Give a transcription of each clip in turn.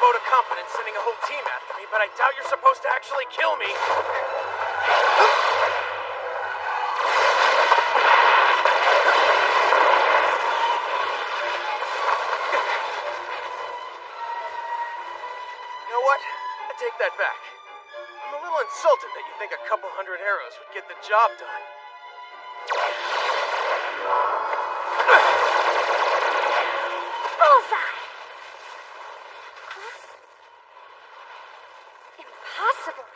vote of confidence sending a whole team after me, but I doubt you're supposed to actually kill me. You know what? I take that back. I'm a little insulted that you think a couple hundred arrows would get the job done. Bullseye! Impossible.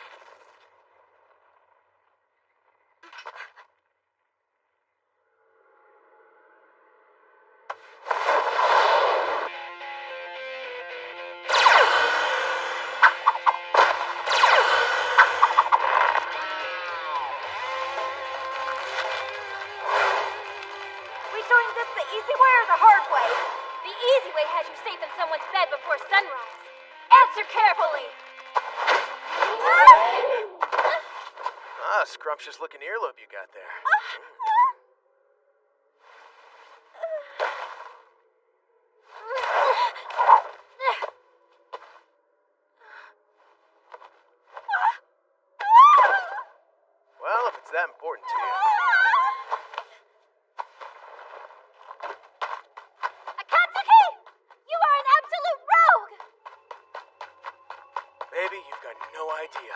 We doing this the easy way or the hard way? The easy way has you safe in someone's bed before sunrise. Answer carefully! Scrumptious looking earlobe you got there. Well, if it's that important to you. Akatsuki! You are an absolute rogue! Baby, you've got no idea.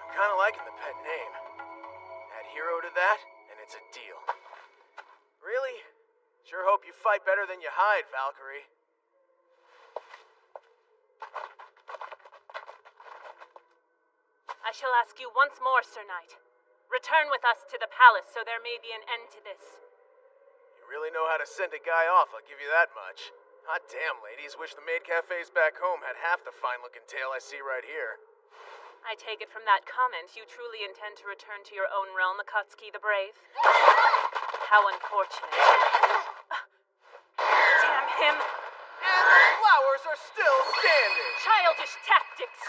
I'm kind of liking the pet name. Add hero to that, and it's a deal. Really? Sure hope you fight better than you hide, Valkyrie. I shall ask you once more, Sir Knight. Return with us to the palace so there may be an end to this. You really know how to send a guy off, I'll give you that much. Hot damn, ladies, wish the maid cafes back home had half the fine-looking tail I see right here. I take it from that comment you truly intend to return to your own realm, Akatsuki the Brave? How unfortunate. Damn him! And the flowers are still standing! Childish tactics!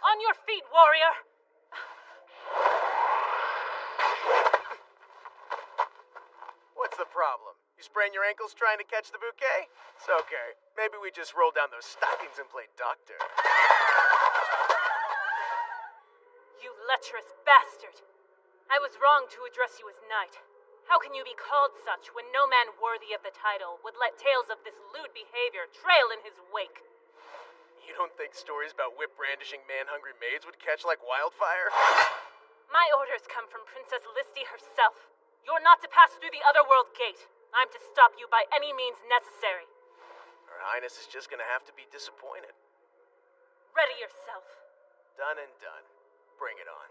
On your feet, warrior! What's the problem? You sprain your ankles trying to catch the bouquet? It's okay. Maybe we just roll down those stockings and play doctor. You lecherous bastard! I was wrong to address you as knight. How can you be called such when no man worthy of the title would let tales of this lewd behavior trail in his wake? You don't think stories about whip-brandishing man-hungry maids would catch like wildfire? My orders come from Princess Listy herself. You're not to pass through the Otherworld gate. I'm to stop you by any means necessary. Her Highness is just gonna have to be disappointed. Ready yourself. Done and done. Bring it on.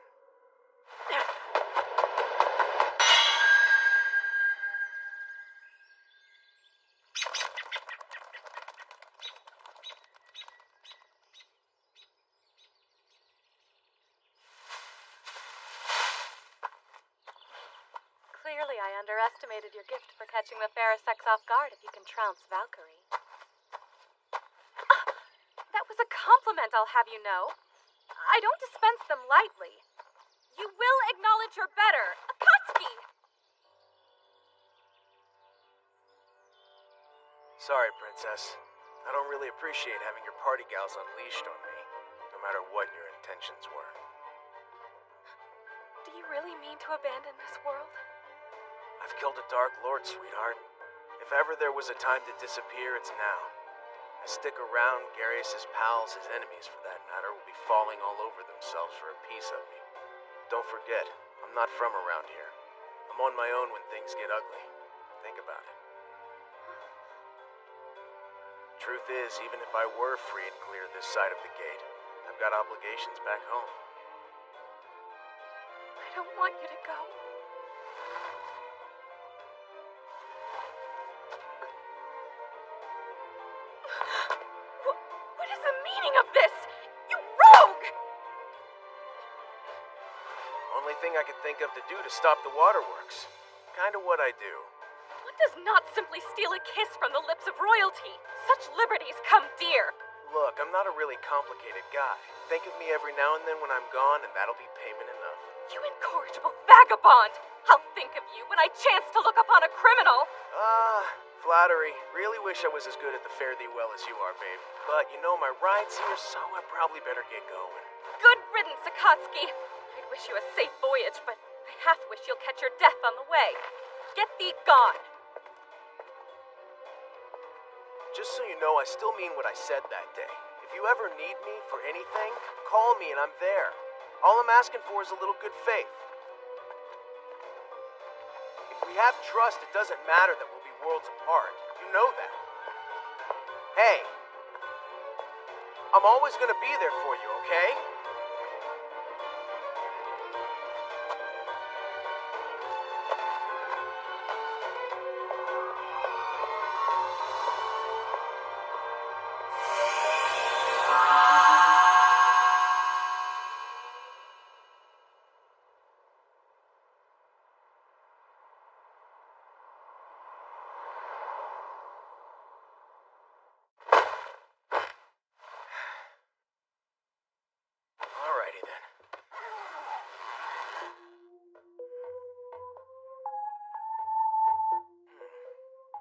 Clearly, I underestimated your gift for catching the fair sex off guard if you can trounce Valkyrie. That was a compliment, I'll have you know. I don't dispense them lightly. You will acknowledge your better, Akatsuki! Sorry, Princess. I don't really appreciate having your party gals unleashed on me, no matter what your intentions were. Do you really mean to abandon this world? I've killed a Dark Lord, sweetheart. If ever there was a time to disappear, it's now. I stick around, Garius' pals, his enemies for that matter, will be falling all over themselves for a piece of me. Don't forget, I'm not from around here. I'm on my own when things get ugly. Think about it. Truth is, even if I were free and clear this side of the gate, I've got obligations back home. I don't want you to go. What is the meaning of this? You rogue! Only thing I could think of to do to stop the waterworks. Kinda what I do. One does not simply steal a kiss from the lips of royalty. Such liberties come dear. Look, I'm not a really complicated guy. Think of me every now and then when I'm gone, and that'll be payment enough. You incorrigible vagabond! I'll think of you when I chance to look upon a criminal. Flattery. Really wish I was as good at the fare thee well as you are, babe. But you know my ride's here, so I probably better get going. Good riddance, Akatsuki. I'd wish you a safe voyage, but I half wish you'll catch your death on the way. Get thee gone. Just so you know, I still mean what I said that day. If you ever need me for anything, call me and I'm there. All I'm asking for is a little good faith. If we have trust, it doesn't matter that we'll be worlds apart. You know that. Hey, I'm always gonna be there for you, okay? Alrighty then.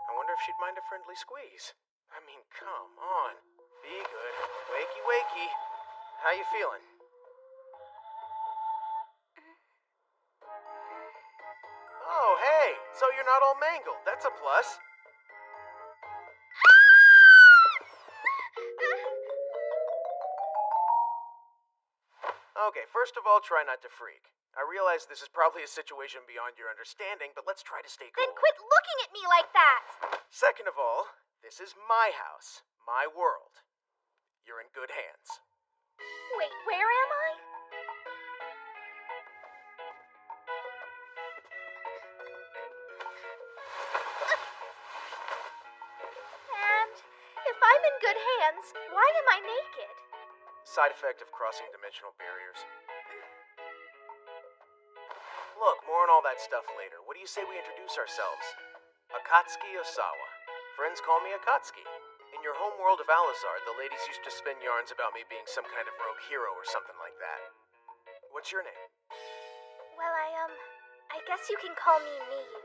I wonder if she'd mind a friendly squeeze. I mean, come on. Be good. Wakey, wakey. How you feeling? Oh, hey. So you're not all mangled. That's a plus. Okay, first of all, try not to freak. I realize this is probably a situation beyond your understanding, but let's try to stay cool. Then quit looking at me like that! Second of all, this is my house, my world. You're in good hands. Wait, where am I? And if I'm in good hands, why am I naked? Side effect of crossing dimensional barriers. Look, more on all that stuff later. What do you say we introduce ourselves? Akatsuki Osawa. Friends call me Akatsuki. In your home world of Alizard, the ladies used to spin yarns about me being some kind of rogue hero or something like that. What's your name? Well, I guess you can call me Miyu.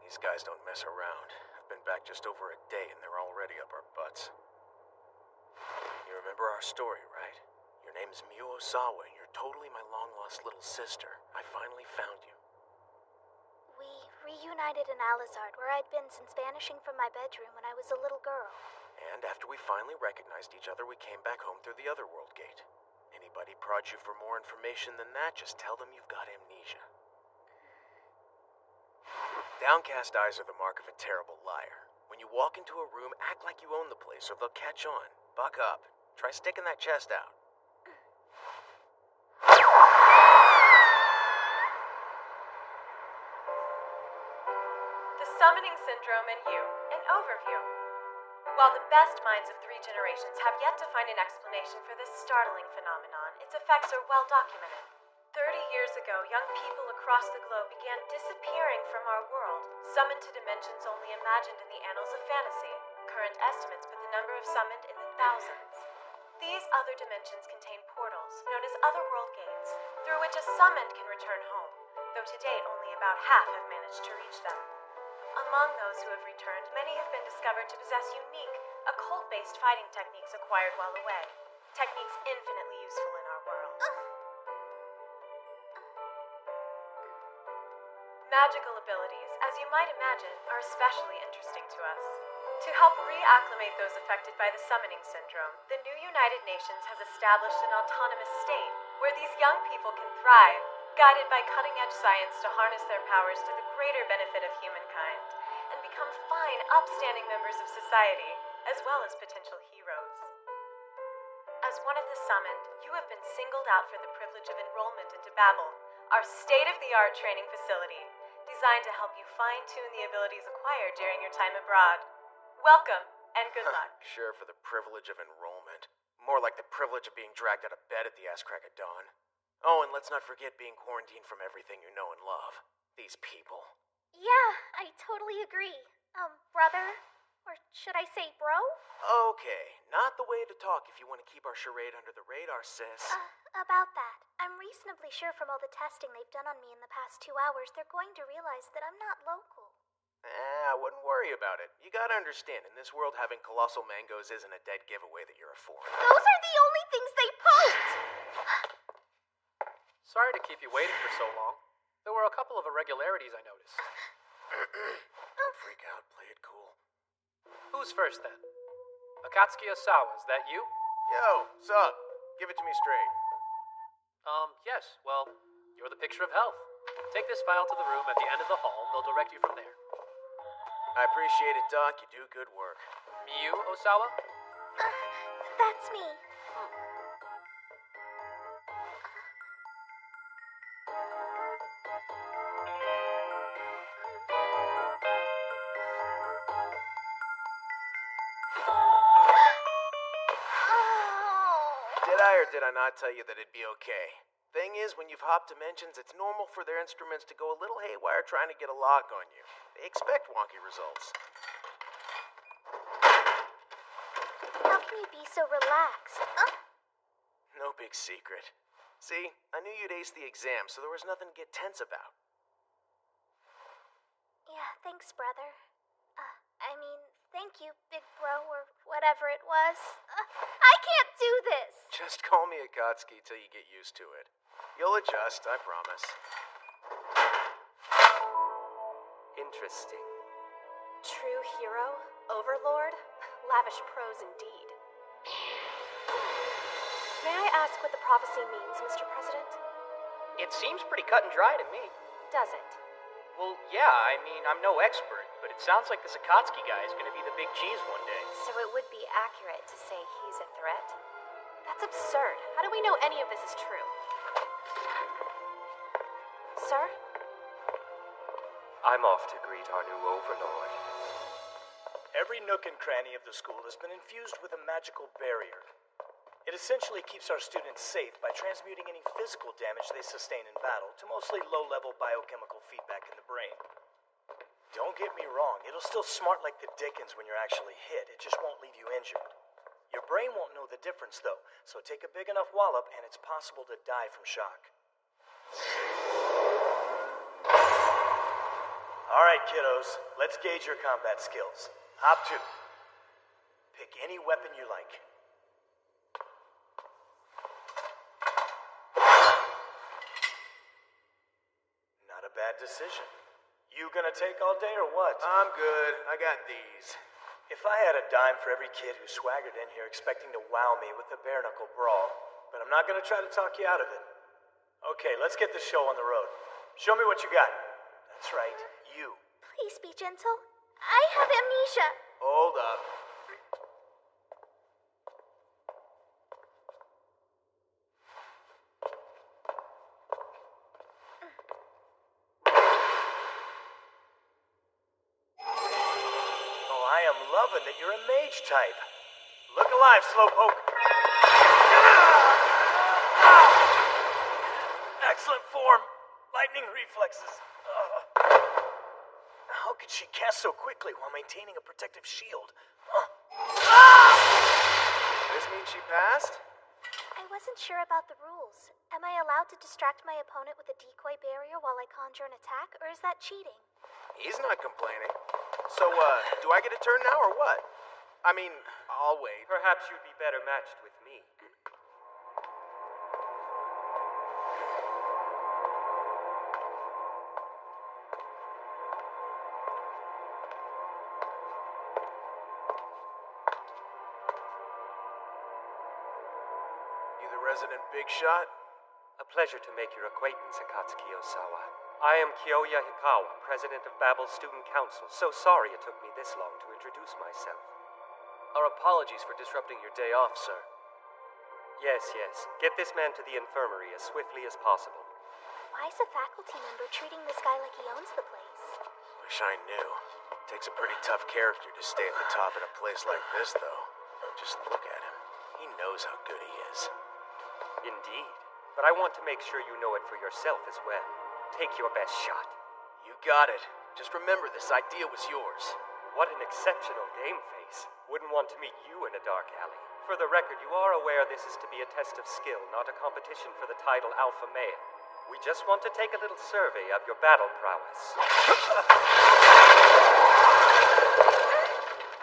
These guys don't mess around. I've been back just over a day and they're already up our butts. You remember our story, right? Your name's Miyu Osawa and you're totally my long-lost little sister. I finally found you. We reunited in Alizard, where I'd been since vanishing from my bedroom when I was a little girl. And after we finally recognized each other, we came back home through the other world gate. Anybody prod you for more information than that, just tell them you've got amnesia. Downcast eyes are the mark of a terrible liar. When you walk into a room, act like you own the place or they'll catch on. Buck up. Try sticking that chest out. The Summoning Syndrome and You, an overview. While the best minds of 3 generations have yet to find an explanation for this startling phenomenon, its effects are well documented. 30 years ago, young people across the globe began disappearing from our world, summoned to dimensions only imagined in the annals of fantasy. Current estimates put the number of summoned in the thousands. These other dimensions contain portals, known as otherworld gates, through which a summoned can return home, though to date only about half have managed to reach them. Among those who have returned, many have been discovered to possess unique, occult-based fighting techniques acquired while away. Techniques infinitely useful in our world. Magical abilities, as you might imagine, are especially interesting to us. To help reacclimate those affected by the Summoning Syndrome, the new United Nations has established an autonomous state where these young people can thrive, guided by cutting-edge science to harness their powers to the greater benefit of humankind. become fine, upstanding members of society, as well as potential heroes. As one of the summoned, you have been singled out for the privilege of enrollment into Babel, our state-of-the-art training facility, designed to help you fine-tune the abilities acquired during your time abroad. Welcome, and good luck. Sure, for the privilege of enrollment. More like the privilege of being dragged out of bed at the ass crack of dawn. Oh, and let's not forget being quarantined from everything you know and love. These people. Yeah, I totally agree. Brother? Or should I say bro? Okay, not the way to talk if you want to keep our charade under the radar, sis. About that. I'm reasonably sure from all the testing they've done on me in the past 2 hours, they're going to realize that I'm not local. I wouldn't worry about it. You gotta understand, in this world, having colossal mangoes isn't a dead giveaway that you're a foreigner. Those are the only things they post! Sorry to keep you waiting for so long. There were a couple of irregularities I noticed. Don't freak out, play it cool. Who's first, then? Akatsuki Osawa, is that you? Yo, sup? Give it to me straight. Yes. Well, you're the picture of health. Take this file to the room at the end of the hall, and they'll direct you from there. I appreciate it, Doc. You do good work. Miyu Osawa? That's me. Did I or did I not tell you that it'd be okay? Thing is, when you've hopped dimensions, it's normal for their instruments to go a little haywire trying to get a lock on you. They expect wonky results. How can you be so relaxed? No big secret. See, I knew you'd ace the exam, so there was nothing to get tense about. Yeah, thanks, brother. Thank you, big bro, or whatever it was. I can't do this! Just call me Akatsuki till you get used to it. You'll adjust, I promise. Interesting. True hero? Overlord? Lavish prose indeed. May I ask what the prophecy means, Mr. President? It seems pretty cut and dry to me. Does it? Well, yeah, I mean, I'm no expert, but it sounds like this Akatsuki guy is gonna be the big cheese one day. So it would be accurate to say he's a threat? That's absurd. How do we know any of this is true? Sir? I'm off to greet our new overlord. Every nook and cranny of the school has been infused with a magical barrier. It essentially keeps our students safe by transmuting any physical damage they sustain in battle to mostly low-level biochemical feedback in the brain. Don't get me wrong, it'll still smart like the dickens when you're actually hit. It just won't leave you injured. Your brain won't know the difference, though, so take a big enough wallop and it's possible to die from shock. Alright, kiddos, let's gauge your combat skills. Hop 2. Pick any weapon you like. Not a bad decision. You gonna take all day or what? I'm good. I got these. If I had a dime for every kid who swaggered in here expecting to wow me with a bare-knuckle brawl, but I'm not gonna try to talk you out of it. Okay, let's get the show on the road. Show me what you got. That's right, you. Please be gentle. I have amnesia. Hold up. I am loving that you're a mage type. Look alive, Slowpoke. Excellent form. Lightning reflexes. How could she cast so quickly while maintaining a protective shield? This means she passed? I wasn't sure about the rules. Am I allowed to distract my opponent with a decoy barrier while I conjure an attack, or is that cheating? He's not complaining. So, do I get a turn now or what? I mean, I'll wait. Perhaps you'd be better matched with me. You the resident big shot? A pleasure to make your acquaintance, Akatsuki Osawa. I am Kyoya Hikawa, president of Babel Student Council. So sorry it took me this long to introduce myself. Our apologies for disrupting your day off, sir. Yes. Get this man to the infirmary as swiftly as possible. Why is a faculty member treating this guy like he owns the place? Wish I knew. Takes a pretty tough character to stay at the top in a place like this, though. Just look at him. He knows how good he is. Indeed. But I want to make sure you know it for yourself as well. Take your best shot. You got it. Just remember, this idea was yours. What an exceptional game face. Wouldn't want to meet you in a dark alley. For the record, you are aware this is to be a test of skill, not a competition for the title Alpha Male. We just want to take a little survey of your battle prowess.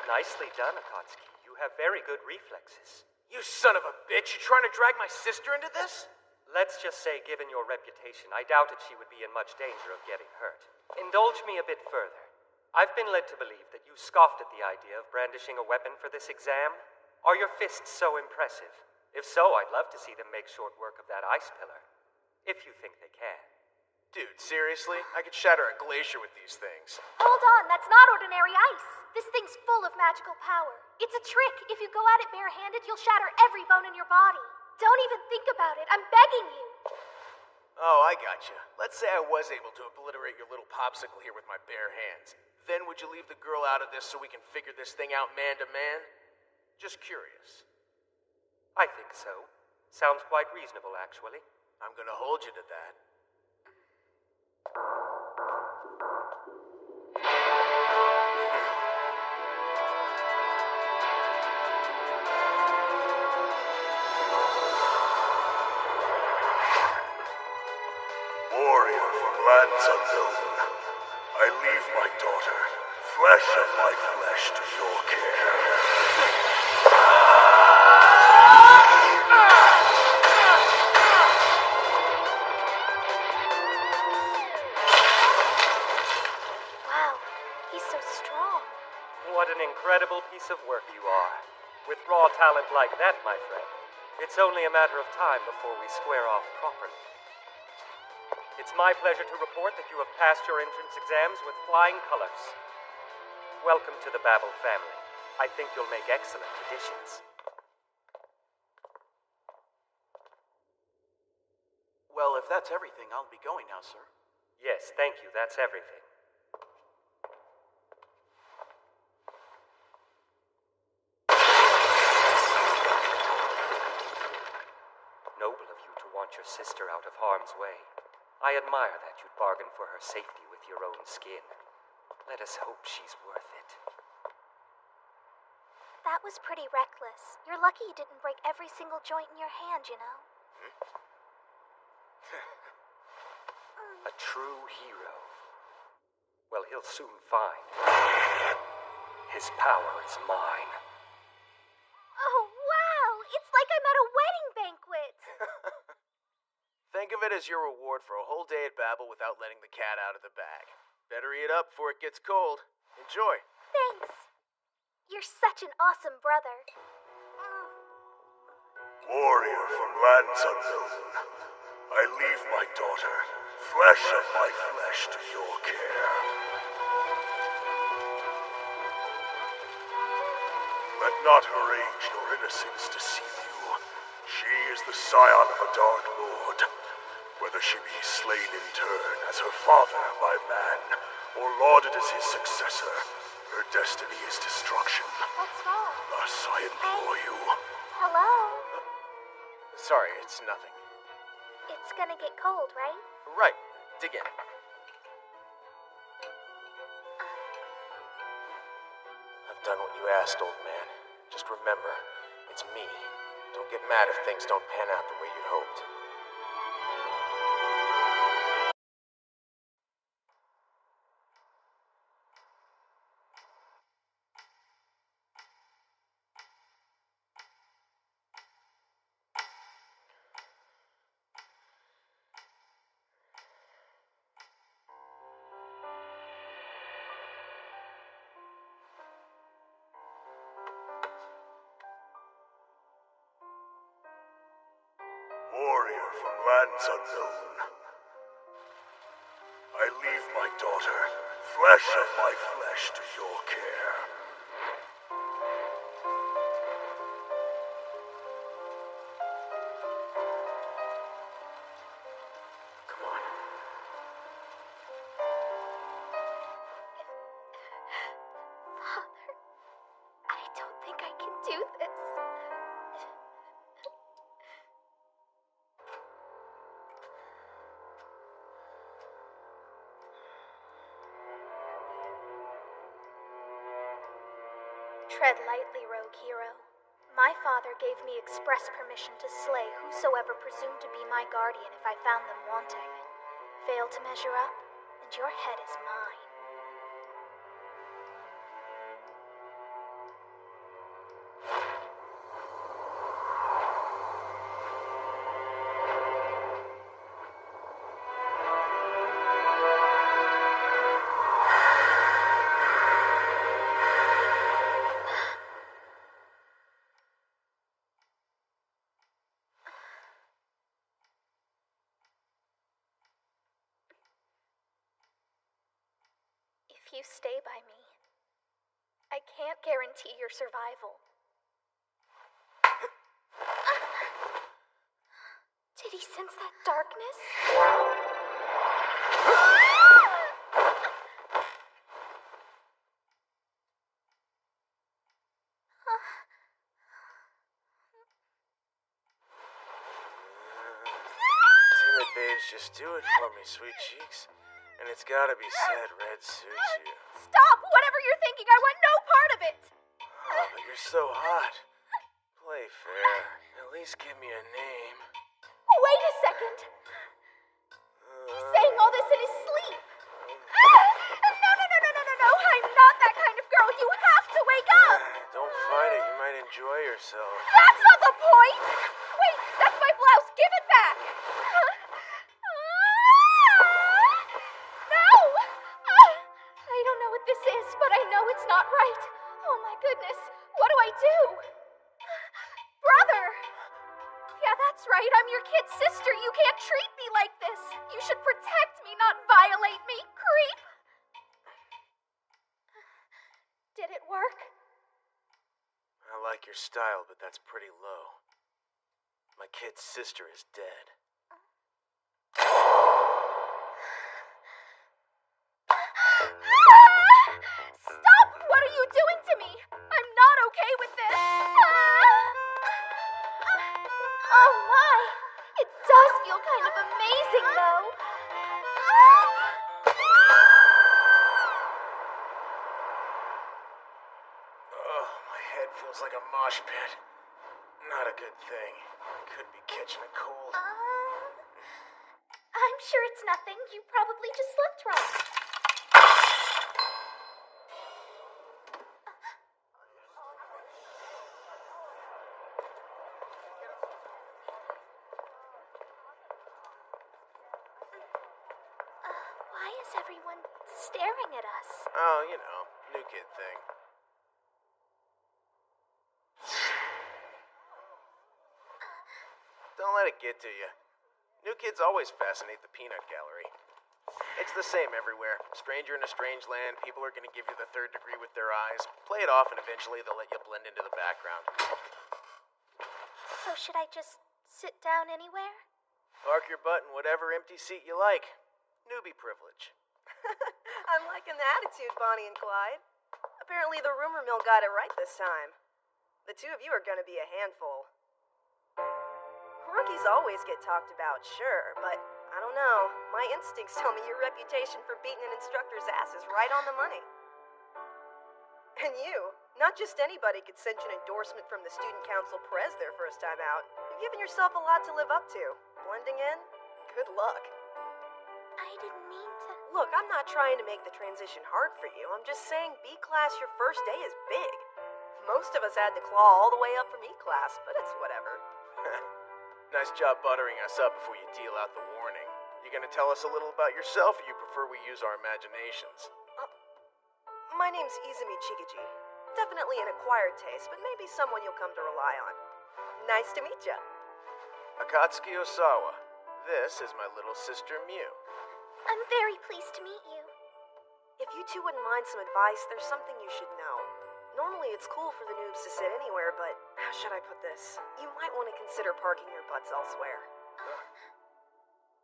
Nicely done, Akatsuki. You have very good reflexes. You son of a bitch! You trying to drag my sister into this? Let's just say, given your reputation, I doubted she would be in much danger of getting hurt. Indulge me a bit further. I've been led to believe that you scoffed at the idea of brandishing a weapon for this exam. Are your fists so impressive? If so, I'd love to see them make short work of that ice pillar. If you think they can. Dude, seriously? I could shatter a glacier with these things. Hold on, that's not ordinary ice. This thing's full of magical power. It's a trick. If you go at it barehanded, you'll shatter every bone in your body. Don't even think about it. I'm begging you. Oh, I gotcha. Let's say I was able to obliterate your little popsicle here with my bare hands. Then would you leave the girl out of this so we can figure this thing out man to man? Just curious. I think so. Sounds quite reasonable, actually. I'm gonna hold you to that. Warrior from lands unknown, I leave my daughter, flesh of my flesh, to your care. Wow, he's so strong. What an incredible piece of work you are. With raw talent like that, my friend, it's only a matter of time before we square off properly. It's my pleasure to report that you have passed your entrance exams with flying colors. Welcome to the Babel family. I think you'll make excellent additions. Well, if that's everything, I'll be going now, sir. Yes, thank you. That's everything. Noble of you to want your sister out of harm's way. I admire that you'd bargain for her safety with your own skin. Let us hope she's worth it. That was pretty reckless. You're lucky you didn't break every single joint in your hand, you know? A true hero. Well, he'll soon find. His power is mine. Oh, wow! It's like I'm at a wedding banquet! Think of it as your reward for a whole day at Babel without letting the cat out of the bag. Better eat up before it gets cold. Enjoy. Thanks. You're such an awesome brother. Warrior from lands unknown, I leave my daughter, flesh of my flesh, to your care. Let not her age nor innocence deceive you. She is the scion of a dark lord. Whether she be slain in turn as her father by man, or lauded as his successor, her destiny is destruction. What's wrong? Thus I implore you. Hello? Sorry, it's nothing. It's gonna get cold, right? Right. Dig in. I've done what you asked, old man. Just remember, it's me. Don't get mad if things don't pan out the way you'd hoped. Warrior from lands unknown. I leave my daughter, flesh of my flesh, to your care. Come on. Father, I don't think I can do this. Tread lightly, rogue hero. My father gave me express permission to slay whosoever presumed to be my guardian if I found them wanting. Fail to measure up, and your head is mine. If you stay by me, I can't guarantee your survival. Did he sense that darkness? Timid babes, just do it for me, sweet cheeks. And it's gotta be said, red suits you. Stop! Whatever you're thinking, I want no part of it! Oh, but you're so hot. Play fair. At least give me a name. Wait a second! He's saying all this in his sleep! No! I'm not that kind of girl! You have to wake up! Don't fight it. You might enjoy yourself. That's not the point! Wait, that's my blouse! Give it back! No! I don't know what this is, but I know it's not right. Oh my goodness, what do I do? Brother! Yeah, that's right, I'm your kid sister. You can't treat me like this. You should protect me, not violate me, creep! Did it work? I like your style, but that's pretty low. My kid's sister is dead. Stop! What are you doing to me? I'm not okay with this. Oh my! It does feel kind of amazing, though. Oh, my head feels like a mosh pit. Not a good thing. Could be catching a cold. I'm sure it's nothing. You probably just slept wrong. Why is everyone staring at us? Oh, you know, new kid thing. Don't let it get to you. New kids always fascinate the peanut gallery. It's the same everywhere. Stranger in a strange land, people are going to give you the third degree with their eyes. Play it off and eventually they'll let you blend into the background. So should I just sit down anywhere? Park your butt in whatever empty seat you like. Newbie privilege. I'm liking the attitude, Bonnie and Clyde. Apparently the rumor mill got it right this time. The two of you are gonna be a handful. Rookies always get talked about, sure, but I don't know. My instincts tell me your reputation for beating an instructor's ass is right on the money. And you, not just anybody could send you an endorsement from the student council pres their first time out. You've given yourself a lot to live up to. Blending in? Good luck. I didn't mean to. Look, I'm not trying to make the transition hard for you. I'm just saying B-class your first day is big. Most of us had to claw all the way up from E-class, but it's whatever. Nice job buttering us up before you deal out the warning. You gonna tell us a little about yourself, or you prefer we use our imaginations? My name's Izumi Chigiji. Definitely an acquired taste, but maybe someone you'll come to rely on. Nice to meet ya. Akatsuki Osawa. This is my little sister Mew. I'm very pleased to meet you. If you two wouldn't mind some advice, there's something you should know. Normally it's cool for the noobs to sit anywhere, but how should I put this? You might want to consider parking your butts elsewhere.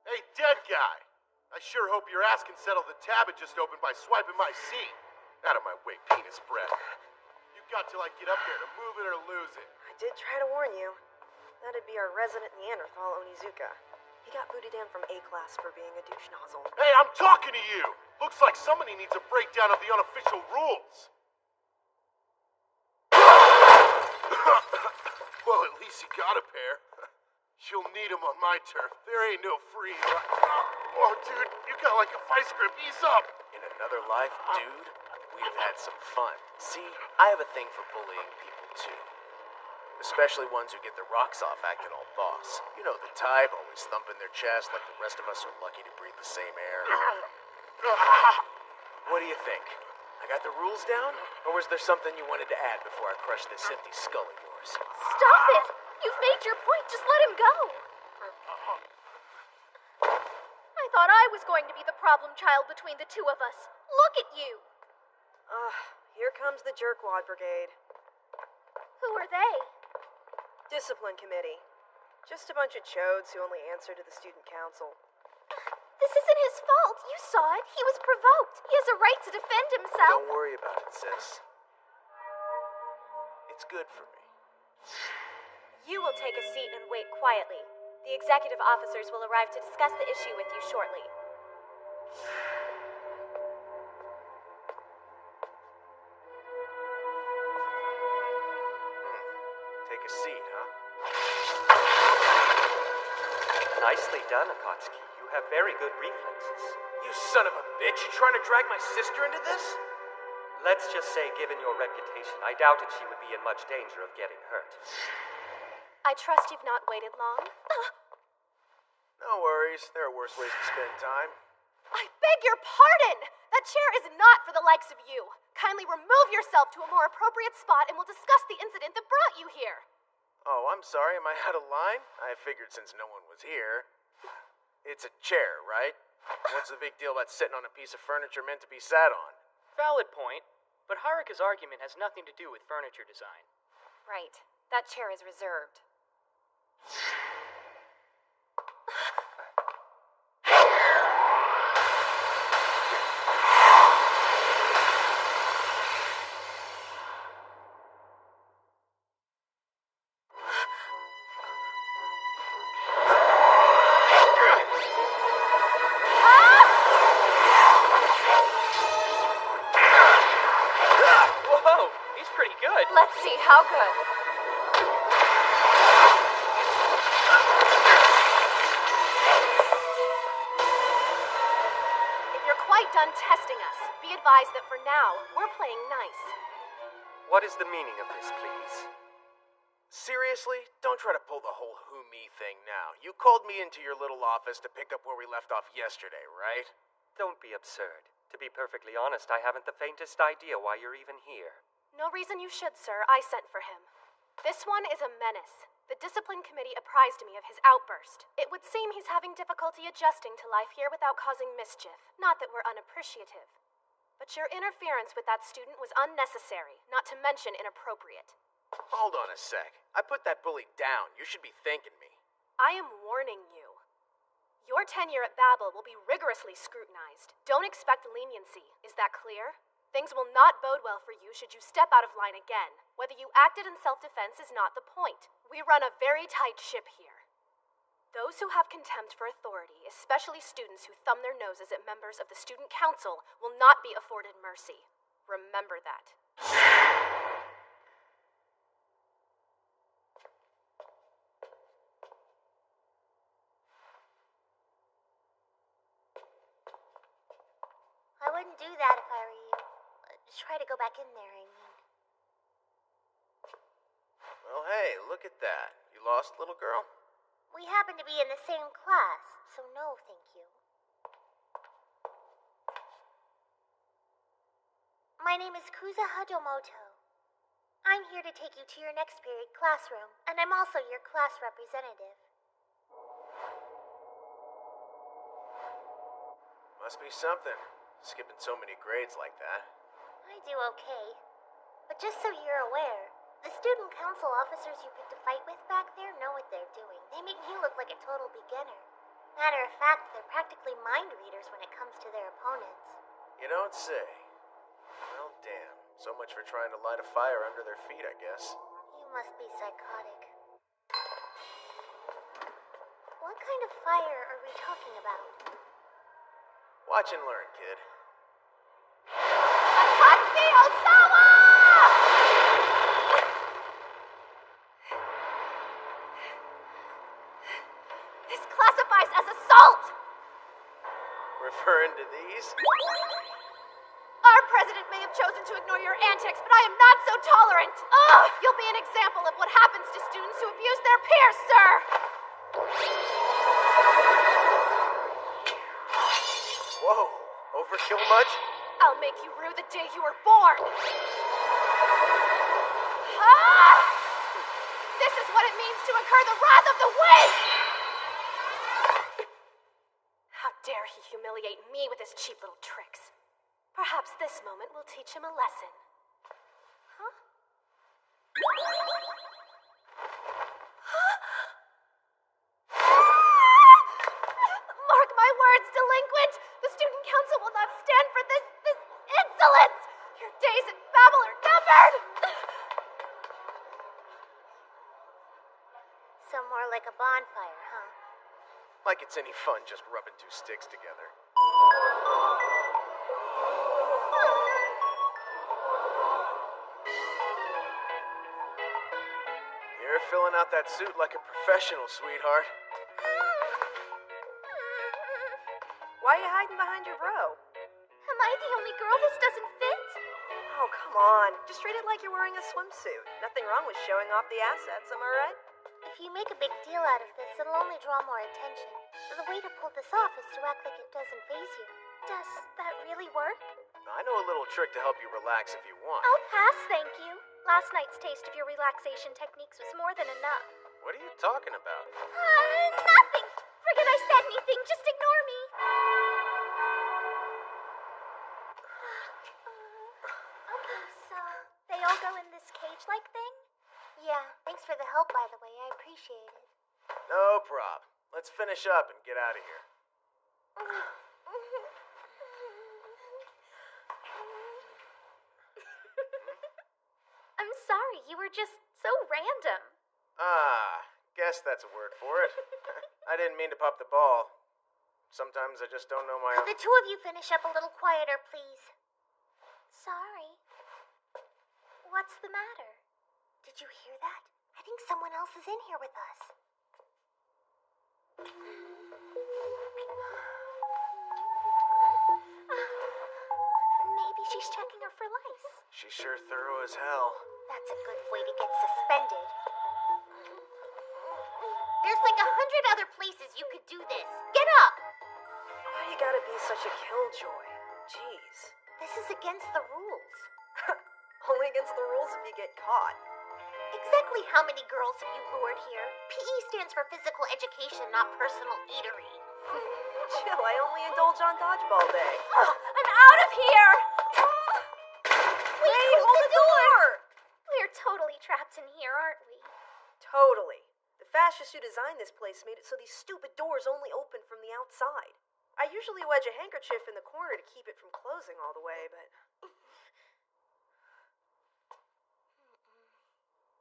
Hey, dead guy! I sure hope your ass can settle the tab it just opened by swiping my seat. Out of my way, penis breath. You got till I get up there to move it or lose it. I did try to warn you. That'd be our resident Neanderthal, Onizuka. He got booted in from A-class for being a douche nozzle. Hey, I'm talking to you! Looks like somebody needs a breakdown of the unofficial rules. Well, at least you got a pair. You'll need them on my turf. There ain't no free. Oh, dude, you got like a vice grip. Ease up. In another life, dude, we'd have had some fun. See, I have a thing for bullying people, too. Especially ones who get their rocks off acting all boss. You know the type, always thumping their chest like the rest of us are lucky to breathe the same air. What do you think? I got the rules down? Or was there something you wanted to add before I crushed this empty skull of yours? Stop it! You've made your point. Just let him go. I thought I was going to be the problem child between the two of us. Look at you. Here comes the Jerkwad Brigade. Who are they? Discipline Committee. Just a bunch of chodes who only answer to the student council. This isn't his fault. You saw it. He was provoked. He has a right to defend himself. Don't worry about it, sis. It's good for me. You will take a seat and wait quietly. The executive officers will arrive to discuss the issue with you shortly. Take a seat, huh? Nicely done, Akatsuki. You have very good reflexes. You son of a bitch! You trying to drag my sister into this? Let's just say, given your reputation, I doubted she would be in much danger of getting hurt. I trust you've not waited long. No worries. There are worse ways to spend time. I beg your pardon! That chair is not for the likes of you. Kindly remove yourself to a more appropriate spot and we'll discuss the incident that brought you here. Oh, I'm sorry. Am I out of line? I figured since no one was here. It's a chair, right? What's the big deal about sitting on a piece of furniture meant to be sat on? Valid point, but Haruka's argument has nothing to do with furniture design. Right. That chair is reserved. Whoa, he's pretty good. Let's see how good. If you're quite done testing us, be advised that for now, we're playing nice. What is the meaning of this, please? Seriously? Don't try to pull the whole who me thing now. You called me into your little office to pick up where we left off yesterday, right? Don't be absurd. To be perfectly honest, I haven't the faintest idea why you're even here. No reason you should, sir. I sent for him. This one is a menace. The discipline committee apprised me of his outburst. It would seem he's having difficulty adjusting to life here without causing mischief. Not that we're unappreciative. But your interference with that student was unnecessary, not to mention inappropriate. Hold on a sec. I put that bully down. You should be thanking me. I am warning you. Your tenure at Babel will be rigorously scrutinized. Don't expect leniency. Is that clear? Things will not bode well for you should you step out of line again. Whether you acted in self-defense is not the point. We run a very tight ship here. Those who have contempt for authority, especially students who thumb their noses at members of the student council, will not be afforded mercy. Remember that. I wouldn't do that if I were you. Try to go back in there, I mean. Well, hey, look at that. You lost, little girl? We happen to be in the same class, so no, thank you. My name is Kuza Hadomoto. I'm here to take you to your next period classroom, and I'm also your class representative. Must be something, skipping so many grades like that. I do okay. But just so you're aware, the student council officers you picked a fight with back there know what they're doing. They make me look like a total beginner. Matter of fact, they're practically mind readers when it comes to their opponents. You don't say. Well, damn. So much for trying to light a fire under their feet, I guess. You must be psychotic. What kind of fire are we talking about? Watch and learn, kid. Akatsuki Osawa! This classifies as assault! Referring to these? Our president may have chosen to ignore your antics, but I am not so tolerant. Ugh! You'll be an example of what happens to students who abuse their peers, sir! Whoa, overkill much? I'll make you rue the day you were born! Ah! This is what it means to incur the wrath of the wind! How dare he humiliate me with his cheap little tricks? Perhaps this moment will teach him a lesson. Huh? Mark my words, delinquent! The student council will not stand for this insolence! Your days at Babel are numbered! So more like a bonfire, huh? Like it's any fun just rubbing two sticks together. You're filling out that suit like a professional, sweetheart. Why are you hiding behind your bro? Am I the only girl this doesn't fit? Oh, come on. Just treat it like you're wearing a swimsuit. Nothing wrong with showing off the assets, am I right? If you make a big deal out of this, it'll only draw more attention. The way to pull this off is to act like it doesn't faze you. Does that really work? I know a little trick to help you relax if you want. I'll pass, thank you. Last night's taste of your relaxation techniques was more than enough. What are you talking about? Nothing! Forget I said anything, just ignore me. Okay, so they all go in this cage-like thing? Yeah, thanks for the help, by the way. I appreciate it. No prob. Let's finish up and get out of here. I'm sorry, you were just so random. Guess that's a word for it. I didn't mean to pop the ball. Sometimes I just don't know my own. Could the two of you finish up a little quieter, please? Sorry. What's the matter? Did you hear that? I think someone else is in here with us. Maybe she's checking her for lice. She's sure thorough as hell. That's a good way to get suspended. There's like 100 other places you could do this. Get up! Why you gotta be such a killjoy? Jeez. This is against the rules. Only against the rules if you get caught. Exactly how many girls have you lured here? PE stands for physical education, not personal eatery. Chill, I only indulge on dodgeball day. I'm out of here! Wait, hold the door! We're totally trapped in here, aren't we? Totally. The fascists who designed this place made it so these stupid doors only open from the outside. I usually wedge a handkerchief in the corner to keep it from closing all the way, but...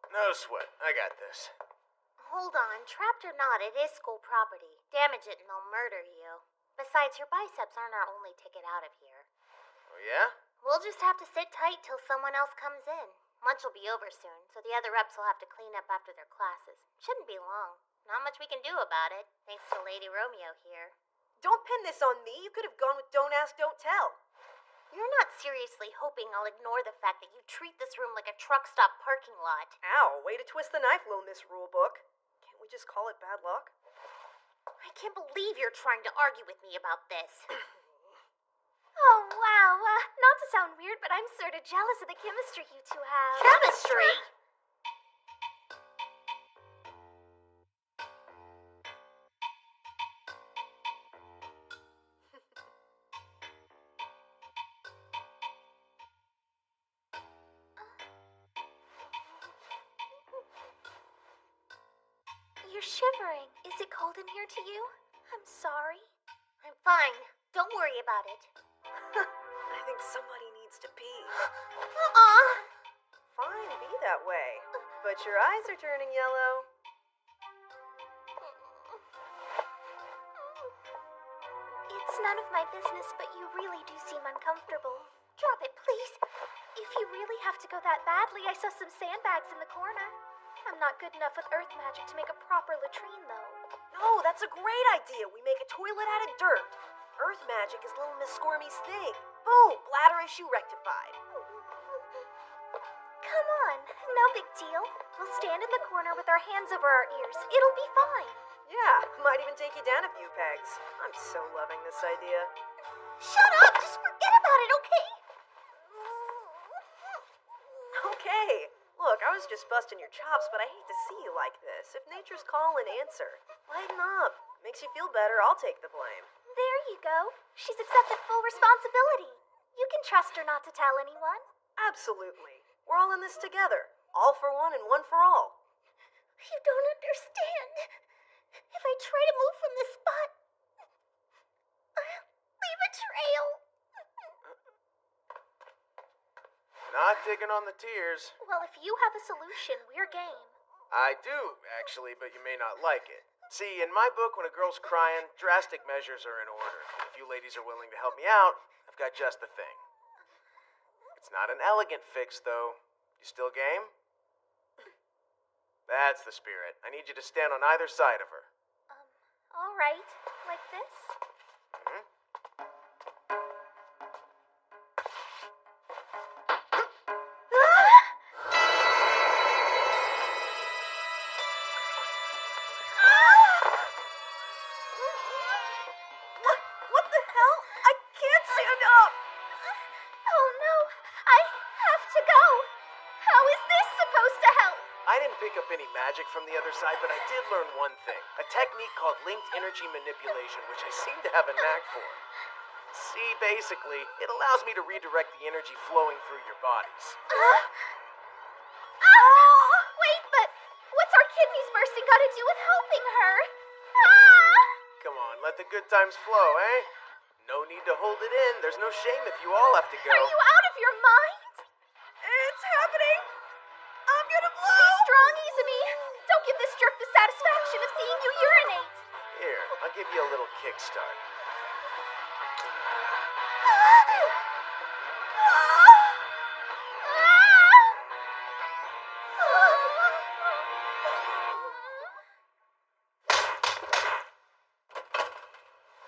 No sweat. I got this. Hold on, trapped or not, it is school property. Damage it and they'll murder you. Besides, your biceps aren't our only ticket out of here. Oh, yeah? We'll just have to sit tight till someone else comes in. Lunch will be over soon, so the other reps will have to clean up after their classes. Shouldn't be long. Not much we can do about it, thanks to Lady Romeo here. Don't pin this on me. You could have gone with don't ask, don't tell. You're not seriously hoping I'll ignore the fact that you treat this room like a truck stop parking lot. Ow, way to twist the knife, little Miss Rulebook. Can't we just call it bad luck? I can't believe you're trying to argue with me about this. Oh, wow. Not to sound weird, but I'm sort of jealous of the chemistry you two have. Chemistry? you're shivering. Is it cold in here to you? I'm sorry. I'm fine. Don't worry about it. I think somebody needs to pee. Fine, be that way. But your eyes are turning yellow. It's none of my business, but you really do seem uncomfortable. Drop it, please. If you really have to go that badly, I saw some sandbags in the corner. I'm not good enough with earth magic to make a proper latrine, though. No, that's a great idea. We make a toilet out of dirt. Earth magic is little Miss Squirmy's thing. Boom, bladder issue rectified. Come on, no big deal. We'll stand in the corner with our hands over our ears. It'll be fine. Yeah, might even take you down a few pegs. I'm so loving this idea. Shut up! Just forget about it, okay? Okay. Look, I was just busting your chops, but I hate to see you like this. If nature's calling, answer. Lighten up. Makes you feel better, I'll take the blame. There you go. She's accepted full responsibility. You can trust her not to tell anyone. Absolutely. We're all in this together. All for one and one for all. You don't understand. If I try to move from this spot, I'll leave a trail. Not digging on the tears. Well, if you have a solution, we're game. I do, actually, but you may not like it. See, in my book, when a girl's crying, drastic measures are in order. If you ladies are willing to help me out, I've got just the thing. It's not an elegant fix, though. You still game? That's the spirit. I need you to stand on either side of her. All right. Like this? Hmm? What the hell? I can't stand up! Oh no, I have to go. How is this supposed to help? I didn't pick up any magic from the other side, but I did learn one thing. A technique called linked energy manipulation, which I seem to have a knack for. See, basically, it allows me to redirect the energy flowing through your bodies. Wait, but what's our kidneys bursting got to do with helping her? Come on, let the good times flow, eh? No need to hold it in. There's no shame if you all have to go. Are you out of your mind? It's happening! I'm gonna blow! Be strong, Izumi. Don't give this jerk the satisfaction of seeing you urinate. Here, I'll give you a little kickstart.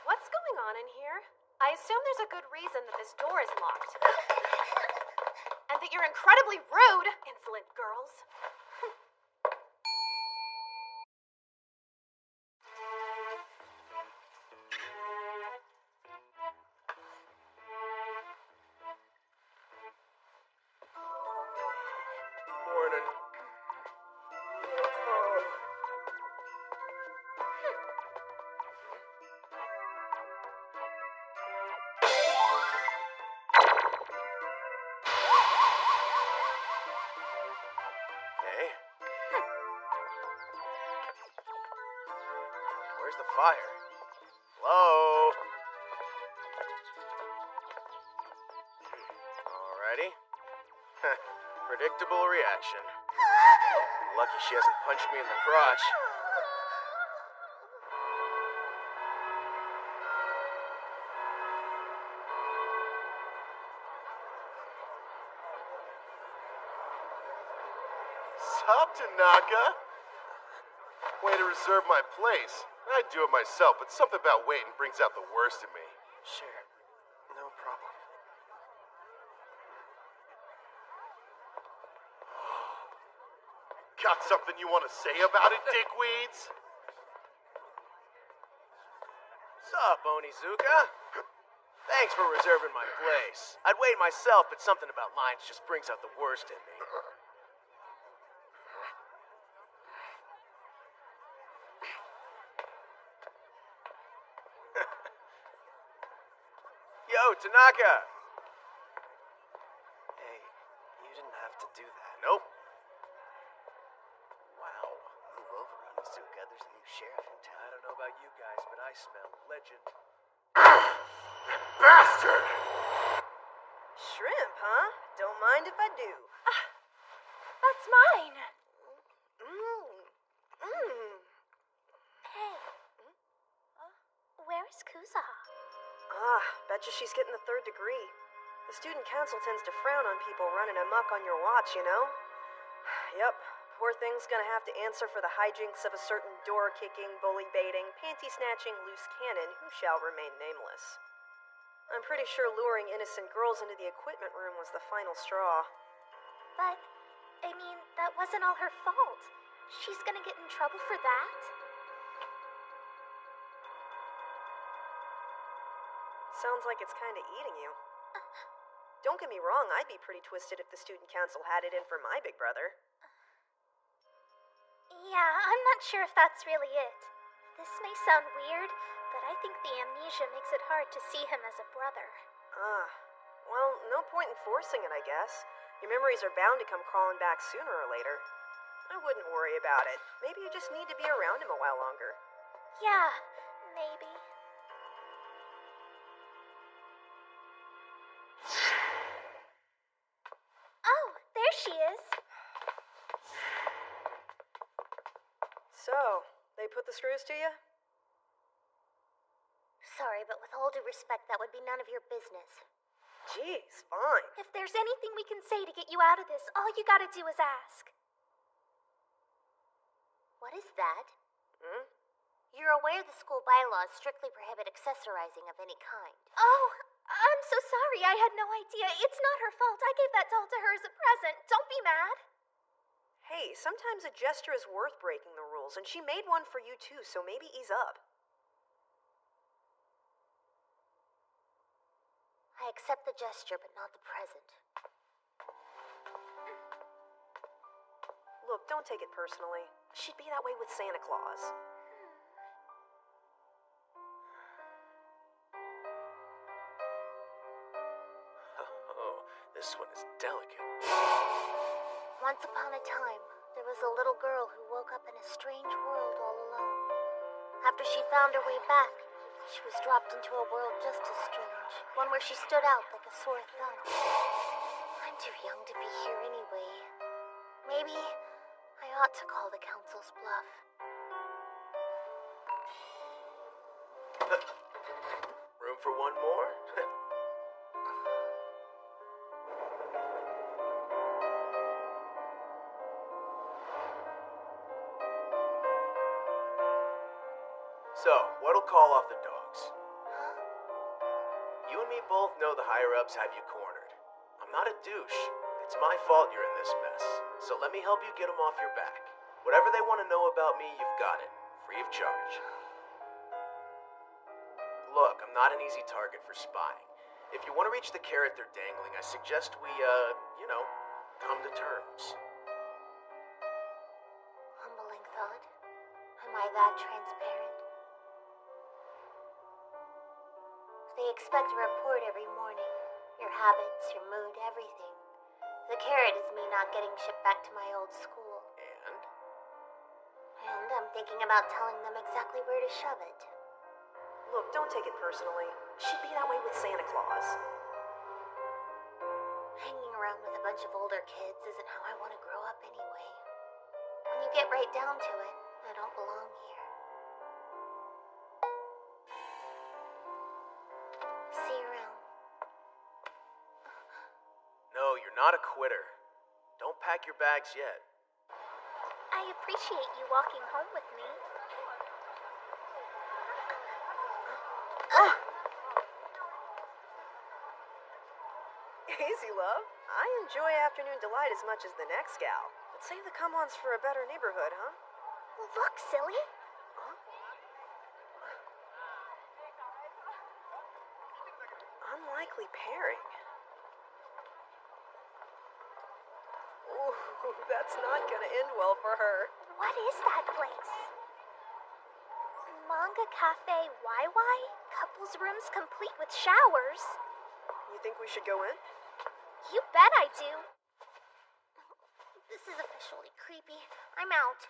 What's going on in here? I assume there's a good reason that this door is locked. And that you're incredibly rude, insolent girls. Morning. Hey. Where's the fire? Hello? Alrighty. Predictable reaction. Lucky she hasn't punched me in the crotch. Sup, Tanaka? Way to reserve my place. I'd do it myself, but something about waiting brings out the worst in me. Sure. No problem. Got something you want to say about it, dickweeds? Sup, Onizuka? Thanks for reserving my place. I'd wait myself, but something about lines just brings out the worst in me. Yo, Tanaka! Hey, you didn't have to do that. Nope. Wow. Move over, Onizuka. There's sheriff in town. I don't know about you guys, but I smell legend. Bastard! Shrimp, huh? Don't mind if I do. That's mine. Hey. Where is Kuzaha? Betcha she's getting the 3rd degree. The student council tends to frown on people running amok on your watch, you know? Yep, poor thing's gonna have to answer for the hijinks of a certain door-kicking, bully-baiting, panty-snatching loose cannon who shall remain nameless. I'm pretty sure luring innocent girls into the equipment room was the final straw. But, I mean, that wasn't all her fault. She's gonna get in trouble for that? Sounds like it's kinda eating you. Don't get me wrong, I'd be pretty twisted if the student council had it in for my big brother. Yeah, I'm not sure if that's really it. This may sound weird, but I think the amnesia makes it hard to see him as a brother. Well, no point in forcing it, I guess. Your memories are bound to come crawling back sooner or later. I wouldn't worry about it. Maybe you just need to be around him a while longer. Yeah, maybe. Oh, there she is. So, they put the screws to you? Sorry, but with all due respect, that would be none of your business. Jeez, fine. If there's anything we can say to get you out of this, all you gotta do is ask. What is that? You're aware the school bylaws strictly prohibit accessorizing of any kind. Oh, I'm so sorry. I had no idea. It's not her fault. I gave that doll to her as a present. Don't be mad. Hey, sometimes a gesture is worth breaking the rules, and she made one for you too, so maybe ease up. I accept the gesture, but not the present. Look, don't take it personally. She'd be that way with Santa Claus. Oh, this one is delicate. Once upon a time, there was a little girl who woke up in a strange world all alone. After she found her way back, she was dropped into a world just as strange, one where she stood out like a sore thumb. I'm too young to be here anyway. Maybe I ought to call the council's bluff. Room for one more? So, what'll call off the dogs? You and me both know the higher-ups have you cornered. I'm not a douche. It's my fault you're in this mess. So let me help you get them off your back. Whatever they want to know about me, you've got it. Free of charge. Look, I'm not an easy target for spying. If you want to reach the carrot they're dangling, I suggest we, come to terms. Humbling thought. Am I that transparent? They expect a report every morning. Your habits, your mood, everything. The carrot is me not getting shipped back to my old school. And I'm thinking about telling them exactly where to shove it. Look, don't take it personally. She'd be that way with Santa Claus. Hanging around with a bunch of older kids isn't how I want to grow up anyway. When you get right down to it, I don't belong here. See you around. No, you're not a quitter. Don't pack your bags yet. I appreciate you walking home with me. Easy, love. I enjoy afternoon delight as much as the next gal. But save the come-ons for a better neighborhood, huh? Look, silly. Unlikely pairing. Ooh, that's not gonna end well for her. What is that place? Manga Cafe YY? Couples rooms complete with showers. You think we should go in? You bet I do. This is officially creepy. I'm out.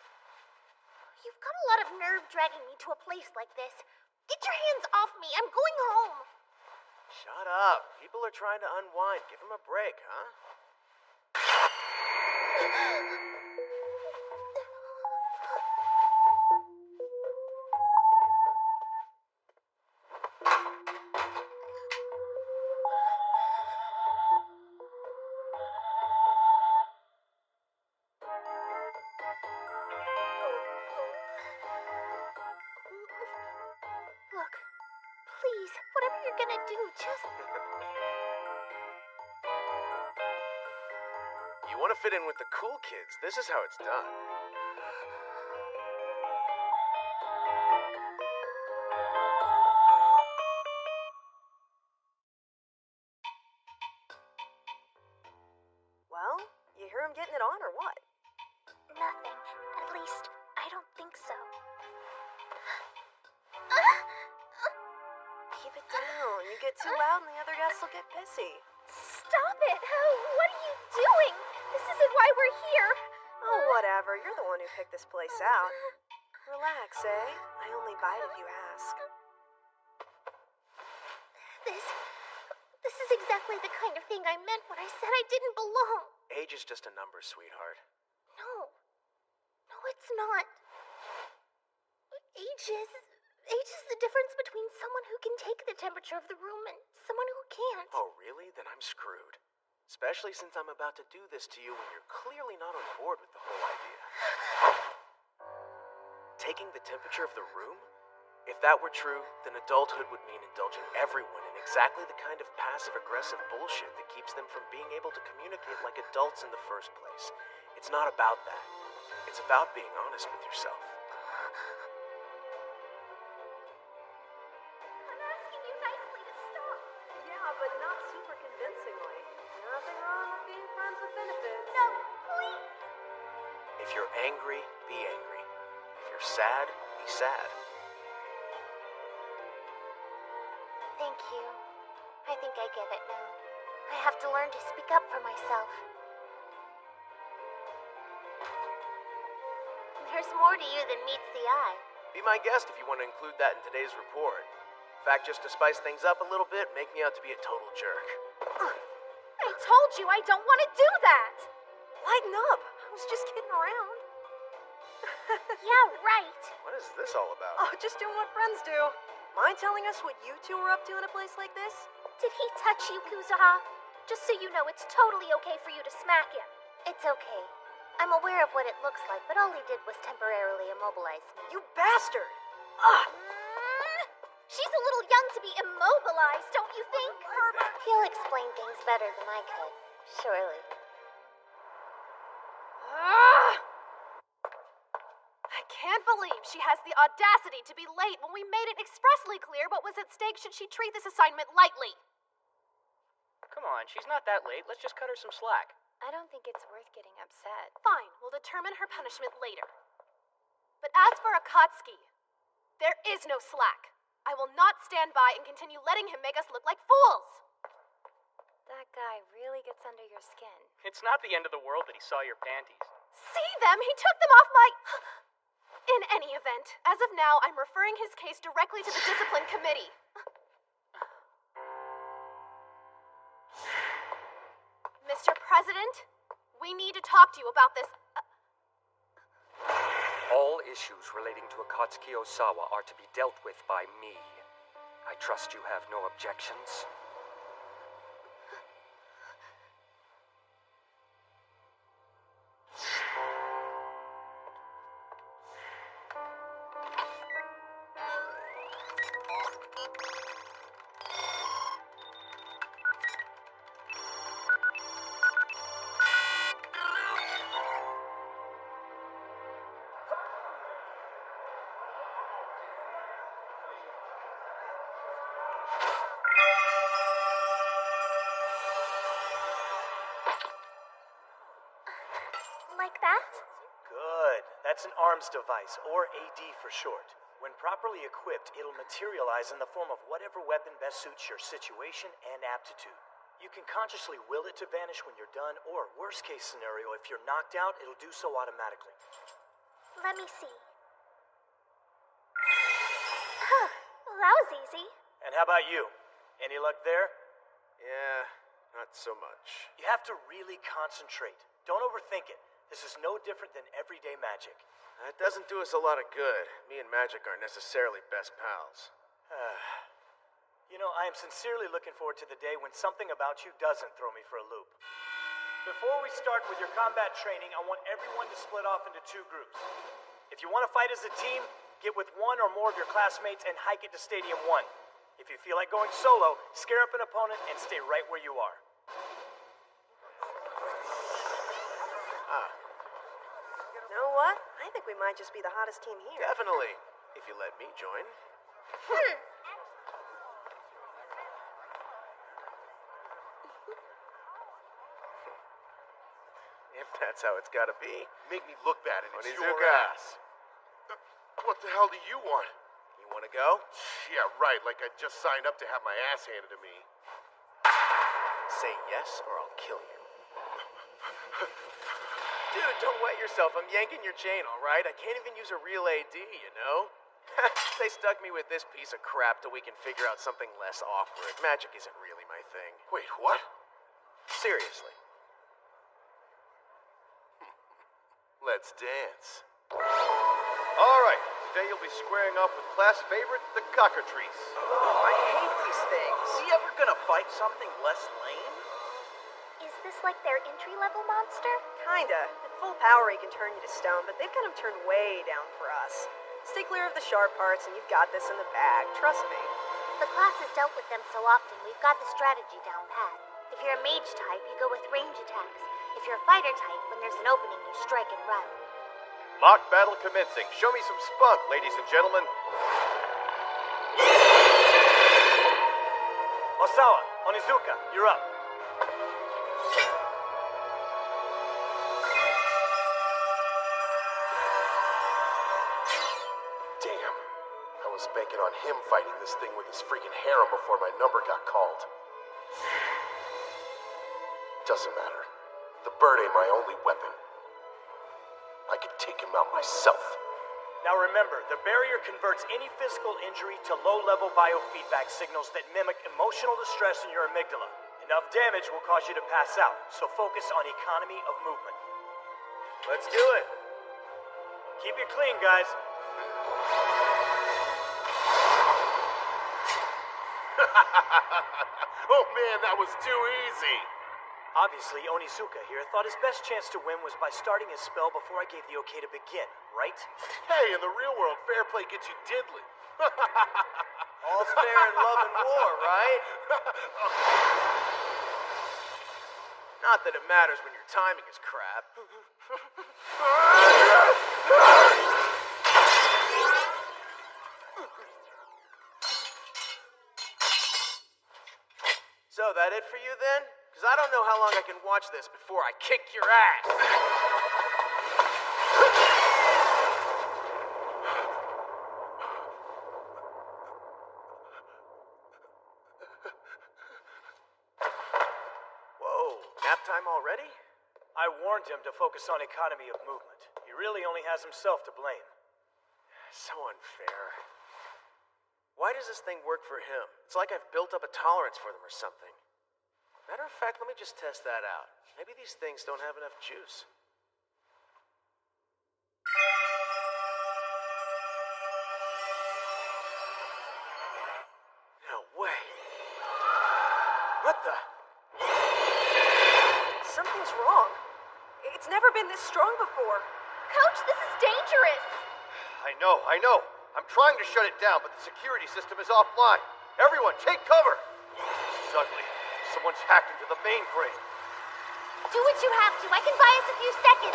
You've got a lot of nerve dragging me to a place like this. Get your hands off me. I'm going home. Shut up. People are trying to unwind. Give them a break, huh? Look, please, whatever you're gonna do, just... You want to fit in with the cool kids. This is how it's done. Well, you hear him getting it on or what? Nothing. At least, I don't think so. Keep it down. You get too loud and the other guests will get pissy. Stop it! What are you doing? This isn't why we're here. Oh, whatever. You're the one who picked this place out. Relax, eh? I only bite if you ask. This is exactly the kind of thing I meant when I said I didn't belong. Age is just a number, sweetheart. No, it's not. Age is the difference between someone who can take the temperature of the room and someone who can't. Oh, really? Then I'm screwed. Especially since I'm about to do this to you when you're clearly not on board with the whole idea. Taking the temperature of the room? If that were true, then adulthood would mean indulging everyone in exactly the kind of passive-aggressive bullshit that keeps them from being able to communicate like adults in the first place. It's not about that. It's about being honest with yourself. I'm asking you nicely to stop. Yeah, but not super convincingly. Nothing wrong with being friends with benefits. No, please. If you're angry, be angry. If you're sad, be sad. Thank you. I think I get it now. I have to learn to speak up for myself. There's more to you than meets the eye. Be my guest if you want to include that in today's report. In fact, just to spice things up a little bit, make me out to be a total jerk. I told you I don't want to do that! Lighten up. I was just kidding around. Yeah, right. What is this all about? Oh, just doing what friends do. Mind telling us what you two were up to in a place like this? Did he touch you, Kuzaha? Just so you know, it's totally okay for you to smack him. It's okay. I'm aware of what it looks like, but all he did was temporarily immobilize me. You bastard! Ugh! She's a little young to be immobilized, don't you think? He'll explain things better than I could, surely. I can't believe she has the audacity to be late when we made it expressly clear what was at stake should she treat this assignment lightly. Come on, she's not that late. Let's just cut her some slack. I don't think it's worth getting upset. Fine, we'll determine her punishment later. But as for Akatsuki, there is no slack. I will not stand by and continue letting him make us look like fools. That guy really gets under your skin. It's not the end of the world that he saw your panties. See them? He took them off my... In any event, as of now, I'm referring his case directly to the discipline committee. Mr. President, we need to talk to you about this. All issues relating to Akatsuki Osawa are to be dealt with by me. I trust you have no objections. Like that? Good. That's an arms device, or AD for short. When properly equipped, it'll materialize in the form of whatever weapon best suits your situation and aptitude. You can consciously will it to vanish when you're done, or worst case scenario, if you're knocked out, it'll do so automatically. Let me see. that was easy. And how about you? Any luck there? Yeah, not so much. You have to really concentrate. Don't overthink it. This is no different than everyday magic. That doesn't do us a lot of good. Me and Magic aren't necessarily best pals. You know, I am sincerely looking forward to the day when something about you doesn't throw me for a loop. Before we start with your combat training, I want everyone to split off into 2 groups. If you want to fight as a team, get with 1 or more of your classmates and hike it to Stadium 1. If you feel like going solo, scare up an opponent and stay right where you are. You know what? I think we might just be the hottest team here. Definitely, if you let me join. If that's how it's gotta be. Make me look bad and it's your Onizuka. ass. What the hell do you want? You wanna go? Yeah, right, like I just signed up to have my ass handed to me. Say yes or I'll kill you. Dude, don't wet yourself. I'm yanking your chain, alright? I can't even use a real AD, you know? They stuck me with this piece of crap till we can figure out something less awkward. Magic isn't really my thing. Wait, what? Seriously. Let's dance. Alright, today you'll be squaring off with class favorite, the cockatrice. Oh, I hate these things. Is he ever gonna fight something less lame? Is this like their entry-level monster? Kinda. At full power, he can turn you to stone, but they've got him turned way down for us. Stay clear of the sharp parts, and you've got this in the bag. Trust me. The class has dealt with them so often, we've got the strategy down pat. If you're a mage type, you go with range attacks. If you're a fighter type, when there's an opening, you strike and run. Mock battle commencing. Show me some spunk, ladies and gentlemen. Osawa, Onizuka, you're up. Damn. I was banking on him fighting this thing with his freaking harem before my number got called. Doesn't matter. The bird ain't my only weapon. I could take him out myself. Now remember, the barrier converts any physical injury to low-level biofeedback signals that mimic emotional distress in your amygdala. Enough damage will cause you to pass out, so focus on economy of movement. Let's do it. Keep it clean, guys. Oh man, that was too easy. Obviously, Onizuka here thought his best chance to win was by starting his spell before I gave the okay to begin, right? Hey, in the real world, fair play gets you diddly. All's fair in love and war, right? Not that it matters when your timing is crap. So, that it for you then? Because I don't know how long I can watch this before I kick your ass. Whoa, nap time already? I warned him to focus on economy of movement. He really only has himself to blame. So unfair. Why does this thing work for him? It's like I've built up a tolerance for them or something. Matter of fact, let me just test that out. Maybe these things don't have enough juice. No way. What the? Something's wrong. It's never been this strong before. Coach, this is dangerous! I know. I'm trying to shut it down, but the security system is offline. Everyone, take cover! This is ugly. Someone's hacked into the mainframe. Do what you have to. I can buy us a few seconds.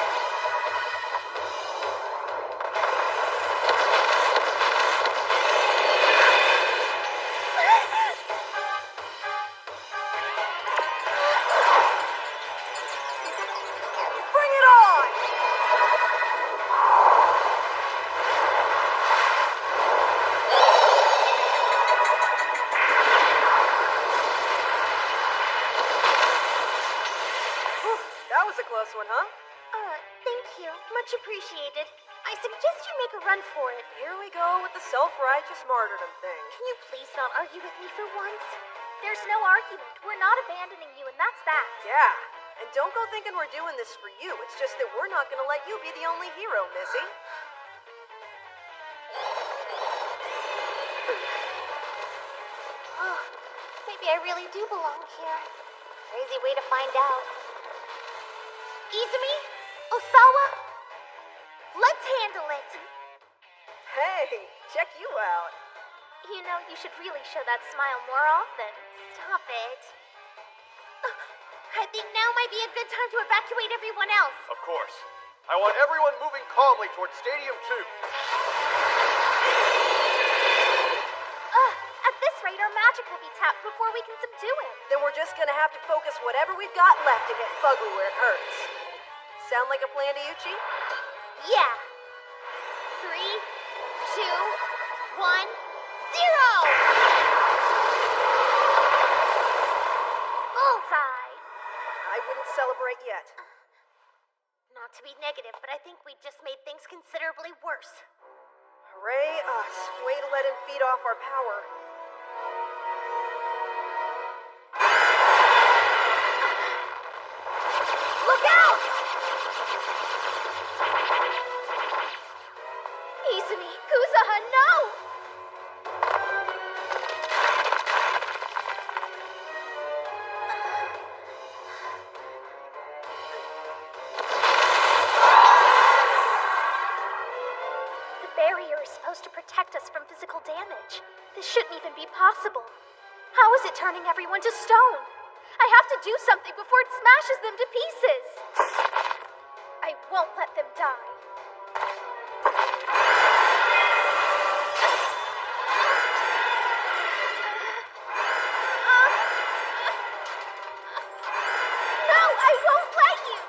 Bring it on! That was a close one, huh? Thank you. Much appreciated. I suggest you make a run for it. Here we go with the self-righteous martyrdom thing. Can you please not argue with me for once? There's no argument. We're not abandoning you, and that's that. Yeah, and don't go thinking we're doing this for you. It's just that we're not gonna let you be the only hero, Missy. Oh, maybe I really do belong here. Crazy way to find out. Izumi? Osawa? Let's handle it. Hey, check you out. You know, you should really show that smile more often. Stop it. I think now might be a good time to evacuate everyone else. Of course. I want everyone moving calmly towards Stadium 2. At this rate, our magic will be tapped before we can subdue him. Then we're just gonna have to focus whatever we've got left and hit Fugly where it hurts. Sound like a plan to you, Chief? Yeah. 3, 2, 1, 0! Bullseye! I wouldn't celebrate yet. Not to be negative, but I think we just made things considerably worse. Hooray us. Way to let him feed off our power. Look out! Izumi, Kuzaha, no! The barrier is supposed to protect us from physical damage. This shouldn't even be possible. How is it turning everyone to stone? I have to do something before it smashes them to pieces. I won't let them die. No, I won't let you.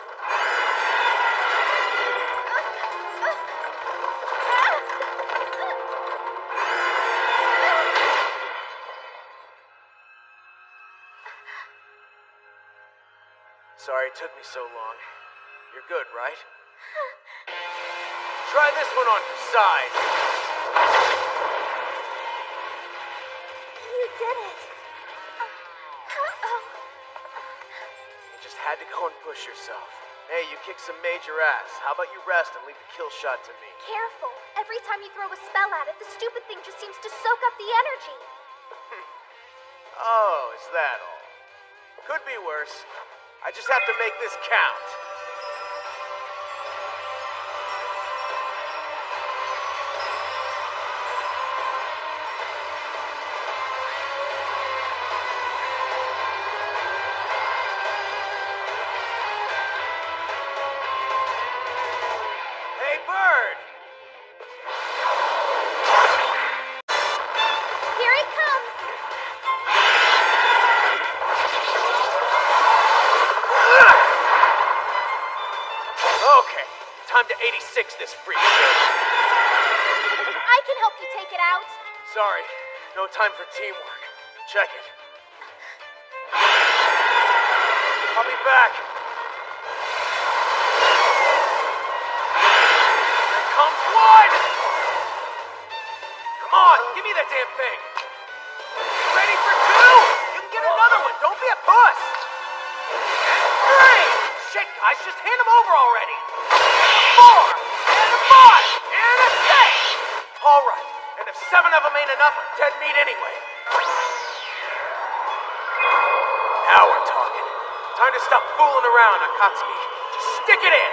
Sorry it took me so long. You're good, right? Try this one on for size. You did it. You just had to go and push yourself. Hey, you kicked some major ass. How about you rest and leave the kill shot to me? Careful. Every time you throw a spell at it, the stupid thing just seems to soak up the energy. Oh, is that all? Could be worse. I just have to make this count. Hey, Bird! Here it comes. Okay, time to 86 this freak show. I can help you take it out. Sorry, no time for teamwork. Check it. I'll be back. Here comes one! Come on, give me that damn thing. You ready for two? You can get another one, don't be a puss. And 3! Shit, guys, just hand them over already. And a 4! And a 5! And a 6! All right, and if 7 of them ain't enough, I'm dead meat anyway. Now we're talking. Time to stop fooling around, Akatsuki. Just stick it in.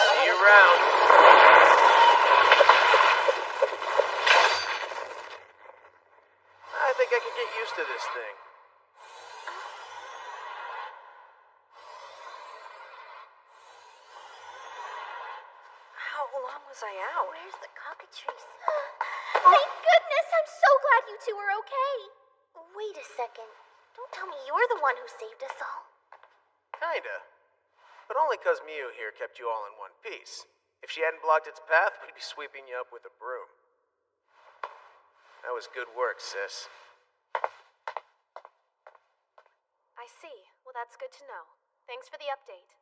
See you around. I think I could get used to this thing. How long was I out? Where's the cockatrice? Thank goodness! I'm so glad you two are okay. Wait a second. Don't tell me you're the one who saved us all. Kinda. But only 'cause Miu here kept you all in one piece. If she hadn't blocked its path, we'd be sweeping you up with a broom. That was good work, sis. see. Well, that's good to know. Thanks for the update.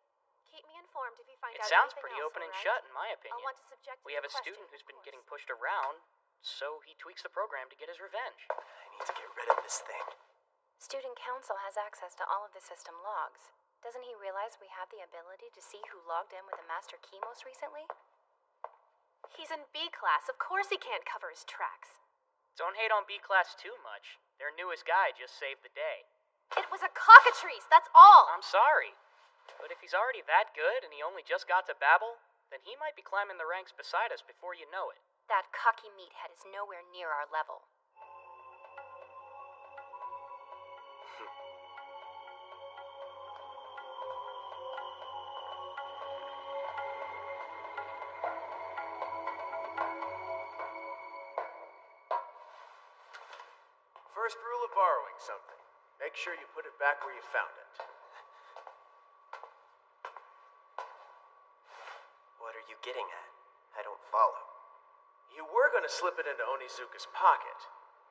Keep me informed if you find It out sounds anything pretty else, open and all shut, right? in my opinion. I'll want to subject We you have to a student questioning, who's of been course. getting pushed around, so he tweaks the program to get his revenge. I need to get rid of this thing. Student council has access to all of the system logs. Doesn't he realize we have the ability to see who logged in with a master key most recently? He's in B class. Of course he can't cover his tracks. Don't hate on B-Class too much. Their newest guy just saved the day. It was a cockatrice, that's all! I'm sorry, but if he's already that good and he only just got to Babel, then he might be climbing the ranks beside us before you know it. That cocky meathead is nowhere near our level. First rule of borrowing something. Make sure you put it back where you found it. What are you getting at? I don't follow. You were gonna slip it into Onizuka's pocket.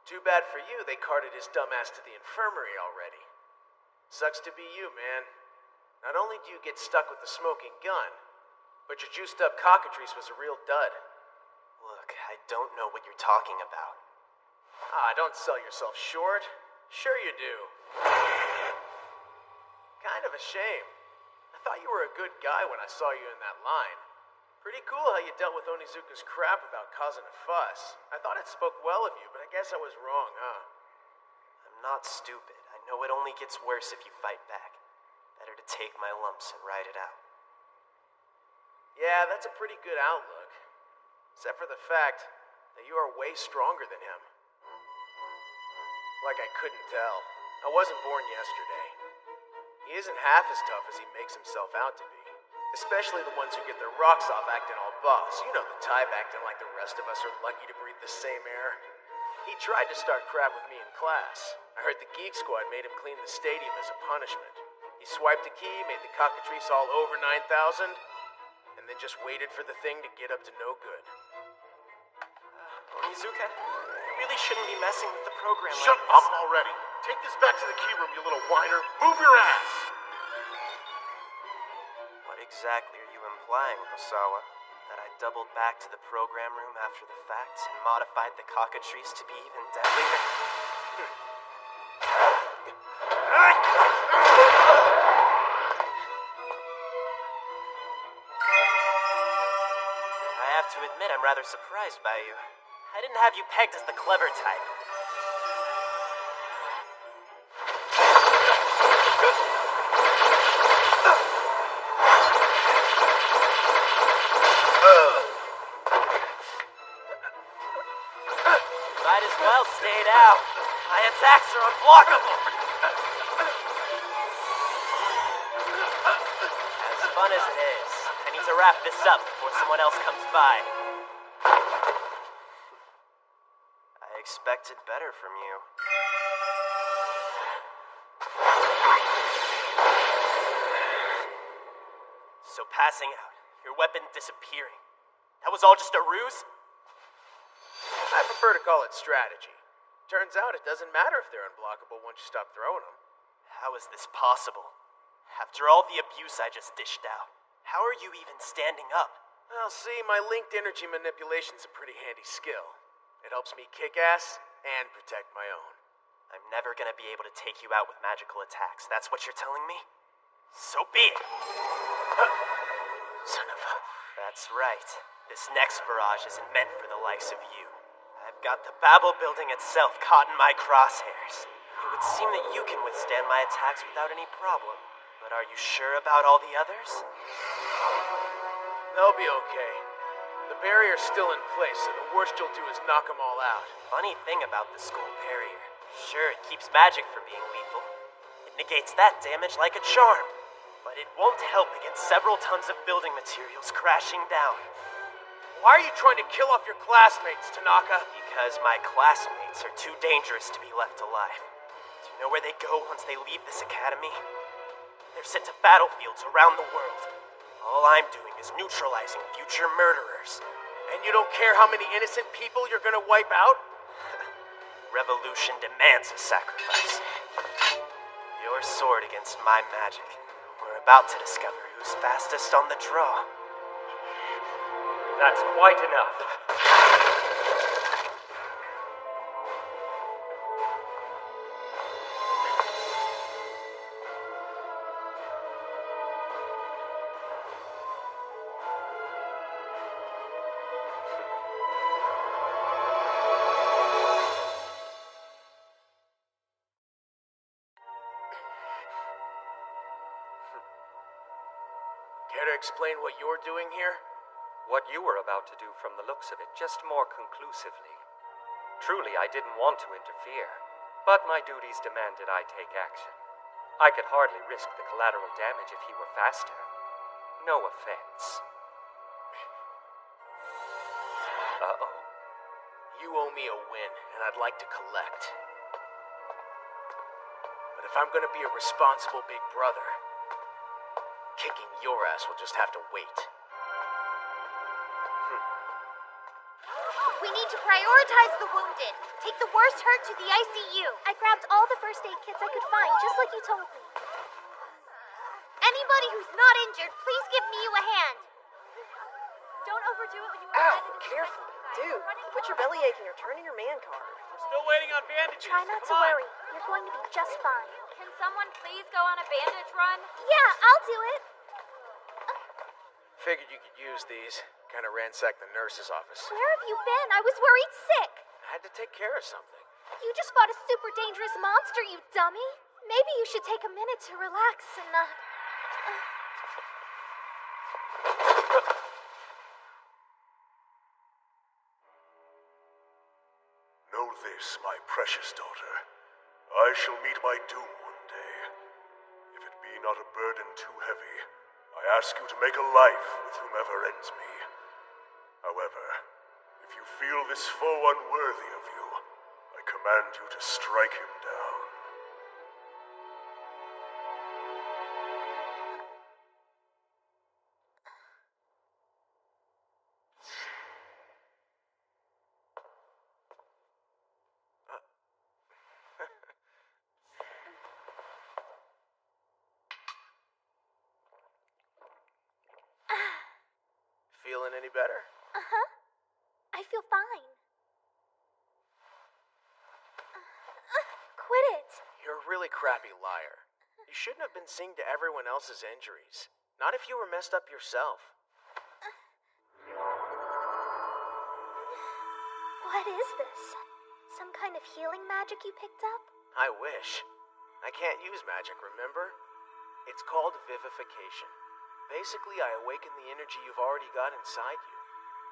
Too bad for you, they carted his dumbass to the infirmary already. Sucks to be you, man. Not only do you get stuck with the smoking gun, but your juiced up cockatrice was a real dud. Look, I don't know what you're talking about. Ah, don't sell yourself short. Sure you do. Kind of a shame. I thought you were a good guy when I saw you in that line. Pretty cool how you dealt with Onizuka's crap without causing a fuss. I thought it spoke well of you, but I guess I was wrong, huh? I'm not stupid. I know it only gets worse if you fight back. Better to take my lumps and ride it out. Yeah, that's a pretty good outlook. Except for the fact that you are way stronger than him. Like I couldn't tell. I wasn't born yesterday. He isn't half as tough as he makes himself out to be. Especially the ones who get their rocks off acting all boss. You know the type acting like the rest of us are lucky to breathe the same air. He tried to start crap with me in class. I heard the Geek Squad made him clean the stadium as a punishment. He swiped a key, made the cockatrice all over 9,000, and then just waited for the thing to get up to no good. Onizuka, you really shouldn't be messing with the program Shut like up this. already! Take this back to the key room, you little whiner! Move your ass! What exactly are you implying, Osawa? That I doubled back to the program room after the fact and modified the cockatrice to be even deadlier? I have to admit I'm rather surprised by you. I didn't have you pegged as the clever type. Might as well stayed out. My attacks are unblockable. As fun as it is, I need to wrap this up before someone else comes by. I expected better from you. So passing out, your weapon disappearing. That was all just a ruse? I prefer to call it strategy. Turns out it doesn't matter if they're unblockable once you stop throwing them. How is this possible? After all the abuse I just dished out, how are you even standing up? Well, see, my linked energy manipulation's a pretty handy skill. It helps me kick ass and protect my own. I'm never gonna be able to take you out with magical attacks. That's what you're telling me? So be it! Son of a... That's right. This next barrage isn't meant for the likes of you. I've got the Babel building itself caught in my crosshairs. It would seem that you can withstand my attacks without any problem. But are you sure about all the others? They'll be okay. The barrier's still in place, so the worst you'll do is knock them all out. Funny thing about the school barrier. Sure, it keeps magic from being lethal. It negates that damage like a charm. But it won't help against several tons of building materials crashing down. Why are you trying to kill off your classmates, Tanaka? Because my classmates are too dangerous to be left alive. Do you know where they go once they leave this academy? They're sent to battlefields around the world. All I'm doing is neutralizing future murderers. And you don't care how many innocent people you're gonna wipe out? Revolution demands a sacrifice. Your sword against my magic. We're about to discover who's fastest on the draw. That's quite enough. Care to explain what you're doing here? What you were about to do from the looks of it, just more conclusively. Truly, I didn't want to interfere, but my duties demanded I take action. I could hardly risk the collateral damage if he were faster. No offense. Uh-oh. You owe me a win, and I'd like to collect. But if I'm gonna be a responsible big brother, kicking your ass will just have to wait. We need to prioritize the wounded. Take the worst hurt to the ICU. I grabbed all the first aid kits I could find, just like you told me. Anybody who's not injured, please give me a hand. Don't overdo it when you Ow, careful. Dude, quit your belly aching or turn in your man card. We're still waiting on bandages. Try not to worry. You're going to be just fine. Can someone please go on a bandage run? Yeah, I'll do it. Figured you could use these. Kind of ransacked the nurse's office. Where have you been? I was worried sick. I had to take care of something. You just fought a super dangerous monster, you dummy. Maybe you should take a minute to relax and Know this, my precious daughter. I shall meet my doom one day. If it be not a burden too heavy, I ask you to make a life with whomever ends me. However, if you feel this foe unworthy of you, I command you to strike him down. Feeling any better? Uh-huh. I feel fine. Quit it. You're a really crappy liar. You shouldn't have been seeing to everyone else's injuries. Not if you were messed up yourself. What is this? Some kind of healing magic you picked up? I wish. I can't use magic, remember? It's called vivification. Basically, I awaken the energy you've already got inside you,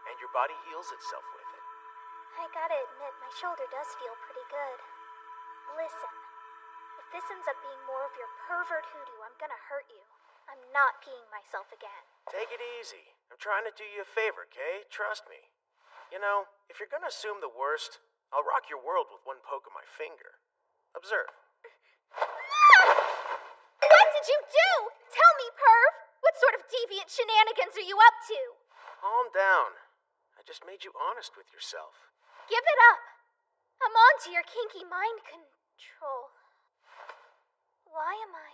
and your body heals itself with it. I gotta admit, my shoulder does feel pretty good. Listen, if this ends up being more of your pervert hoodoo, I'm gonna hurt you. I'm not peeing myself again. Take it easy. I'm trying to do you a favor, Kay? Trust me. You know, if you're gonna assume the worst, I'll rock your world with one poke of my finger. Observe. What did you do? Tell me, perv! What sort of deviant shenanigans are you up to? Calm down. I just made you honest with yourself. Give it up. I'm on to your kinky mind control. Why am I?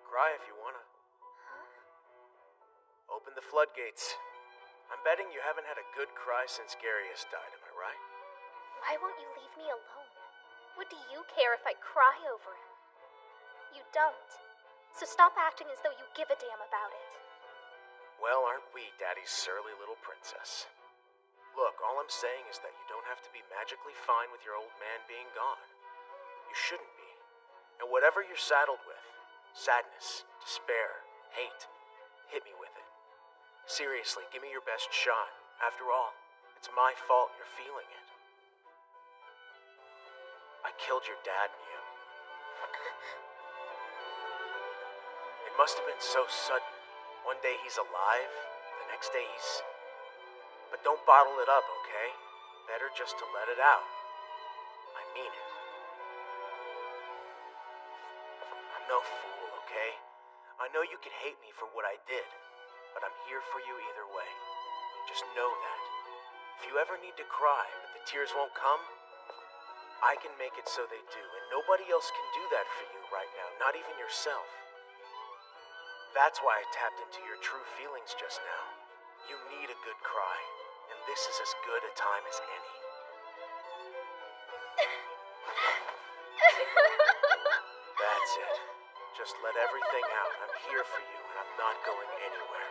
Cry if you wanna. Huh? Open the floodgates. I'm betting you haven't had a good cry since Garius died, am I right? Why won't you leave me alone? What do you care if I cry over him? You don't. So stop acting as though you give a damn about it. Well, aren't we Daddy's surly little princess? Look, all I'm saying is that you don't have to be magically fine with your old man being gone. You shouldn't be. And whatever you're saddled with, sadness, despair, hate, hit me with it. Seriously, give me your best shot. After all, it's my fault you're feeling it. I killed your dad, Mew. It must have been so sudden. One day he's alive, the next day he's... But don't bottle it up, okay? Better just to let it out. I mean it. I'm no fool, okay? I know you could hate me for what I did, but I'm here for you either way. Just know that. If you ever need to cry, but the tears won't come, I can make it so they do, and nobody else can do that for you right now, not even yourself. That's why I tapped into your true feelings just now. You need a good cry, and this is as good a time as any. That's it. Just let everything out. I'm here for you, and I'm not going anywhere.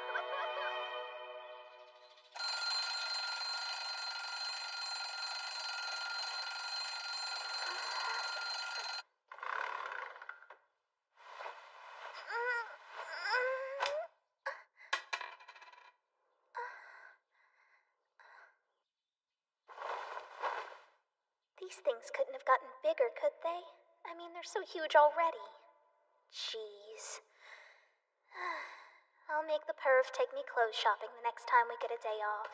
These things couldn't have gotten bigger, could they? I mean, they're so huge already. Jeez. I'll make the perv take me clothes shopping the next time we get a day off.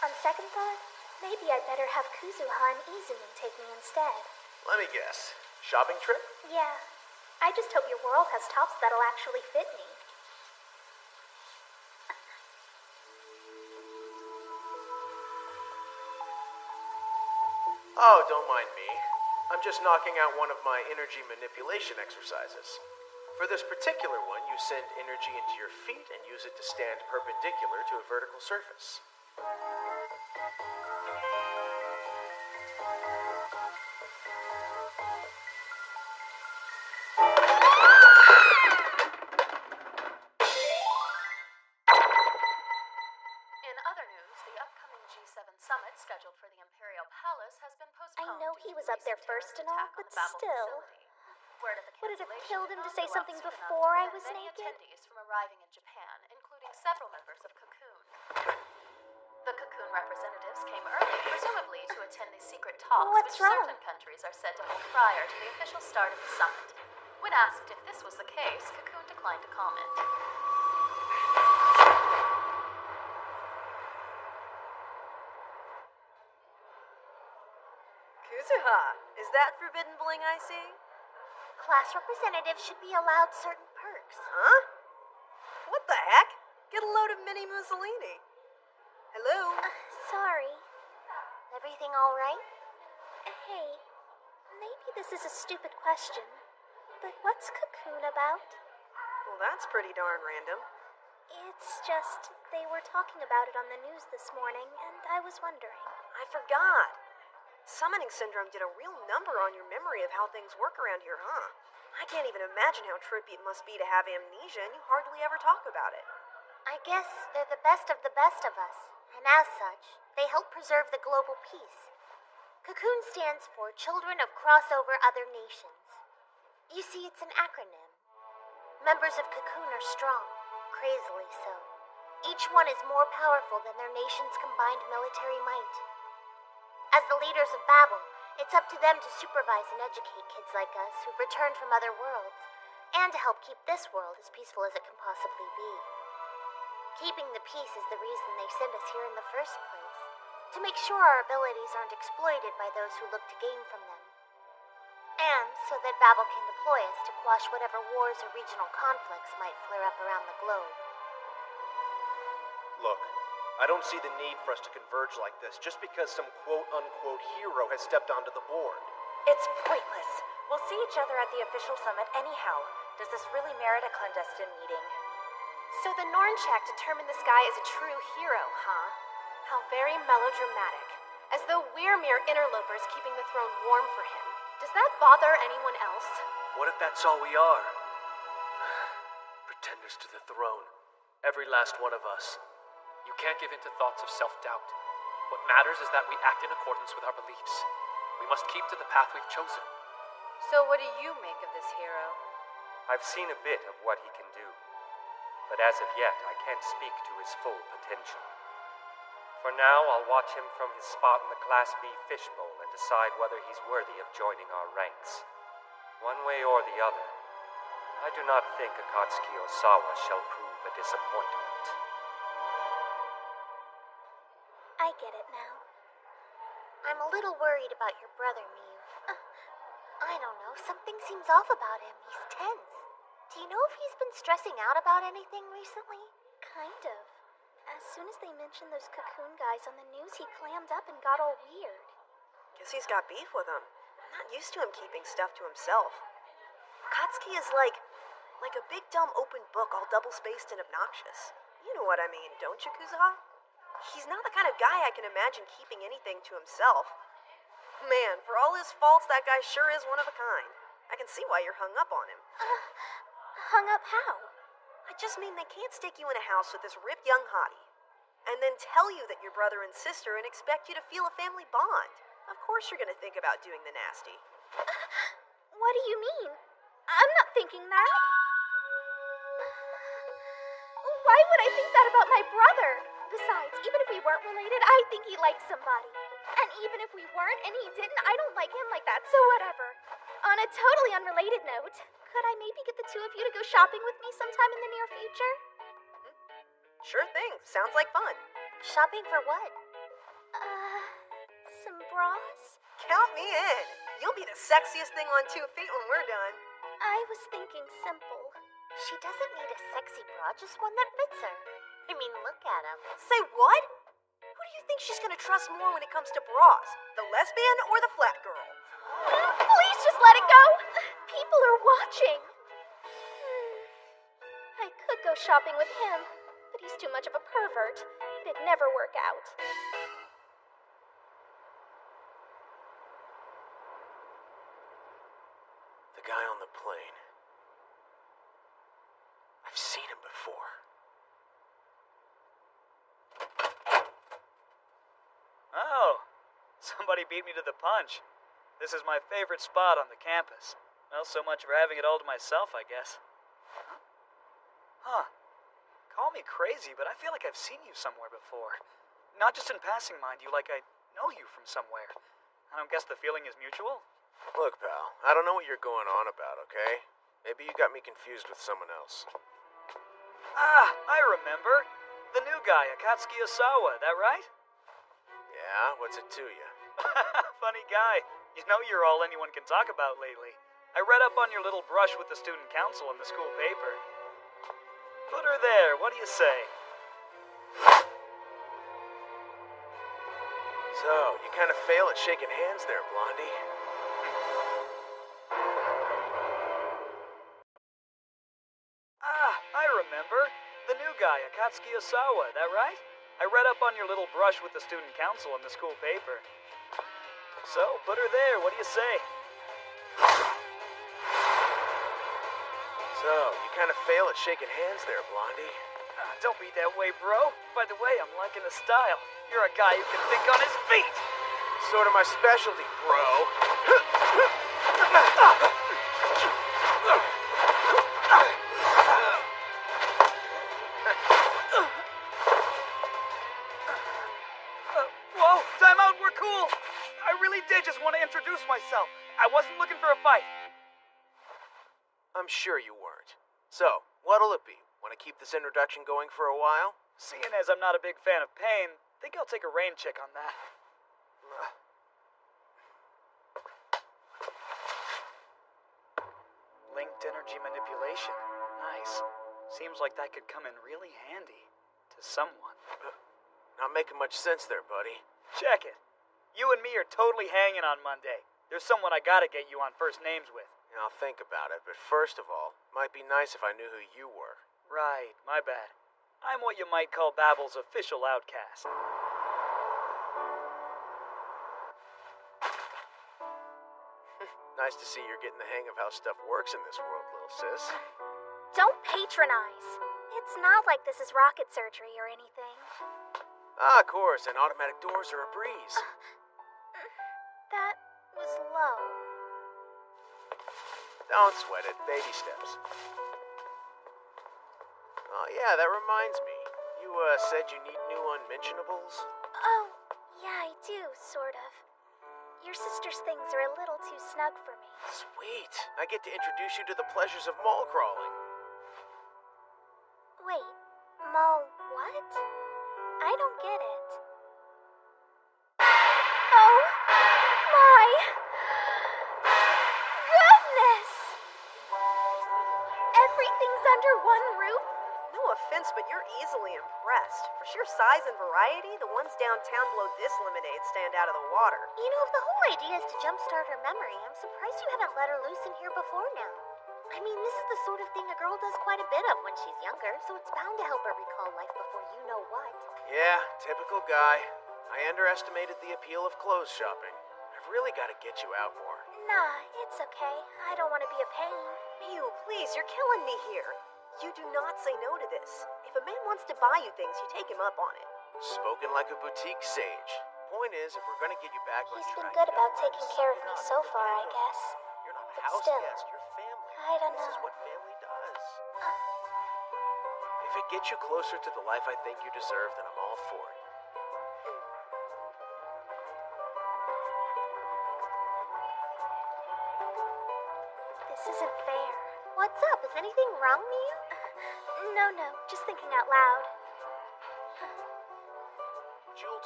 On second thought, maybe I'd better have Kuzuha and Izumi take me instead. Let me guess. Shopping trip? Yeah. I just hope your world has tops that'll actually fit me. Oh, don't mind me. I'm just knocking out one of my energy manipulation exercises. For this particular one, you send energy into your feet and use it to stand perpendicular to a vertical surface. In other news, the upcoming G7 summit scheduled for the Imperial Palace has been postponed. I know he was up there first and all, but still. Would it have killed him to say something before I was naked? Attendees from arriving in Japan, including several members of Cocoon. The Cocoon representatives came early, presumably to attend the secret talks What's which wrong? certain countries are said to hold prior to the official start of the summit. When asked if this was the case, Cocoon declined to comment. Kuzuha, is that forbidden bling I see? Class representatives should be allowed certain perks. Huh? What the heck? Get a load of mini Mussolini. Hello? Sorry. Everything all right? Hey, maybe this is a stupid question, but what's Cocoon about? Well, that's pretty darn random. It's just, they were talking about it on the news this morning, and I was wondering. I forgot. Summoning syndrome did a real number on your memory of how things work around here, huh? I can't even imagine how trippy it must be to have amnesia and you hardly ever talk about it. I guess they're the best of us, and as such, they help preserve the global peace. Cocoon stands for Children of Crossover Other Nations. You see, it's an acronym. Members of Cocoon are strong, crazily so. Each one is more powerful than their nation's combined military might. As the leaders of Babel, it's up to them to supervise and educate kids like us who've returned from other worlds, and to help keep this world as peaceful as it can possibly be. Keeping the peace is the reason they send us here in the first place, to make sure our abilities aren't exploited by those who look to gain from them. And so that Babel can deploy us to quash whatever wars or regional conflicts might flare up around the globe. Look, I don't see the need for us to converge like this just because some quote-unquote hero has stepped onto the board. It's pointless. We'll see each other at the official summit anyhow. Does this really merit a clandestine meeting? So the Nornchak determined this guy is a true hero, huh? How very melodramatic. As though we're mere interlopers keeping the throne warm for him. Does that bother anyone else? What if that's all we are? Pretenders to the throne. Every last one of us. You can't give in to thoughts of self-doubt. What matters is that we act in accordance with our beliefs. We must keep to the path we've chosen. So what do you make of this hero? I've seen a bit of what he can do, but as of yet, I can't speak to his full potential. For now, I'll watch him from his spot in the Class B fishbowl and decide whether he's worthy of joining our ranks. One way or the other, I do not think Akatsuki Osawa shall prove a disappointment. I get it now. I'm a little worried about your brother, Miu. I don't know, something seems off about him. He's tense. Do you know if he's been stressing out about anything recently? Kind of. As soon as they mentioned those Cocoon guys on the news, he clammed up and got all weird. Guess he's got beef with them. I'm not used to him keeping stuff to himself. Katsuki is like a big dumb open book, all double-spaced and obnoxious. You know what I mean, don't you, Kuzuha? He's not the kind of guy I can imagine keeping anything to himself. Man, for all his faults, that guy sure is one of a kind. I can see why you're hung up on him. Hung up how? I just mean they can't stick you in a house with this ripped young hottie and then tell you that you're brother and sister and expect you to feel a family bond. Of course you're gonna think about doing the nasty. What do you mean? I'm not thinking that. Why would I think that about my brother? Besides, even if we weren't related, I think he likes somebody. And even if we weren't and he didn't, I don't like him like that, so whatever. On a totally unrelated note, could I maybe get the two of you to go shopping with me sometime in the near future? Sure thing. Sounds like fun. Shopping for what? Some bras? Count me in. You'll be the sexiest thing on 2 feet when we're done. I was thinking simple. She doesn't need a sexy bra, just one that fits her. I mean, look at him. Say what? Who do you think she's gonna trust more when it comes to bras? The lesbian or the flat girl? Please just let it go! People are watching. I could go shopping with him, but he's too much of a pervert. It'd never work out. The guy on the plane. I've seen him before. Oh, somebody beat me to the punch. This is my favorite spot on the campus. Well, so much for having it all to myself, I guess. Huh. Call me crazy, but I feel like I've seen you somewhere before. Not just in passing, mind you, like I know you from somewhere. I don't guess the feeling is mutual? Look, pal, I don't know what you're going on about, okay? Maybe you got me confused with someone else. Ah, I remember. The new guy, Akatsuki Osawa, that right? Yeah, what's it to you? Funny guy. You know you're all anyone can talk about lately. I read up on your little brush with the student council in the school paper. Put her there, what do you say? So, you kind of fail at shaking hands there, Blondie. Ah, I remember. The new guy, Akatsuki Osawa, that right? I read up on your little brush with the student council in the school paper. So, put her there, what do you say? So, you kind of fail at shaking hands there, Blondie. Don't be that way, bro. By the way, I'm liking the style. You're a guy who can think on his feet. Sort of my specialty, bro. Whoa, time out, we're cool. I really did just want to introduce myself. I wasn't looking for a fight. I'm sure you weren't. So, what'll it be? Want to keep this introduction going for a while? Seeing as I'm not a big fan of pain, think I'll take a rain check on that. Linked energy manipulation. Nice. Seems like that could come in really handy. To someone. Not making much sense there, buddy. Check it. You and me are totally hanging on Monday. There's someone I gotta get you on first names with. Yeah, I'll think about it, but first of all, might be nice if I knew who you were. Right, my bad. I'm what you might call Babel's official outcast. Nice to see you're getting the hang of how stuff works in this world, little sis. Don't patronize. It's not like this is rocket surgery or anything. Ah, of course, and automatic doors are a breeze. That was low. Don't sweat it, baby steps. Oh yeah, that reminds me. You said you need new unmentionables? Oh, yeah, I do, sort of. Your sister's things are a little too snug for me. Sweet. I get to introduce you to the pleasures of mall crawling. Wait, mall what? I don't get it. Oh, my goodness! Everything's under one roof? No offense, but you're easily impressed. For sheer size and variety, the ones downtown below this lemonade stand out of the water. You know, if the whole idea is to jumpstart her memory, I'm surprised you haven't let her loose in here before now. I mean, this is the sort of thing a girl does quite a bit of when she's younger, so it's bound to help her recall life before you know what. Yeah, typical guy. I underestimated the appeal of clothes shopping. I've really got to get you out more. Nah, it's okay. I don't want to be a pain. Ew, please, you're killing me here. You do not say no to this. If a man wants to buy you things, you take him up on it. Spoken like a boutique sage. Point is, if we're gonna get you back on He's track... been good about taking care of me so far, I guess. You're not a But house still, guest, you're family. I don't know. This is what family does. If it gets you closer to the life I think you deserve, then I'm all for it. This isn't fair. What's up? Is anything wrong with you? No, just thinking out loud.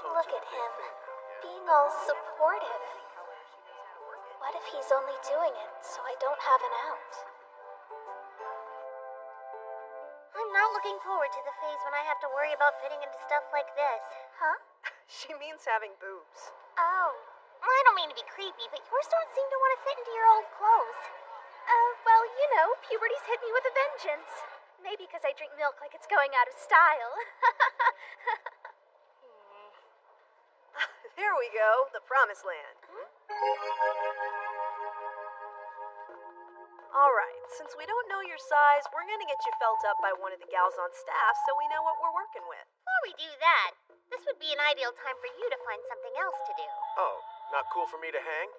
Look at him, being all supportive. What if he's only doing it so I don't have an out? I'm not looking forward to the phase when I have to worry about fitting into stuff like this. Huh? She means having boobs. Oh, I don't mean to be creepy, but yours don't seem to want to fit into your old clothes. Well, you know, puberty's hit me with a vengeance. Maybe because I drink milk like it's going out of style. There we go, the promised land. Alright, since we don't know your size, we're gonna get you felt up by one of the gals on staff so we know what we're working with. Before we do that, this would be an ideal time for you to find something else to do. Oh, not cool for me to hang?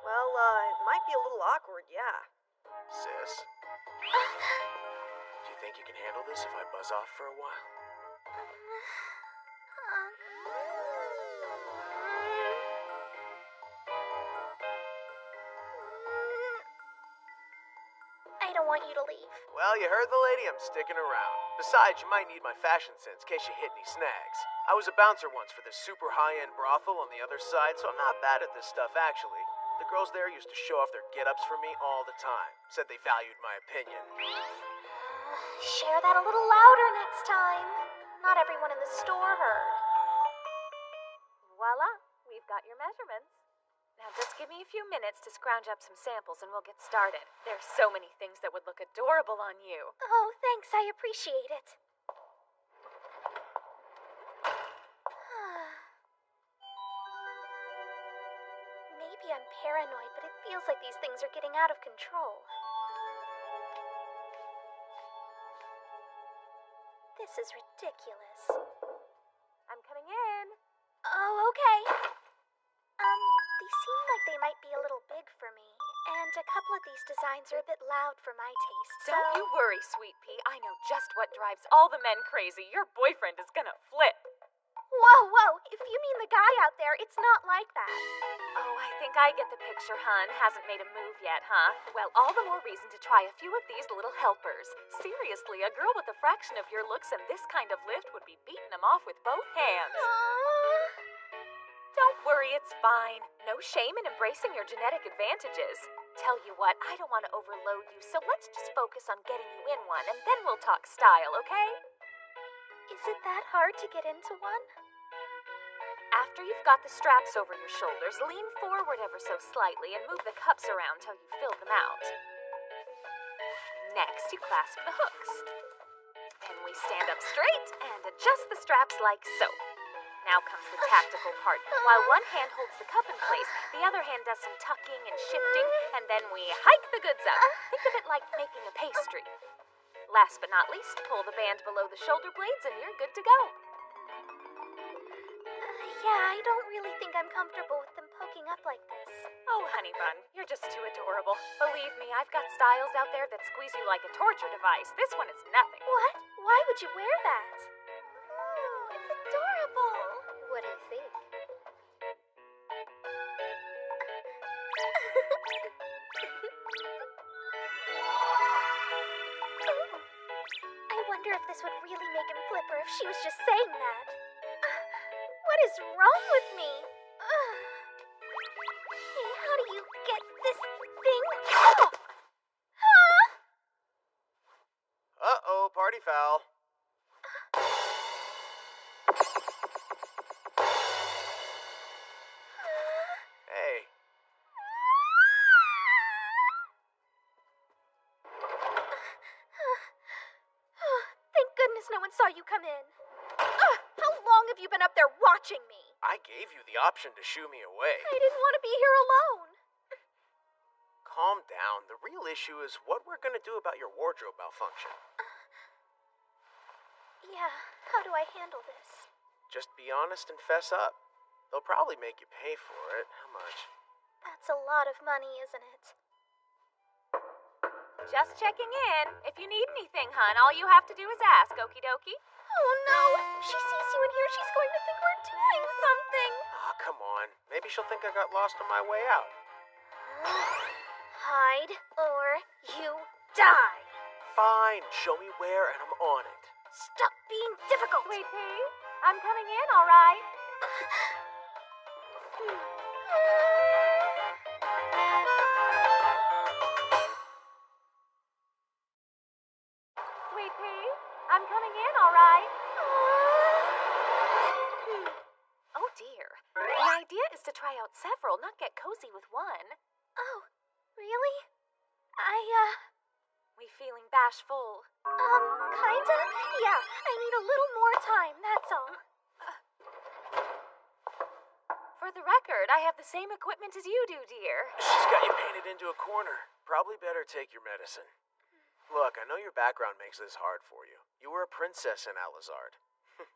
Well, it might be a little awkward, yeah. Sis? Do you think you can handle this if I buzz off for a while? I don't want you to leave. Well, you heard the lady, I'm sticking around. Besides, you might need my fashion sense in case you hit any snags. I was a bouncer once for this super high-end brothel on the other side, so I'm not bad at this stuff, actually. The girls there used to show off their get-ups for me all the time. Said they valued my opinion. Share that a little louder next time. Not everyone in the store heard. Voila, we've got your measurements. Now just give me a few minutes to scrounge up some samples and we'll get started. There's so many things that would look adorable on you. Oh, thanks. I appreciate it. Maybe I'm paranoid, but it feels like these things are getting out of control. This is ridiculous. I'm coming in. Oh, okay. They seem like they might be a little big for me, and a couple of these designs are a bit loud for my taste, so... Don't you worry, Sweet Pea. I know just what drives all the men crazy. Your boyfriend is gonna flip. Whoa, if you mean the guy out there, it's not like that. Oh, I think I get the picture, hon. Hasn't made a move yet, huh? Well, all the more reason to try a few of these little helpers. Seriously, a girl with a fraction of your looks and this kind of lift would be beating them off with both hands. Don't worry, it's fine. No shame in embracing your genetic advantages. Tell you what, I don't want to overload you, so let's just focus on getting you in one, and then we'll talk style, okay? Is it that hard to get into one? After you've got the straps over your shoulders, lean forward ever so slightly and move the cups around till you fill them out. Next, you clasp the hooks. Then we stand up straight and adjust the straps like so. Now comes the tactical part. While one hand holds the cup in place, the other hand does some tucking and shifting, and then we hike the goods up. Think of it like making a pastry. Last but not least, pull the band below the shoulder blades and you're good to go. Yeah, I don't really think I'm comfortable with them poking up like this. Oh, honey bun, you're just too adorable. Believe me, I've got styles out there that squeeze you like a torture device. This one is nothing. What? Why would you wear that? Oh, it's adorable. What do you think? I wonder if this would really make him flip or if she was just saying that. What is wrong with me? Hey, how do you get this thing off? Huh? Uh-oh, party foul. Hey. Thank goodness no one saw you come in. How long have you been up there watching me? I gave you the option to shoo me away. I didn't want to be here alone. Calm down. The real issue is what we're gonna do about your wardrobe malfunction. Yeah, how do I handle this? Just be honest and fess up. They'll probably make you pay for it. How much? That's a lot of money, isn't it? Just checking in. If you need anything, hun, all you have to do is ask, okie dokie. Oh no! If she sees you in here, she's going to think we're doing something. Oh, come on. Maybe she'll think I got lost on my way out. Hide or you die. Fine. Show me where and I'm on it. Stop being difficult. Sweet pea, I'm coming in, all right. Sweet pea, I'm coming in, all right. Oh dear. The idea is to try out several, not get cozy with one. Oh, really? We feeling bashful? Kinda? Yeah, I need a little more time, that's all. For the record, I have the same equipment as you do, dear. She's got you painted into a corner. Probably better take your medicine. Look, I know your background makes this hard for you. You were a princess in Alizard.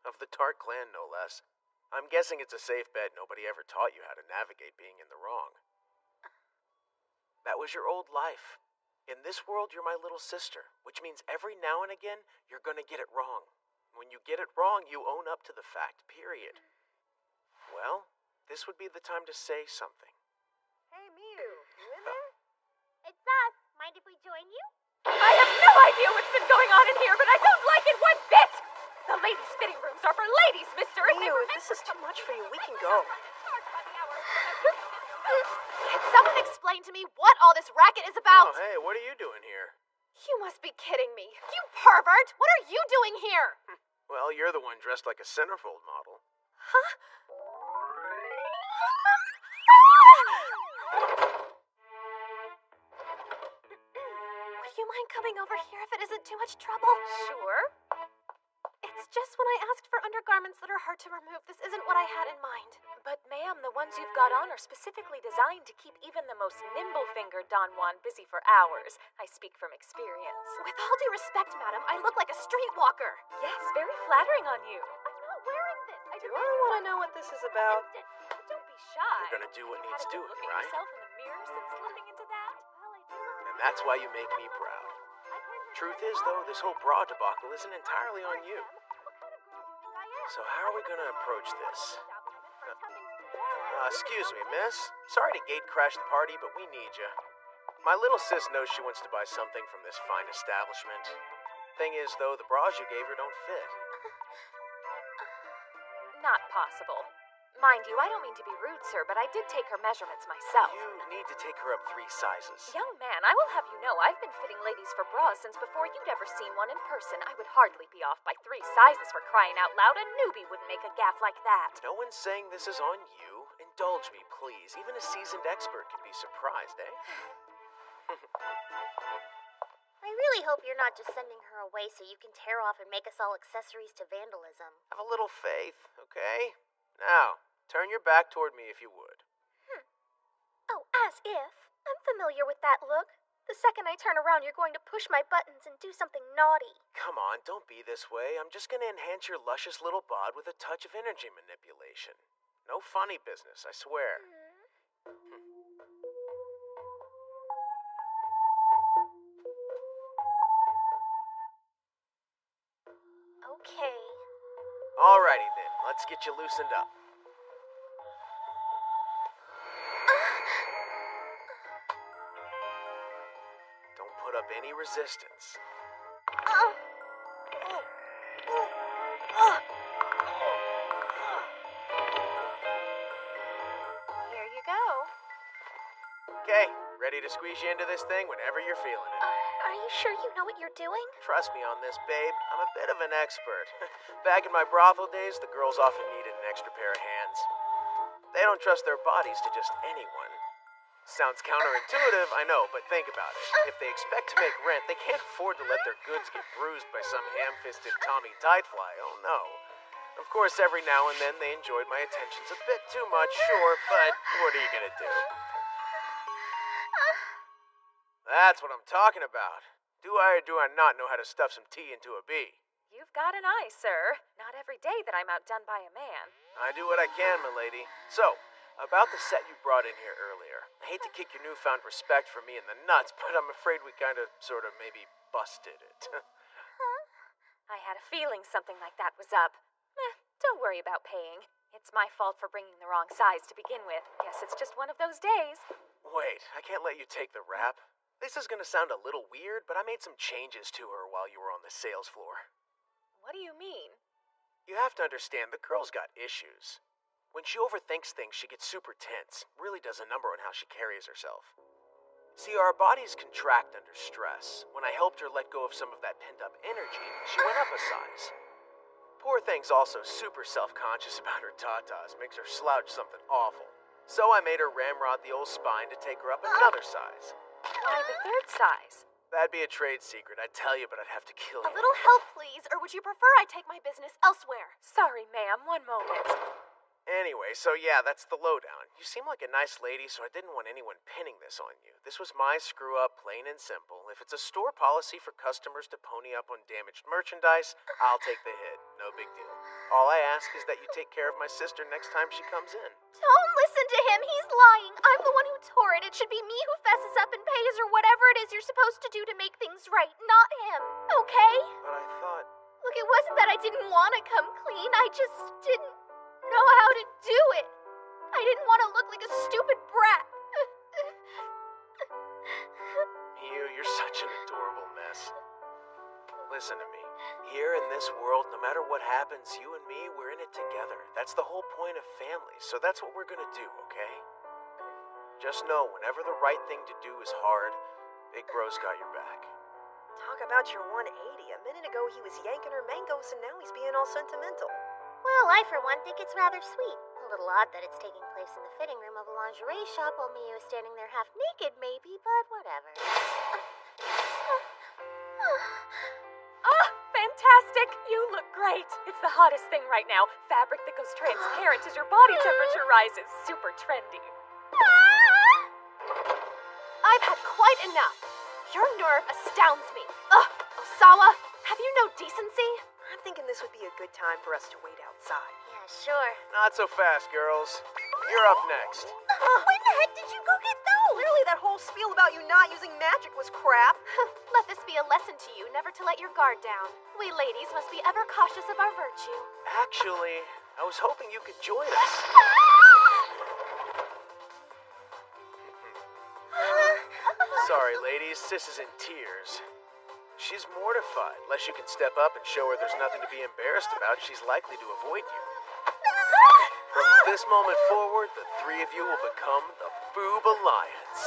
Of the Tart clan, no less. I'm guessing it's a safe bet nobody ever taught you how to navigate being in the wrong. That was your old life. In this world, you're my little sister, which means every now and again, you're gonna get it wrong. When you get it wrong, you own up to the fact, period. Well, this would be the time to say something. Hey, Miu, you in there? It's us. Mind if we join you? I have no idea what's been going on in here, but I don't like it one bit! The ladies' fitting rooms are for ladies, mister! Miu, if this is too much for you, we can go. Can someone explain to me what all this racket is about? Oh, hey, what are you doing here? You must be kidding me. You pervert! What are you doing here? Well, you're the one dressed like a centerfold model. Huh? Would you mind coming over here if it isn't too much trouble? Sure. It's just when I asked for undergarments that are hard to remove, this isn't what I had in mind. But ma'am, the ones you've got on are specifically designed to keep even the most nimble-fingered Don Juan busy for hours. I speak from experience. With all due respect, madam, I look like a streetwalker. Yes, very flattering on you. I'm not wearing this. Do I want to know what this is about? Don't be shy. You're gonna do what Have you needs had a good doing, look at right? yourself in the mirror since slipping into that? And that's why you make me proud. Truth is, though, this whole bra debacle isn't entirely on you. So how are we gonna approach this? Excuse me, miss. Sorry to gate crash the party, but we need you. My little sis knows she wants to buy something from this fine establishment. Thing is, though, the bras you gave her don't fit. Not possible. Mind you, I don't mean to be rude, sir, but I did take her measurements myself. You need to take her up 3 sizes. Young man, I will have you know I've been fitting ladies for bras since before you'd ever seen one in person. I would hardly be off by 3 sizes for crying out loud. A newbie wouldn't make a gaffe like that. No one's saying this is on you. Indulge me, please. Even a seasoned expert can be surprised, eh? I really hope you're not just sending her away so you can tear off and make us all accessories to vandalism. Have a little faith, okay? Now, turn your back toward me if you would. Oh, as if. I'm familiar with that look. The second I turn around, you're going to push my buttons and do something naughty. Come on, don't be this way. I'm just gonna enhance your luscious little bod with a touch of energy manipulation. No funny business, I swear. Okay. Alrighty then, let's get you loosened up. Don't put up any resistance. Here you go. Okay, ready to squeeze you into this thing whenever you're feeling it. I Are you sure you know what you're doing? Trust me on this, babe. I'm a bit of an expert. Back in my brothel days, the girls often needed an extra pair of hands. They don't trust their bodies to just anyone. Sounds counterintuitive, I know, but think about it. If they expect to make rent, they can't afford to let their goods get bruised by some ham-fisted Tommy Tidefly, oh no. Of course, every now and then they enjoyed my attentions a bit too much, sure, but what are you gonna do? That's what I'm talking about. Do I or do I not know how to stuff some tea into a bee? You've got an eye, sir. Not every day that I'm outdone by a man. I do what I can, milady. So, about the set you brought in here earlier. I hate to kick your newfound respect for me in the nuts, but I'm afraid we kinda, sorta, maybe busted it. I had a feeling something like that was up. Don't worry about paying. It's my fault for bringing the wrong size to begin with. Guess it's just one of those days. Wait, I can't let you take the rap. This is gonna sound a little weird, but I made some changes to her while you were on the sales floor. What do you mean? You have to understand, the girl's got issues. When she overthinks things, she gets super tense. Really does a number on how she carries herself. See, our bodies contract under stress. When I helped her let go of some of that pent-up energy, she went up a size. Poor thing's also super self-conscious about her tatas, makes her slouch something awful. So I made her ramrod the old spine to take her up another size. Why the third size? That'd be a trade secret, I'd tell you, but I'd have to kill you. A little help, please, or would you prefer I take my business elsewhere? Sorry, ma'am, one moment. Anyway, so yeah, that's the lowdown. You seem like a nice lady, so I didn't want anyone pinning this on you. This was my screw-up, plain and simple. If it's a store policy for customers to pony up on damaged merchandise, I'll take the hit. No big deal. All I ask is that you take care of my sister next time she comes in. Don't listen to him. He's lying. I'm the one who tore it. It should be me who fesses up and pays or whatever it is you're supposed to do to make things right, not him. Okay? But I thought... Look, it wasn't that I didn't want to come clean. I just didn't know how to do it. I didn't want to look like a stupid brat. Miyu, you're such an adorable mess. Listen to me. Here in this world, no matter what happens, you and me, we're in it together. That's the whole point of family, so that's what we're gonna do, okay? Just know, whenever the right thing to do is hard, Big Bro's got your back. Talk about your 180. A minute ago he was yanking her mangoes and now he's being all sentimental. Well, I for one think it's rather sweet. A little odd that it's taking place in the fitting room of a lingerie shop while Miyu is standing there half naked, maybe, but whatever. Oh, fantastic! You look great. It's the hottest thing right now. Fabric that goes transparent as your body temperature rises. Super trendy. I've had quite enough. Your nerve astounds me. Ugh, Osawa, have you no decency? I'm thinking this would be a good time for us to wait outside. Yeah, sure. Not so fast, girls. You're up next. When the heck did you go get those? Clearly that whole spiel about you not using magic was crap. Let this be a lesson to you never to let your guard down. We ladies must be ever cautious of our virtue. Actually, I was hoping you could join us. Sorry, ladies, Sis is in tears. She's mortified. Unless you can step up and show her there's nothing to be embarrassed about, she's likely to avoid you. From this moment forward, the three of you will become the Boob Alliance.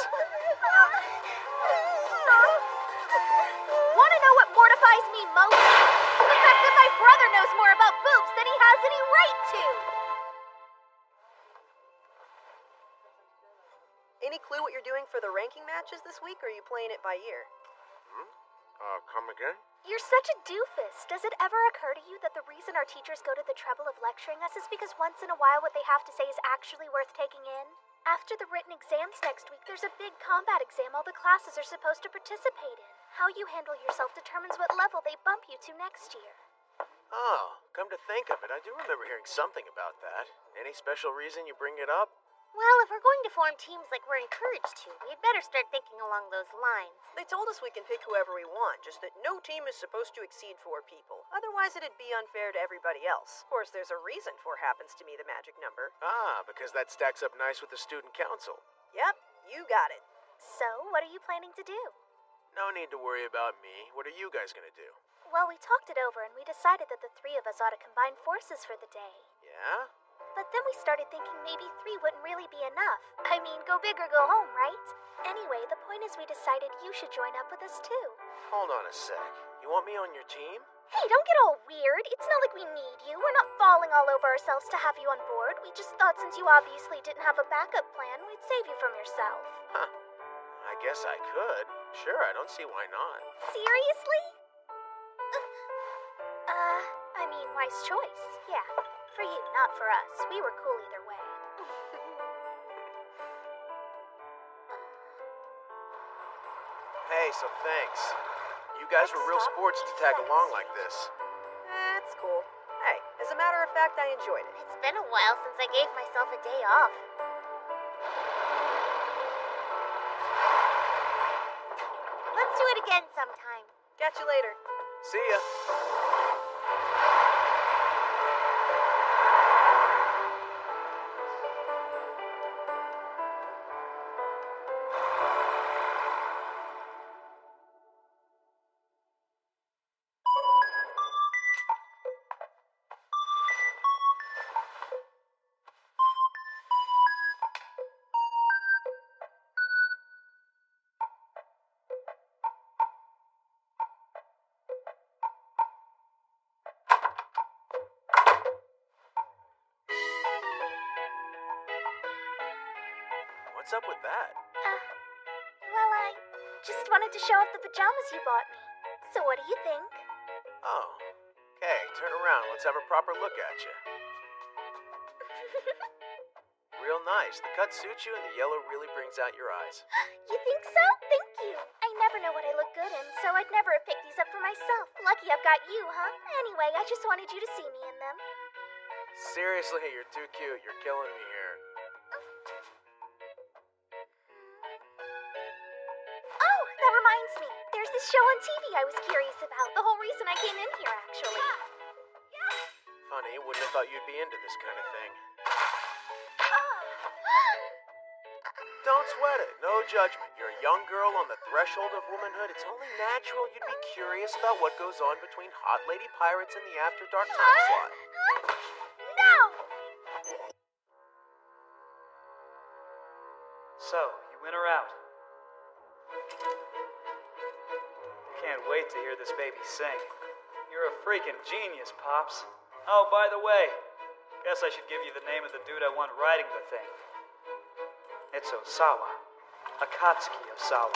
Wanna know what mortifies me most? The fact that my brother knows more about boobs than he has any right to! Any clue what you're doing for the ranking matches this week, or are you playing it by ear? Come again? You're such a doofus. Does it ever occur to you that the reason our teachers go to the trouble of lecturing us is because once in a while what they have to say is actually worth taking in? After the written exams next week, there's a big combat exam all the classes are supposed to participate in. How you handle yourself determines what level they bump you to next year. Oh, come to think of it, I do remember hearing something about that. Any special reason you bring it up? Well, if we're going to form teams like we're encouraged to, we'd better start thinking along those lines. They told us we can pick whoever we want, just that no team is supposed to exceed 4 people. Otherwise, it'd be unfair to everybody else. Of course, there's a reason 4 happens to be the magic number. Ah, because that stacks up nice with the student council. Yep, you got it. So, what are you planning to do? No need to worry about me. What are you guys gonna do? Well, we talked it over and we decided that the three of us ought to combine forces for the day. Yeah? But then we started thinking maybe 3 wouldn't really be enough. I mean, go big or go home, right? Anyway, the point is we decided you should join up with us too. Hold on a sec. You want me on your team? Hey, don't get all weird. It's not like we need you. We're not falling all over ourselves to have you on board. We just thought since you obviously didn't have a backup plan, we'd save you from yourself. Huh. I guess I could. Sure, I don't see why not. Seriously? I mean, wise choice. Yeah. For you, not for us. We were cool either way. Hey, so thanks. You guys were real sports to tag along like this. That's cool. Hey, as a matter of fact, I enjoyed it. It's been a while since I gave myself a day off. Let's do it again sometime. Catch you later. See ya. What's up with that? Well, I just wanted to show off the pajamas you bought me. So what do you think? Oh. Okay, turn around. Let's have a proper look at you. Real nice. The cut suits you and the yellow really brings out your eyes. You think so? Thank you. I never know what I look good in, so I'd never have picked these up for myself. Lucky I've got you, huh? Anyway, I just wanted you to see me in them. Seriously, you're too cute. You're killing me here. Oh, that reminds me. There's this show on TV I was curious about. The whole reason I came in here, actually. Funny, wouldn't have thought you'd be into this kind of thing. Don't sweat it. No judgment. You're a young girl on the threshold of womanhood. It's only natural you'd be curious about what goes on between hot lady pirates and the after dark time slot. No! So, you win her out. Can't wait to hear this baby sing. You're a freaking genius, Pops. Oh, by the way, guess I should give you the name of the dude I want riding the thing. It's Osawa. Akatsuki Osawa.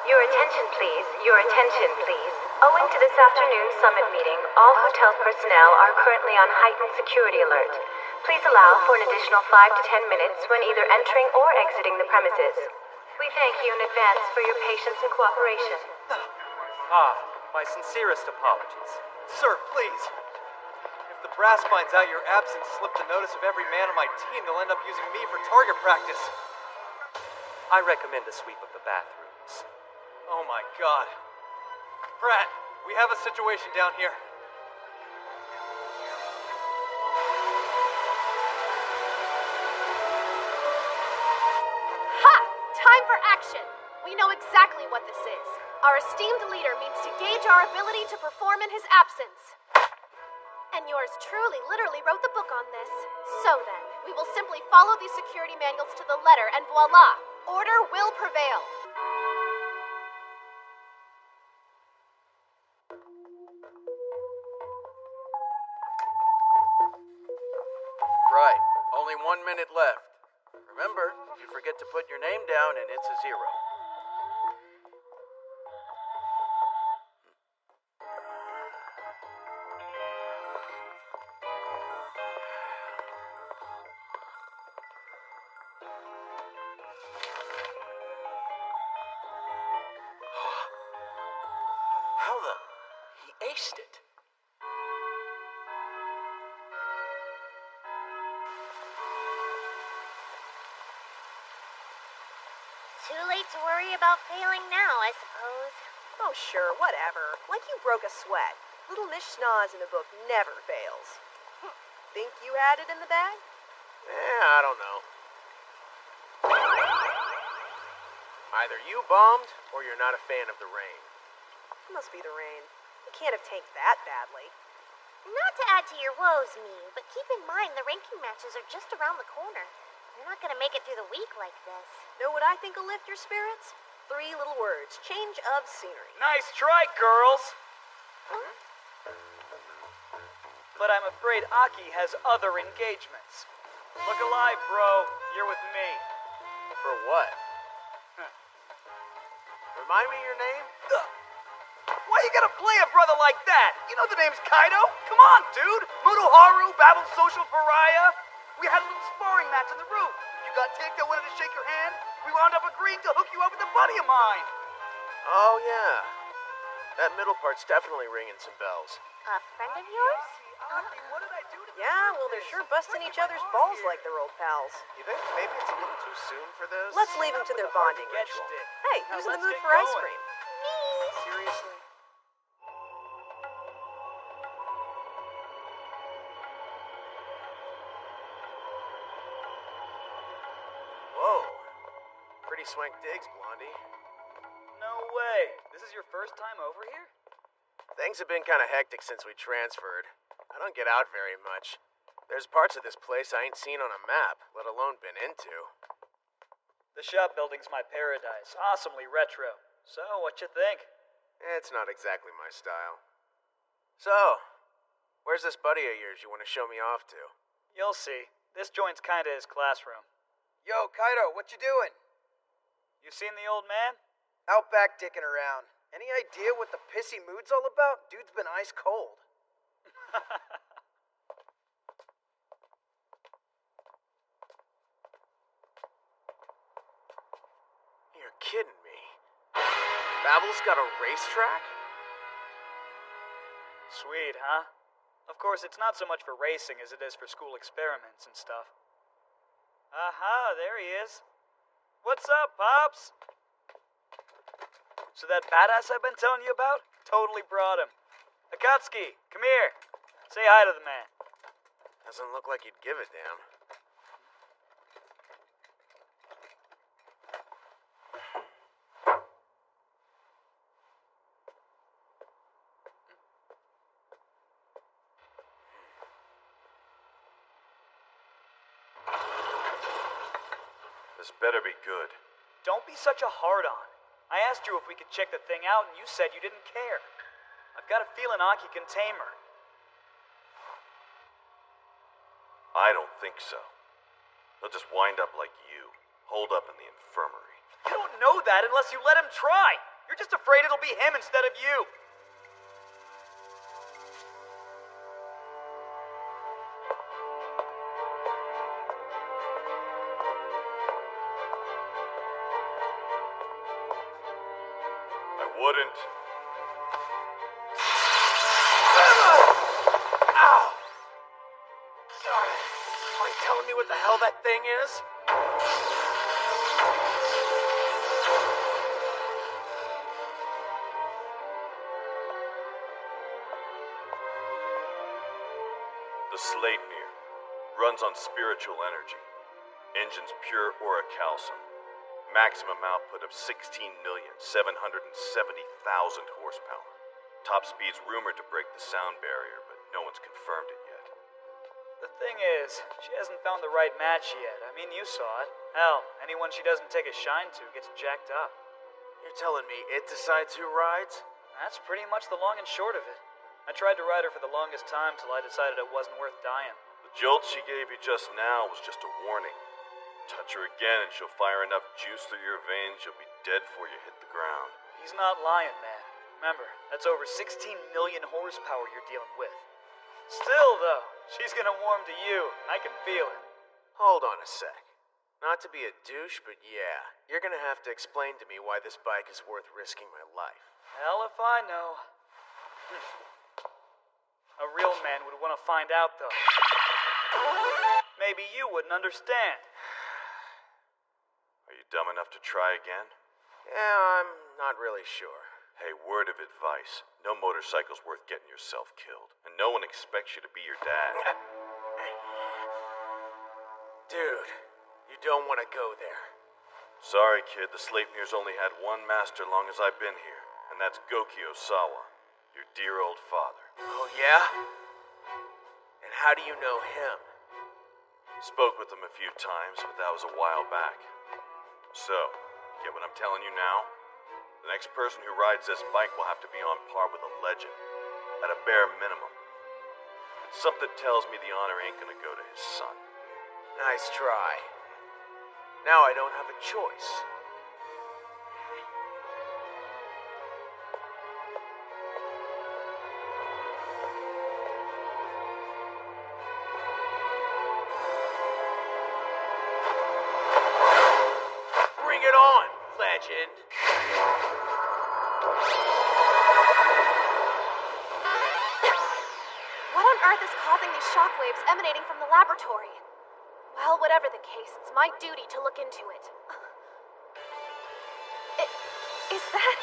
Your attention, please. Your attention, please. Owing to this afternoon's summit meeting, all hotel personnel are currently on heightened security alert. Please allow for an additional 5 to 10 minutes when either entering or exiting the premises. We thank you in advance for your patience and cooperation. My sincerest apologies. Sir, please. If the brass finds out your absence slipped the notice of every man on my team, they'll end up using me for target practice. I recommend a sweep of the bathrooms. Oh my god. Pratt, we have a situation down here. Ha! Time for action! We know exactly what this is. Our esteemed leader means to gauge our ability to perform in his absence. And yours truly literally wrote the book on this. So then, we will simply follow these security manuals to the letter and voila! Order will prevail. Right. Only 1 minute left. Remember, you forget to put your name down and it's a 0. How the... He aced it. Too late to worry about failing now, I suppose. Oh, sure, whatever. Like you broke a sweat. Little Miss Schnoz in a book never fails. Think you had it in the bag? I don't know. Either you bombed, or you're not a fan of the rain. It must be the rain. You can't have tanked that badly. Not to add to your woes, Mew, but keep in mind the ranking matches are just around the corner. You're not gonna make it through the week like this. Know what I think will lift your spirits? 3 little words. Change of scenery. Nice try, girls! But I'm afraid Aki has other engagements. Look alive, bro. You're with me. For what? Remind me your name? Why you gotta play a brother like that? You know the name's Kaido. Come on, dude. Mutoharu, Babel's social pariah. We had a little sparring match on the roof. You got ticked, I wanted to shake your hand. We wound up agreeing to hook you up with a buddy of mine. Oh, yeah. That middle part's definitely ringing some bells. A friend of yours? What did I do to Yeah, well, they're sure busting each other's balls like they're old pals. You think maybe it's a little too soon for this? Let's leave them to their bonding ritual. Hey, who's in the mood for ice cream? Seriously? Whoa. Pretty swank digs, Blondie. No way. This is your first time over here? Things have been kind of hectic since we transferred. I don't get out very much. There's parts of this place I ain't seen on a map, let alone been into. The shop building's my paradise. Awesomely retro. So, what you think? It's not exactly my style. So, where's this buddy of yours you want to show me off to? You'll see. This joint's kinda his classroom. Yo, Kaido, what you doing? You seen the old man? Out back dicking around. Any idea what the pissy mood's all about? Dude's been ice cold. You're kidding me. Babel's got a racetrack? Sweet, huh? Of course, it's not so much for racing as it is for school experiments and stuff. Aha, there he is. What's up, Pops? So that badass I've been telling you about? Totally brought him. Akatsuki, come here. Say hi to the man. Doesn't look like you'd give a damn. This better be good. Don't be such a hard-on. I asked you if we could check the thing out, and you said you didn't care. I've got a feeling Aki can tame her. I don't think so. They'll just wind up like you, holed up in the infirmary. You don't know that unless you let him try. You're just afraid it'll be him instead of you. I wouldn't. Ow! Are you telling me what the hell that thing is? The Sleipnir runs on spiritual energy. Engines pure orichalcum. Maximum output of 16,770,000 horsepower. Top speed's rumored to break the sound barrier, but no one's confirmed it yet. The thing is, she hasn't found the right match yet. I mean, you saw it. Hell, anyone she doesn't take a shine to gets jacked up. You're telling me it decides who rides? That's pretty much the long and short of it. I tried to ride her for the longest time till I decided it wasn't worth dying. The jolt she gave you just now was just a warning. Touch her again and she'll fire enough juice through your veins you'll be dead before you hit the ground. He's not lying, man. Remember, that's over 16 million horsepower you're dealing with. Still, though, she's gonna warm to you. I can feel it. Hold on a sec. Not to be a douche, but yeah, you're gonna have to explain to me why this bike is worth risking my life. Hell if I know. A real man would want to find out, though. Maybe you wouldn't understand. Are you dumb enough to try again? Yeah, I'm not really sure. Hey, word of advice. No motorcycle's worth getting yourself killed. And no one expects you to be your dad. Dude, you don't want to go there. Sorry, kid. The Sleipnir's only had one master long as I've been here, and that's Goki Osawa, your dear old father. Oh, yeah? And how do you know him? Spoke with him a few times, but that was a while back. So, get what I'm telling you now? The next person who rides this bike will have to be on par with a legend, at a bare minimum. And something tells me the honor ain't gonna go to his son. Nice try. Now I don't have a choice. Bring it on, legend. What on earth is causing these shockwaves emanating from the laboratory? Well, whatever the case, it's my duty to look into it. Is that...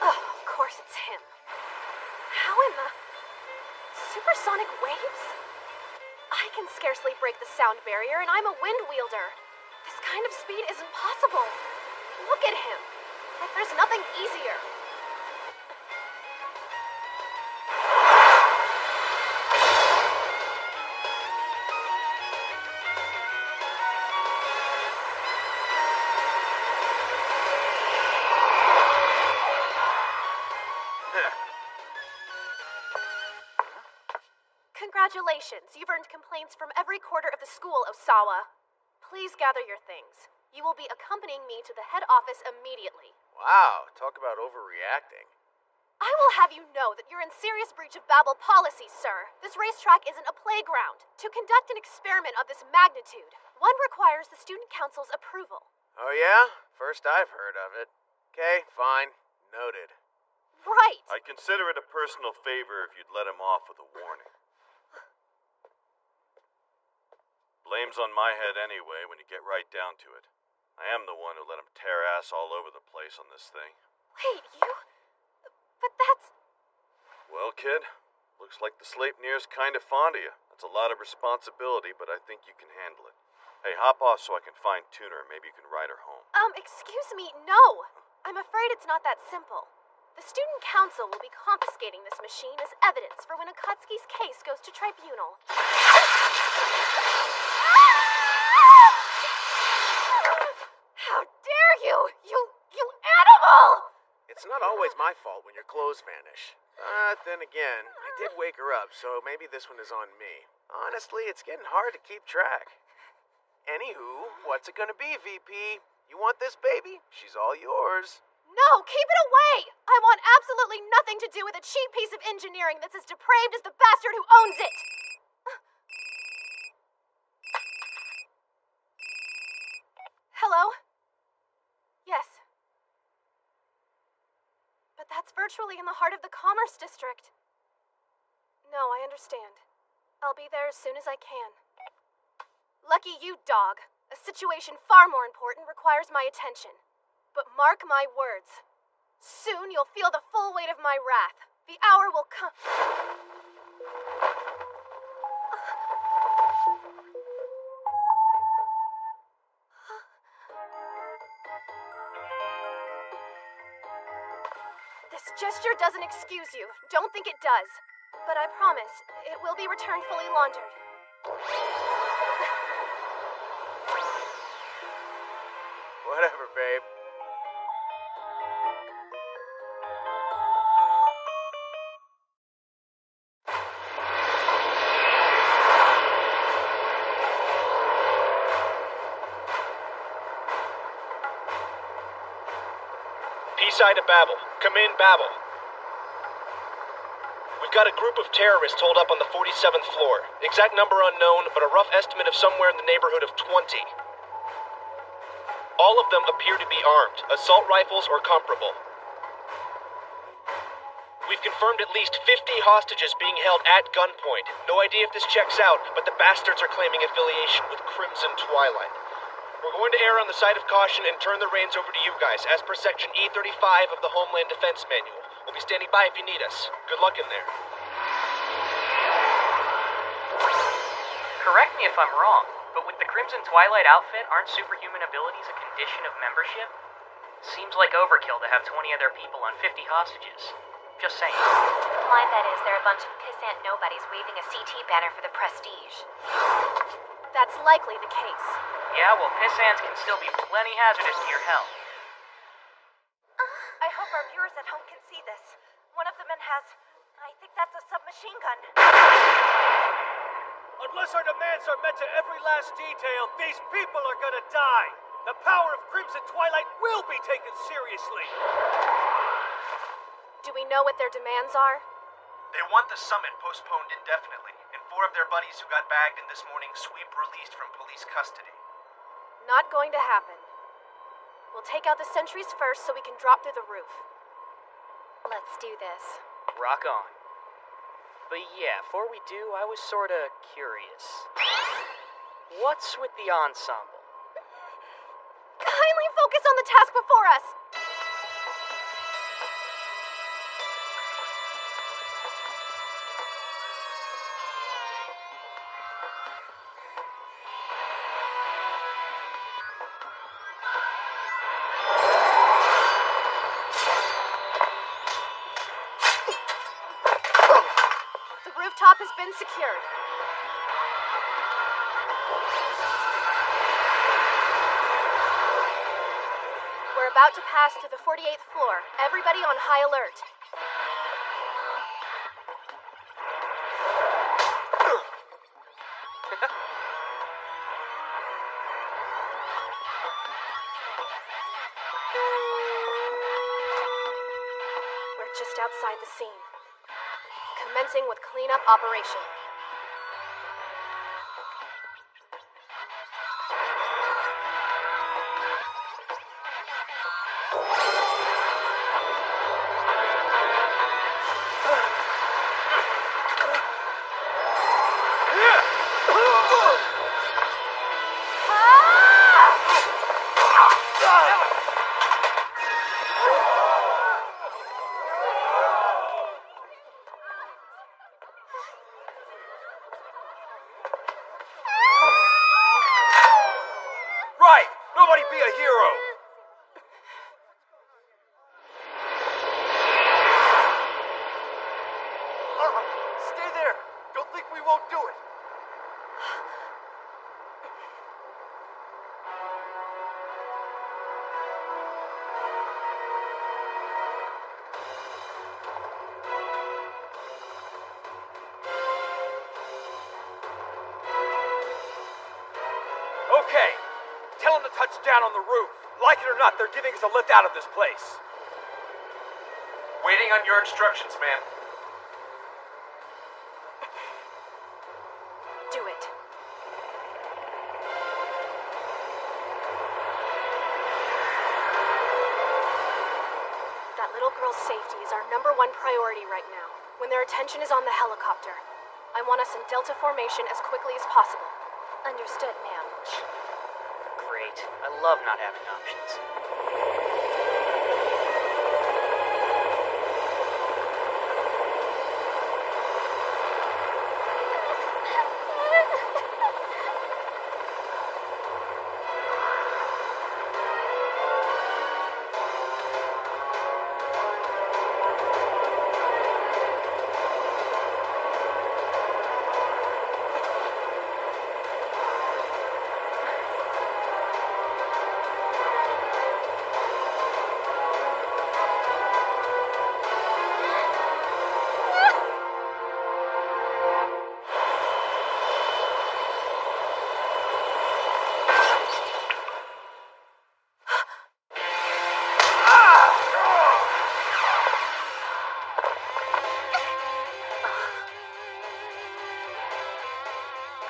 Oh, of course it's him. How in the... Supersonic waves? I can scarcely break the sound barrier, and I'm a wind wielder. This kind of speed isn't possible. Look at him. Like there's nothing easier. Congratulations, you've earned complaints from every quarter of the school, Osawa. Please gather your things. You will be accompanying me to the head office immediately. Wow, talk about overreacting. I will have you know that you're in serious breach of Babel policy, sir. This racetrack isn't a playground. To conduct an experiment of this magnitude, one requires the student council's approval. Oh yeah? First I've heard of it. Okay, fine. Noted. Right! I'd consider it a personal favor if you'd let him off with a warning. Blame's on my head anyway when you get right down to it. I am the one who let him tear ass all over the place on this thing. Wait, you... But that's... Well, kid, looks like the Sleipnir's kind of fond of you. That's a lot of responsibility, but I think you can handle it. Hey, hop off so I can find Tuner and maybe you can ride her home. Excuse me, no! I'm afraid it's not that simple. The student council will be confiscating this machine as evidence for when Akatsuki's case goes to tribunal. How dare you! You animal! It's not always my fault when your clothes vanish. Then again, I did wake her up, so maybe this one is on me. Honestly, it's getting hard to keep track. Anywho, what's it gonna be, VP? You want this baby? She's all yours. No, keep it away! I want absolutely nothing to do with a cheap piece of engineering that's as depraved as the bastard who owns it! Hello? Yes. But that's virtually in the heart of the Commerce District. No, I understand. I'll be there as soon as I can. Lucky you, dog. A situation far more important requires my attention. But mark my words. Soon you'll feel the full weight of my wrath. The hour will come. This gesture doesn't excuse you. Don't think it does. But I promise, it will be returned fully laundered. Whatever, babe. P-side of Babel. Come in, Babel. We've got a group of terrorists holed up on the 47th floor. Exact number unknown, but a rough estimate of somewhere in the neighborhood of 20. All of them appear to be armed, assault rifles or comparable. We've confirmed at least 50 hostages being held at gunpoint. No idea if this checks out, but the bastards are claiming affiliation with Crimson Twilight. We're going to err on the side of caution and turn the reins over to you guys, as per Section E35 of the Homeland Defense Manual. We'll be standing by if you need us. Good luck in there. Correct me if I'm wrong, but with the Crimson Twilight outfit, aren't superhuman abilities a condition of membership? Seems like overkill to have 20 other people on 50 hostages. Just saying. My bet is they're a bunch of pissant nobodies waving a CT banner for the prestige. That's likely the case. Yeah, well, pissants can still be plenty hazardous to your health. I hope our viewers at home can see this. One of the men has, I think that's a submachine gun. Unless our demands are met to every last detail, these people are gonna die. The power of Crimson Twilight will be taken seriously. Do we know what their demands are? They want the summit postponed indefinitely, and 4 of their buddies who got bagged in this morning's sweep released from police custody. Not going to happen. We'll take out the sentries first so we can drop through the roof. Let's do this. Rock on. But yeah, before we do, I was sorta curious. What's with the ensemble? Kindly focus on the task before us! Rooftop has been secured. We're about to pass through the 48th floor. Everybody on high alert. We're just outside the scene. Commencing with cleanup operation. Be a hero! Stay there! Don't think we won't do it! Okay! Tell them to touch down on the roof. Like it or not, they're giving us a lift out of this place. Waiting on your instructions, man. Do it. That little girl's safety is our #1 priority right now. When their attention is on the helicopter, I want us in Delta formation as quickly as possible. Understood, ma'am. Great. I love not having options.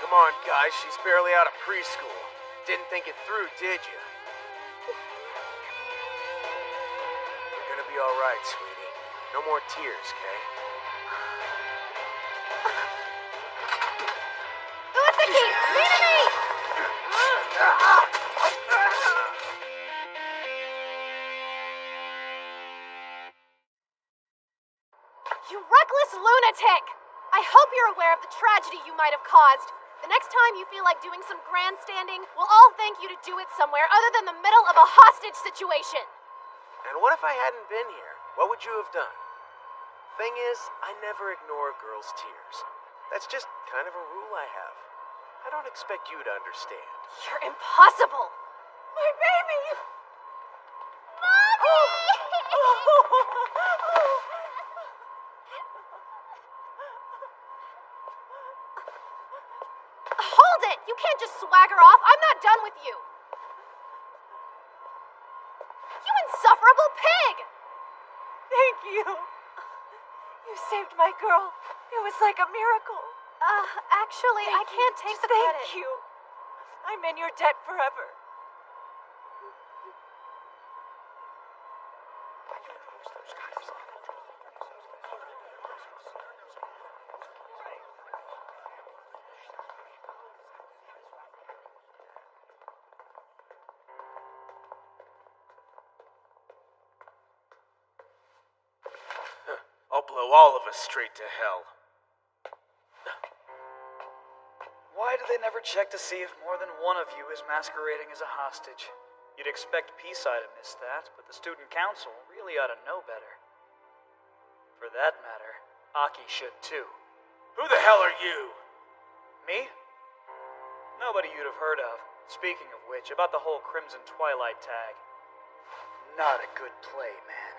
Come on, guys, she's barely out of preschool. Didn't think it through, did you? You're gonna be alright, sweetie. No more tears, Kay? Utsaki! Lead me! hope you're aware of the tragedy you might have caused. The next time you feel like doing some grandstanding, we'll all thank you to do it somewhere other than the middle of a hostage situation. And what if I hadn't been here? What would you have done? Thing is, I never ignore girls' tears. That's just kind of a rule I have. I don't expect you to understand. You're impossible! My baby! Hold it! You can't just swagger off. I'm not done with you. You insufferable pig! Thank you. You saved my girl. It was like a miracle. Actually, I can't take the credit. Thank you. I'm in your debt forever. I'll blow all of us straight to hell. Why do they never check to see if more than one of you is masquerading as a hostage? You'd expect Peace-Eye to miss that, but the student council really ought to know better. For that matter, Aki should too. Who the hell are you? Me? Nobody you'd have heard of. Speaking of which, about the whole Crimson Twilight tag. Not a good play, man.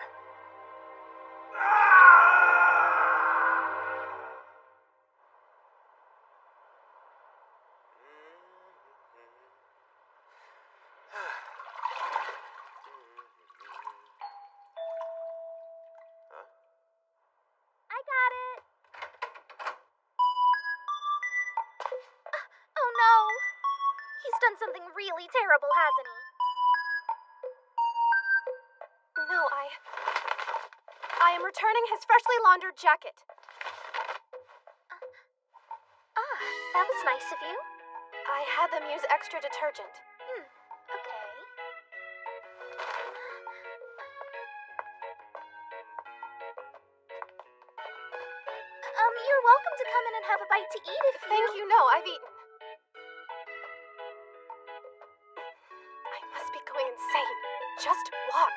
I got it. Oh no. He's done something really terrible, hasn't he? No, I am returning his freshly laundered jacket. That was nice of you. I had them use extra detergent. Okay. You're welcome to come in and have a bite to eat if you... Thank you, no, I've eaten. I must be going insane. Just walk.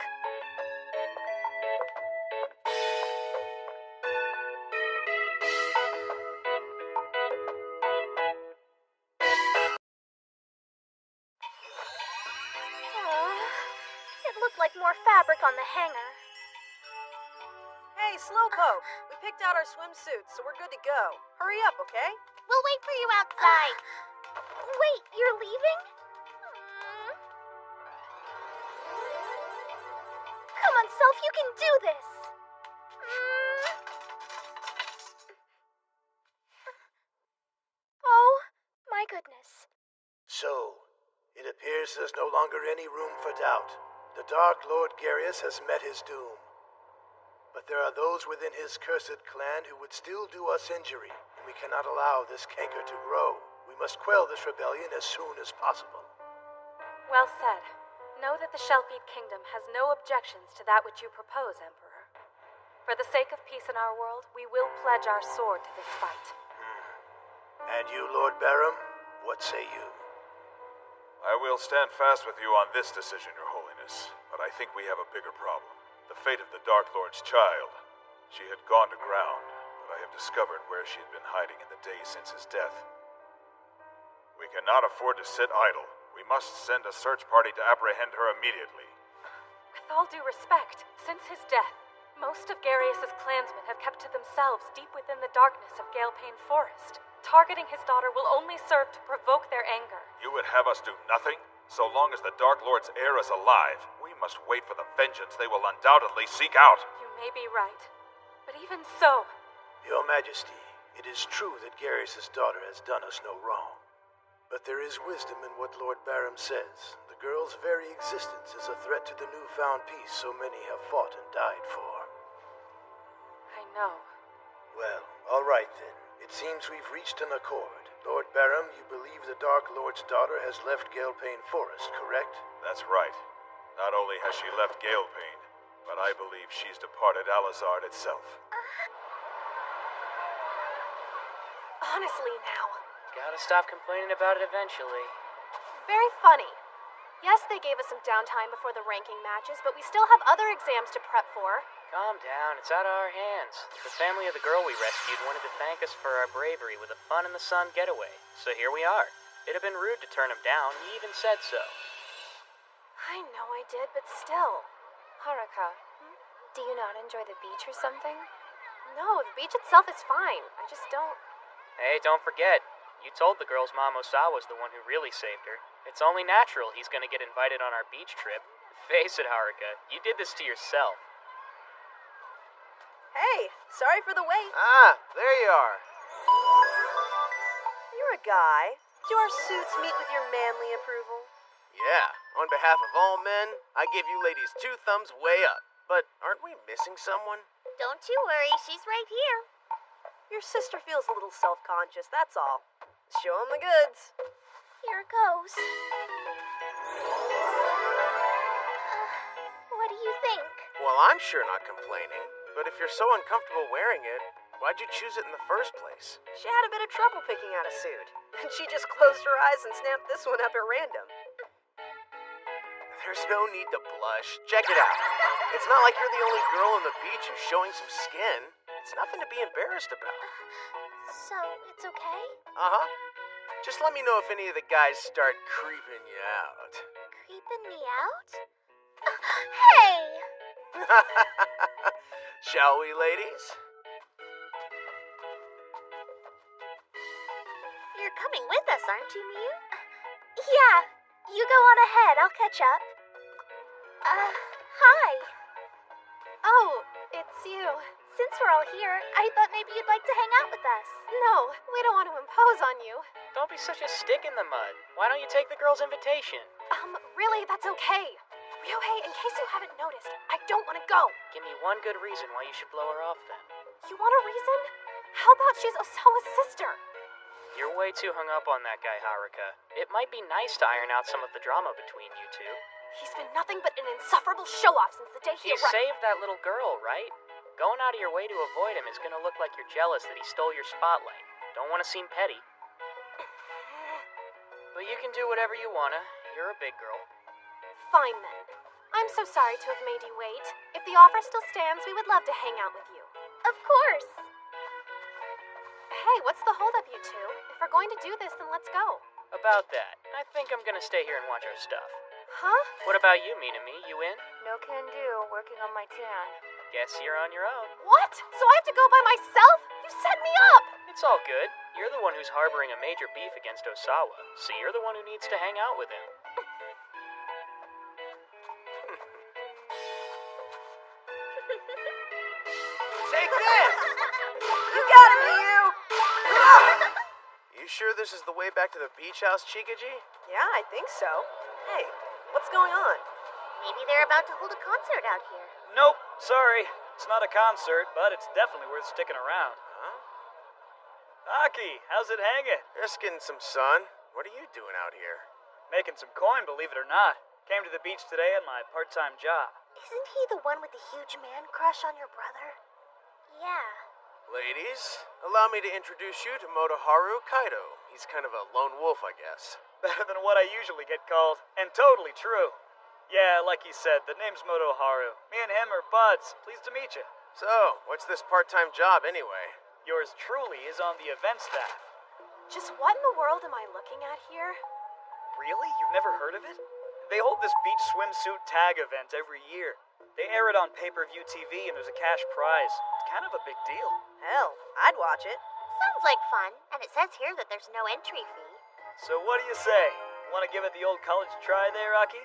It looked like more fabric on the hanger. Hey, Slowpoke. We picked out our swimsuits, so we're good to go. Hurry up, okay? We'll wait for you outside. Wait, you're leaving? Come on, Self, you can do this. Oh, my goodness. So, it appears there's no longer any room for doubt. The Dark Lord Garius has met his doom. But there are those within his cursed clan who would still do us injury, and we cannot allow this canker to grow. We must quell this rebellion as soon as possible. Well said. Know that the Shellfeed Kingdom has no objections to that which you propose, Emperor. For the sake of peace in our world, we will pledge our sword to this fight. And you, Lord Barham, what say you? I will stand fast with you on this decision, Your Holiness, but I think we have a bigger problem. The fate of the Dark Lord's child. She had gone to ground, but I have discovered where she had been hiding in the days since his death. We cannot afford to sit idle. We must send a search party to apprehend her immediately. With all due respect, since his death, most of Garius' clansmen have kept to themselves deep within the darkness of Galepain Forest. Targeting his daughter will only serve to provoke their anger. You would have us do nothing? So long as the Dark Lord's heir is alive, we must wait for the vengeance they will undoubtedly seek out. You may be right. But even so... Your Majesty, it is true that Garius' daughter has done us no wrong. But there is wisdom in what Lord Barham says. The girl's very existence is a threat to the newfound peace so many have fought and died for. I know. Well, all right then. It seems we've reached an accord. Lord Barham, you believe the Dark Lord's daughter has left Galepain Forest, correct? That's right. Not only has she left Galepain, but I believe she's departed Alizard itself. Honestly now. Gotta stop complaining about it eventually. Very funny. Yes, they gave us some downtime before the ranking matches, but we still have other exams to prep for. Calm down, it's out of our hands. The family of the girl we rescued wanted to thank us for our bravery with a fun-in-the-sun getaway, so here we are. It'd have been rude to turn him down, he even said so. I know I did, but still. Haruka, do you not enjoy the beach or something? No, the beach itself is fine. I just don't... Hey, don't forget, you told the girl's mom Osawa's the one who really saved her. It's only natural he's gonna get invited on our beach trip. Face it, Haruka, you did this to yourself. Hey, sorry for the wait. Ah, there you are. You're a guy. Do our suits meet with your manly approval? Yeah, on behalf of all men, I give you ladies 2 thumbs way up. But aren't we missing someone? Don't you worry, she's right here. Your sister feels a little self-conscious, that's all. Show 'em the goods. Here goes. What do you think? Well, I'm sure not complaining. But if you're so uncomfortable wearing it, why'd you choose it in the first place? She had a bit of trouble picking out a suit. And she just closed her eyes and snapped this one up at random. There's no need to blush. Check it out. It's not like you're the only girl on the beach who's showing some skin. It's nothing to be embarrassed about. So, it's okay? Uh-huh. Just let me know if any of the guys start creeping you out. Creeping me out? Hey! Shall we, ladies? You're coming with us, aren't you, Miu? Yeah. You go on ahead. I'll catch up. Hi. Oh, it's you. Since we're all here, I thought maybe you'd like to hang out with us. No, we don't want to impose on you. Don't be such a stick in the mud. Why don't you take the girl's invitation? Really, that's okay. Ryohei, in case you haven't noticed, I don't want to go. Give me one good reason why you should blow her off then. You want a reason? How about she's Osawa's sister? You're way too hung up on that guy, Haruka. It might be nice to iron out some of the drama between you two. He's been nothing but an insufferable show-off since the day he You saved that little girl, right? Going out of your way to avoid him is gonna look like you're jealous that he stole your spotlight. Don't want to seem petty. But you can do whatever you wanna. You're a big girl. Fine then. I'm so sorry to have made you wait. If the offer still stands, we would love to hang out with you. Of course. Hey, what's the holdup, you two? If we're going to do this, then let's go. About that, I think I'm gonna stay here and watch our stuff. Huh? What about you, Minami? You in? No can do, working on my tan. Guess you're on your own. What? So I have to go by myself? You set me up! It's all good. You're the one who's harboring a major beef against Osawa, so you're the one who needs to hang out with him. Take this! You got it, Miu! You sure this is the way back to the beach house, Chikaji? Yeah, I think so. Hey, what's going on? Maybe they're about to hold a concert out here. Nope, sorry. It's not a concert, but it's definitely worth sticking around. Huh? Aki, how's it hanging? Just getting some sun. What are you doing out here? Making some coin, believe it or not. Came to the beach today on my part-time job. Isn't he the one with the huge man crush on your brother? Yeah. Ladies, allow me to introduce you to Motoharu Kaido. He's kind of a lone wolf, I guess. Better than what I usually get called, and totally true. Yeah, like he said, the name's Motoharu. Me and him are buds. Pleased to meet you. So, what's this part-time job anyway? Yours truly is on the event staff. Just what in the world am I looking at here? Really? You've never heard of it? They hold this beach swimsuit tag event every year. They air it on pay-per-view TV and there's a cash prize. It's kind of a big deal. Hell, I'd watch it. Sounds like fun, and it says here that there's no entry fee. So what do you say? Want to give it the old college try there, Aki?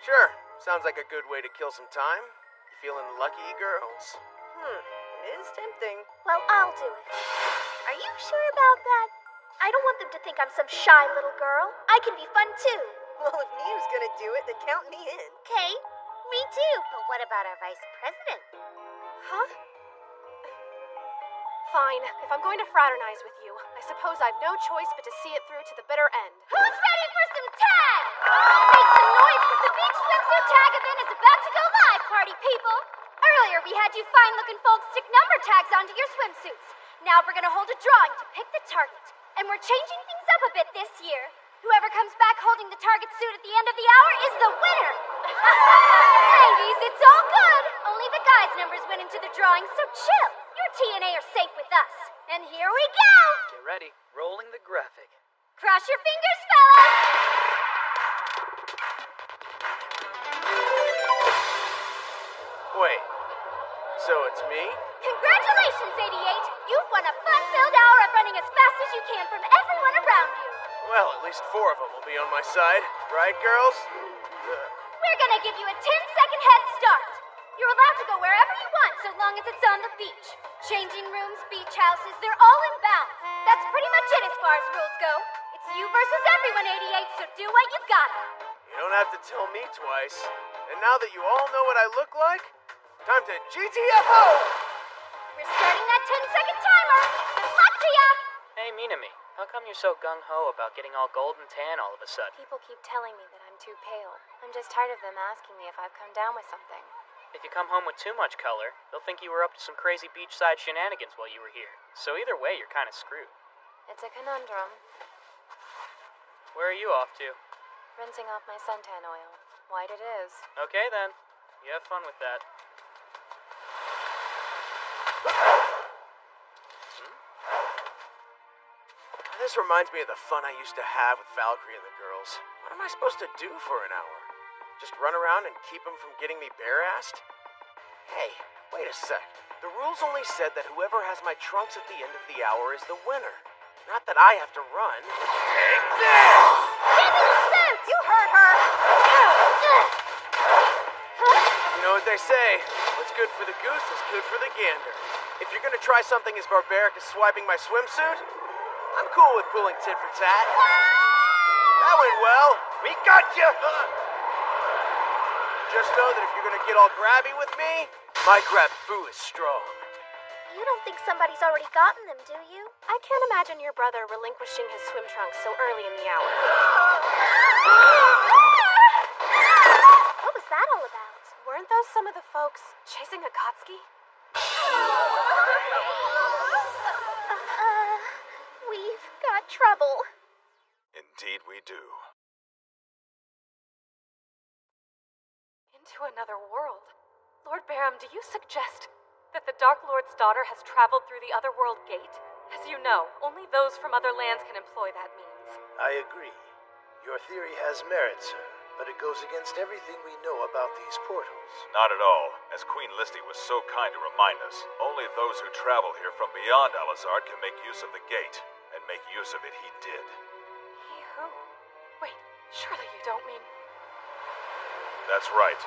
Sure. Sounds like a good way to kill some time. You feeling lucky, girls? It is tempting. Well, I'll do it. Are you sure about that? I don't want them to think I'm some shy little girl. I can be fun too. Well, if Miu's gonna do it, then count me in. Okay, me too. But what about our vice president? Huh? Fine. If I'm going to fraternize with you, I suppose I've no choice but to see it through to the bitter end. Who's ready for some tag? Make some noise because the beach swimsuit tag event is about to go live, party people. Earlier we had you fine-looking folks stick number tags onto your swimsuits. Now we're gonna hold a drawing to pick the target. And we're changing things up a bit this year. Whoever comes back holding the target suit at the end of the hour is the winner! Ladies, it's all good! Only the guys' numbers went into the drawing, so chill. Your TNA are safe with us. And here we go! Get ready. Rolling the graphic. Cross your fingers, fellas! Wait, so it's me? Congratulations, 88! You've won a fun-filled hour of running as fast as you can from everyone around you. Well, at least 4 of them will be on my side. Right, girls? We're gonna give you a 10-second head start. You're allowed to go wherever you want so long as it's on the beach. Changing rooms, beach houses, they're all in bounds. That's pretty much it as far as rules go. It's you versus everyone, 88, so do what you gotta. You don't have to tell me twice. And now that you all know what I look like, time to GTFO! We're starting that 10-second timer. Good luck to ya! Hey, Minami, how come you're so gung-ho about getting all gold and tan all of a sudden? People keep telling me that I'm too pale. I'm just tired of them asking me if I've come down with something. If you come home with too much color, they'll think you were up to some crazy beachside shenanigans while you were here. So either way, you're kind of screwed. It's a conundrum. Where are you off to? Rinsing off my suntan oil. White it is. Okay, then. You have fun with that. This reminds me of the fun I used to have with Valkyrie and the girls. What am I supposed to do for an hour? Just run around and keep them from getting me bare-assed? Hey, wait a sec. The rules only said that whoever has my trunks at the end of the hour is the winner. Not that I have to run. Take this! Give me the suit! You heard her! You know what they say, what's good for the goose is good for the gander. If you're gonna try something as barbaric as swiping my swimsuit, I'm cool with pulling tit for tat. That went well. We got you! Just know that if you're gonna get all grabby with me, my grab foo is strong. You don't think somebody's already gotten them, do you? I can't imagine your brother relinquishing his swim trunks so early in the hour. What was that all about? Weren't those some of the folks chasing Akatsuki? We've got trouble. Indeed we do. Into another world. Lord Barham, do you suggest that the Dark Lord's daughter has traveled through the Otherworld Gate? As you know, only those from other lands can employ that means. I agree. Your theory has merit, sir, but it goes against everything we know about these portals. Not at all. As Queen Listy was so kind to remind us, only those who travel here from beyond Alizard can make use of the gate. And make use of it he did. He who? Wait, surely you don't mean... That's right.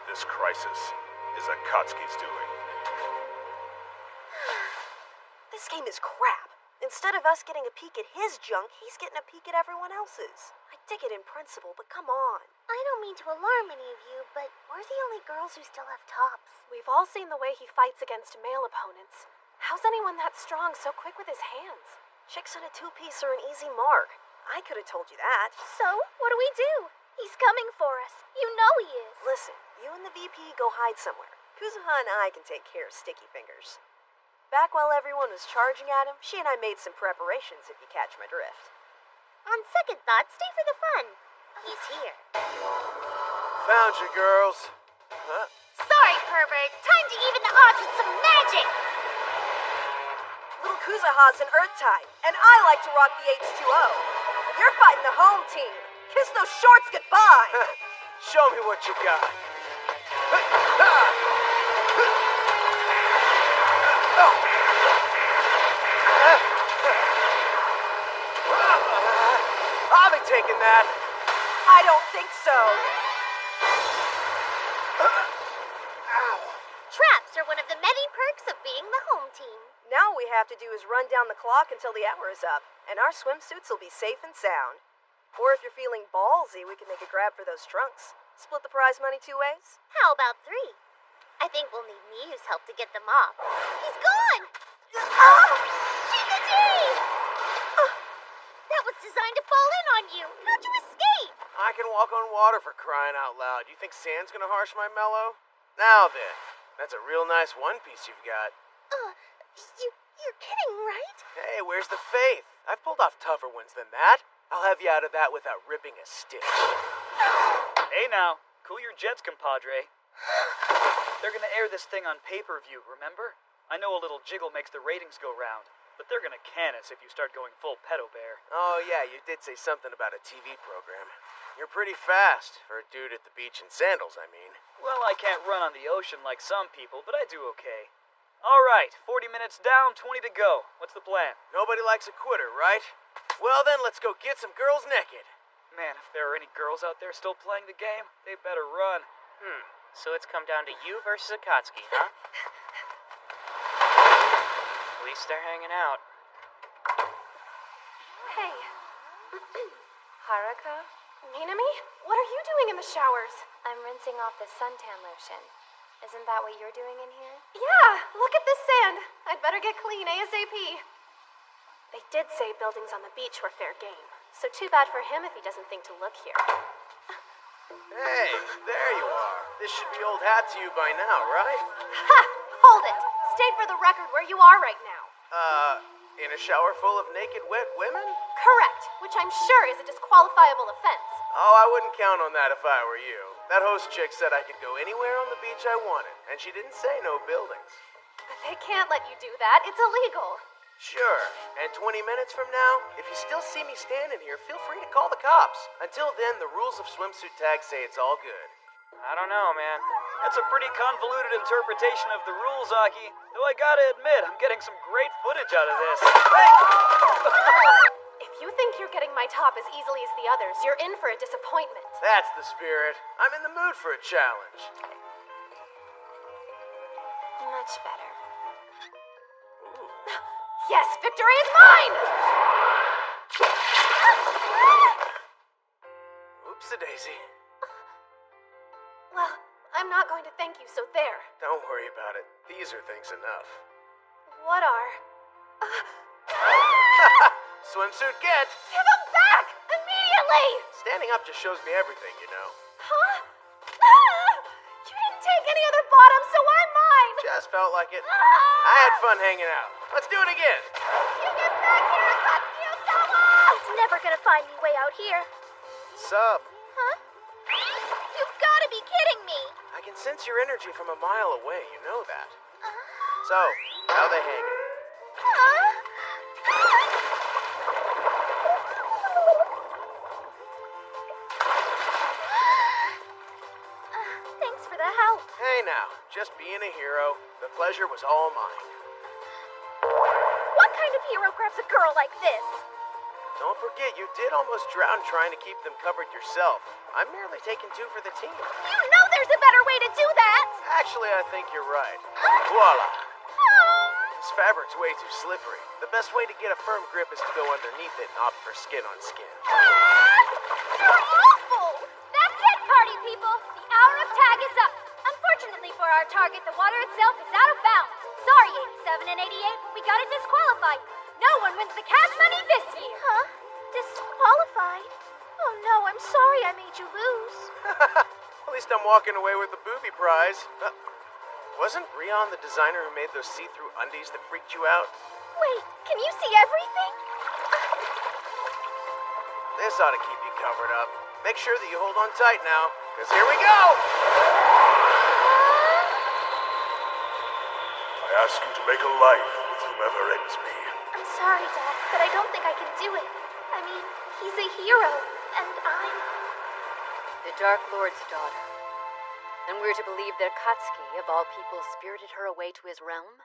This crisis is Akatsuki's doing. This game is crap. Instead of us getting a peek at his junk, he's getting a peek at everyone else's. I dig it in principle, but come on. I don't mean to alarm any of you, but we're the only girls who still have tops. We've all seen the way he fights against male opponents. How's anyone that strong so quick with his hands? Chicks in a two-piece are an easy mark. I could have told you that. So, what do we do? He's coming for us. You know he is. Listen, you and the VP go hide somewhere. Kuzuha and I can take care of Sticky Fingers. Back while everyone was charging at him, she and I made some preparations, if you catch my drift. On second thought, stay for the fun. He's here. Found you, girls. Huh? Sorry, pervert. Time to even the odds with some magic. Little Kuzuha's an Earth type, and I like to rock the H2O. You're fighting the home team. Kiss those shorts goodbye. Show me what you got. I'll be taking that. I don't think so. Traps are one of the many perks of being the home team. Now all we have to do is run down the clock until the hour is up, and our swimsuits will be safe and sound. Or if you're feeling ballsy, we can make a grab for those trunks. Split the prize money 2 ways. How about 3? I think we'll need Miyu's help to get them off. He's gone! Chica-G! That was designed to fall in on you. How'd you escape? I can walk on water, for crying out loud. You think sand's gonna harsh my mellow? Now then, that's a real nice one piece you've got. You're kidding, right? Hey, where's the faith? I've pulled off tougher ones than that. I'll have you out of that without ripping a stitch. Hey now, cool your jets, compadre. They're gonna air this thing on pay-per-view, remember? I know a little jiggle makes the ratings go round, but they're gonna can us if you start going full pedo bear. Oh yeah, you did say something about a TV program. You're pretty fast, for a dude at the beach in sandals, I mean. Well, I can't run on the ocean like some people, but I do okay. Alright, 40 minutes down, 20 to go. What's the plan? Nobody likes a quitter, right? Well then, let's go get some girls naked. Man, if there are any girls out there still playing the game, they better run. So it's come down to you versus Akatsuki, huh? At least they're hanging out. Hey. Haruka? Minami? What are you doing in the showers? I'm rinsing off the suntan lotion. Isn't that what you're doing in here? Yeah, look at this sand. I'd better get clean ASAP. They did say buildings on the beach were fair game, so too bad for him if he doesn't think to look here. Hey, there you are. This should be old hat to you by now, right? Ha! Hold it! State for the record where you are right now. In a shower full of naked, wet women? Correct, which I'm sure is a disqualifiable offense. Oh, I wouldn't count on that if I were you. That host chick said I could go anywhere on the beach I wanted, and she didn't say no buildings. But they can't let you do that. It's illegal. Sure, and 20 minutes from now, if you still see me standing here, feel free to call the cops. Until then, the rules of swimsuit tag say it's all good. I don't know, man. That's a pretty convoluted interpretation of the rules, Aki. Though I gotta admit, I'm getting some great footage out of this. Hey! If you think you're getting my top as easily as the others, you're in for a disappointment. That's the spirit. I'm in the mood for a challenge. Much better. Yes, victory is mine! Oopsie-daisy. Well, I'm not going to thank you, so there. Don't worry about it. These are things enough. What are? Swimsuit get! Give them back! Immediately! Standing up just shows me everything, you know. Huh? You didn't take any other bottom, so I'm mine! Just felt like it. I had fun hanging out. Let's do it again. You get back here, Akatsuki-sama! He's never gonna find me way out here. Sup? Huh? You've gotta be kidding me! I can sense your energy from a mile away, you know that. So, how they hanging? Thanks for the help. Hey now, just being a hero. The pleasure was all mine. What kind of hero grabs a girl like this? Don't forget, you did almost drown trying to keep them covered yourself. I'm merely taking two for the team. You know there's a better way to do that! Actually, I think you're right. Voila. This fabric's way too slippery. The best way to get a firm grip is to go underneath it and opt for skin on skin. You're awful! That's it, party people! The hour of tag is up. Unfortunately for our target, the water itself is out of bounds. Sorry, 87 and 88, but we gotta disqualify you. No one wins the cash money this year. Huh? Disqualified? Oh no, I'm sorry I made you lose. At least I'm walking away with the booby prize. Wasn't Rion the designer who made those see-through undies that freaked you out? Wait, can you see everything? This ought to keep you covered up. Make sure that you hold on tight now, because here we go! I ask you to make a life with whomever ends me. I'm sorry, Dad, but I don't think I can do it. I mean, he's a hero, and I'm... The Dark Lord's daughter. And we're to believe that Akatsuki, of all people, spirited her away to his realm?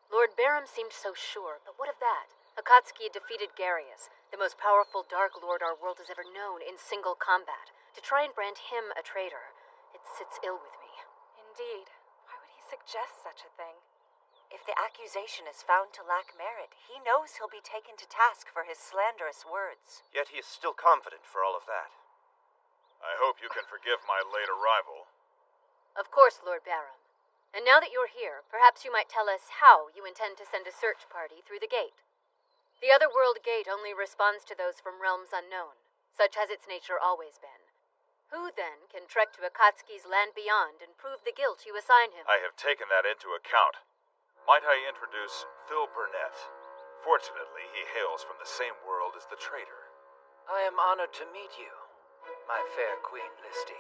Lord Barum seemed so sure, but what of that? Akatsuki had defeated Garius, the most powerful Dark Lord our world has ever known, in single combat. To try and brand him a traitor, it sits ill with me. Indeed. Why would he suggest such a thing? If the accusation is found to lack merit, he knows he'll be taken to task for his slanderous words. Yet he is still confident for all of that. I hope you can forgive my late arrival. Of course, Lord Barum. And now that you're here, perhaps you might tell us how you intend to send a search party through the gate. The Otherworld Gate only responds to those from realms unknown. Such has its nature always been. Who, then, can trek to Akatsuki's land beyond and prove the guilt you assign him? I have taken that into account. Might I introduce Phil Burnett? Fortunately, he hails from the same world as the traitor. I am honored to meet you, my fair Queen Listy.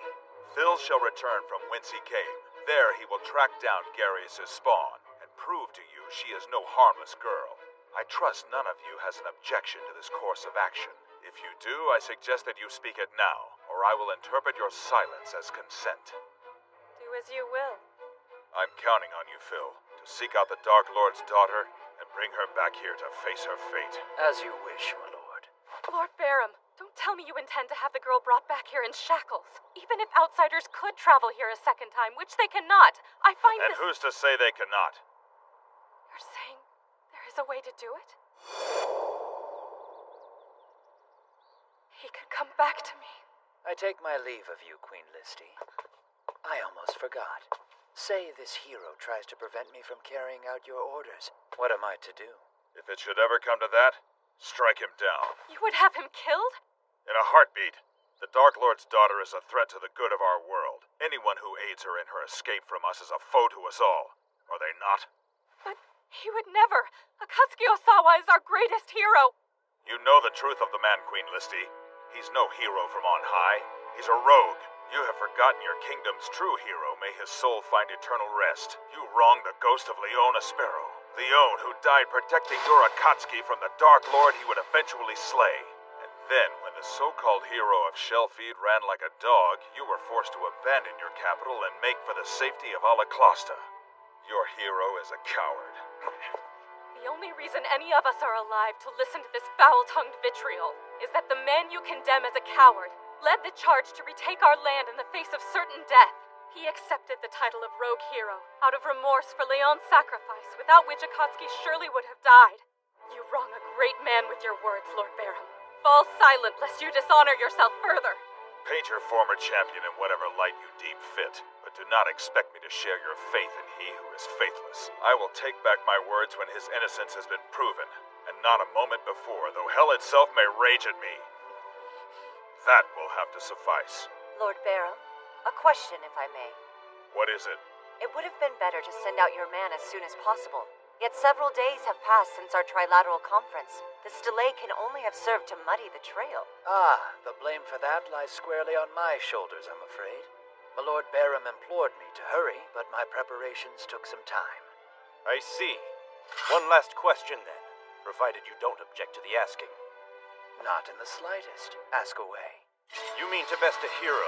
Phil shall return from whence he came. There he will track down Garius' spawn and prove to you she is no harmless girl. I trust none of you has an objection to this course of action. If you do, I suggest that you speak it now, or I will interpret your silence as consent. Do as you will. I'm counting on you, Phil, to seek out the Dark Lord's daughter and bring her back here to face her fate. As you wish, my lord. Lord Barham, don't tell me you intend to have the girl brought back here in shackles. Even if outsiders could travel here a second time, which they cannot, I find And who's to say they cannot? You're saying there is a way to do it? He could come back to me. I take my leave of you, Queen Listy. I almost forgot. Say this hero tries to prevent me from carrying out your orders. What am I to do? If it should ever come to that, strike him down. You would have him killed? In a heartbeat. The Dark Lord's daughter is a threat to the good of our world. Anyone who aids her in her escape from us is a foe to us all. Are they not? But he would never. Akatsuki Osawa is our greatest hero. You know the truth of the man, Queen Listy. He's no hero from on high. He's a rogue. You have forgotten your kingdom's true hero. May his soul find eternal rest. You wronged the ghost of Leon Aspero. Leon, who died protecting your Akatsuki from the Dark Lord he would eventually slay. And then, when the so-called hero of Shellfeed ran like a dog, you were forced to abandon your capital and make for the safety of Alaclosta. Your hero is a coward. The only reason any of us are alive to listen to this foul-tongued vitriol is that the man you condemn as a coward led the charge to retake our land in the face of certain death. He accepted the title of Rogue Hero out of remorse for Leon's sacrifice, without which Akatsuki surely would have died. You wrong a great man with your words, Lord Barham. Fall silent lest you dishonor yourself further. Paint your former champion in whatever light you deem fit, but do not expect me to share your faith in he who is faithless. I will take back my words when his innocence has been proven, and not a moment before, though hell itself may rage at me. That will have to suffice. Lord Barham, a question, if I may. What is it? It would have been better to send out your man as soon as possible. Yet several days have passed since our trilateral conference. This delay can only have served to muddy the trail. Ah, the blame for that lies squarely on my shoulders, I'm afraid. My Lord Barham implored me to hurry, but my preparations took some time. I see. One last question, then, provided you don't object to the asking. Not in the slightest. Ask away. You mean to best a hero?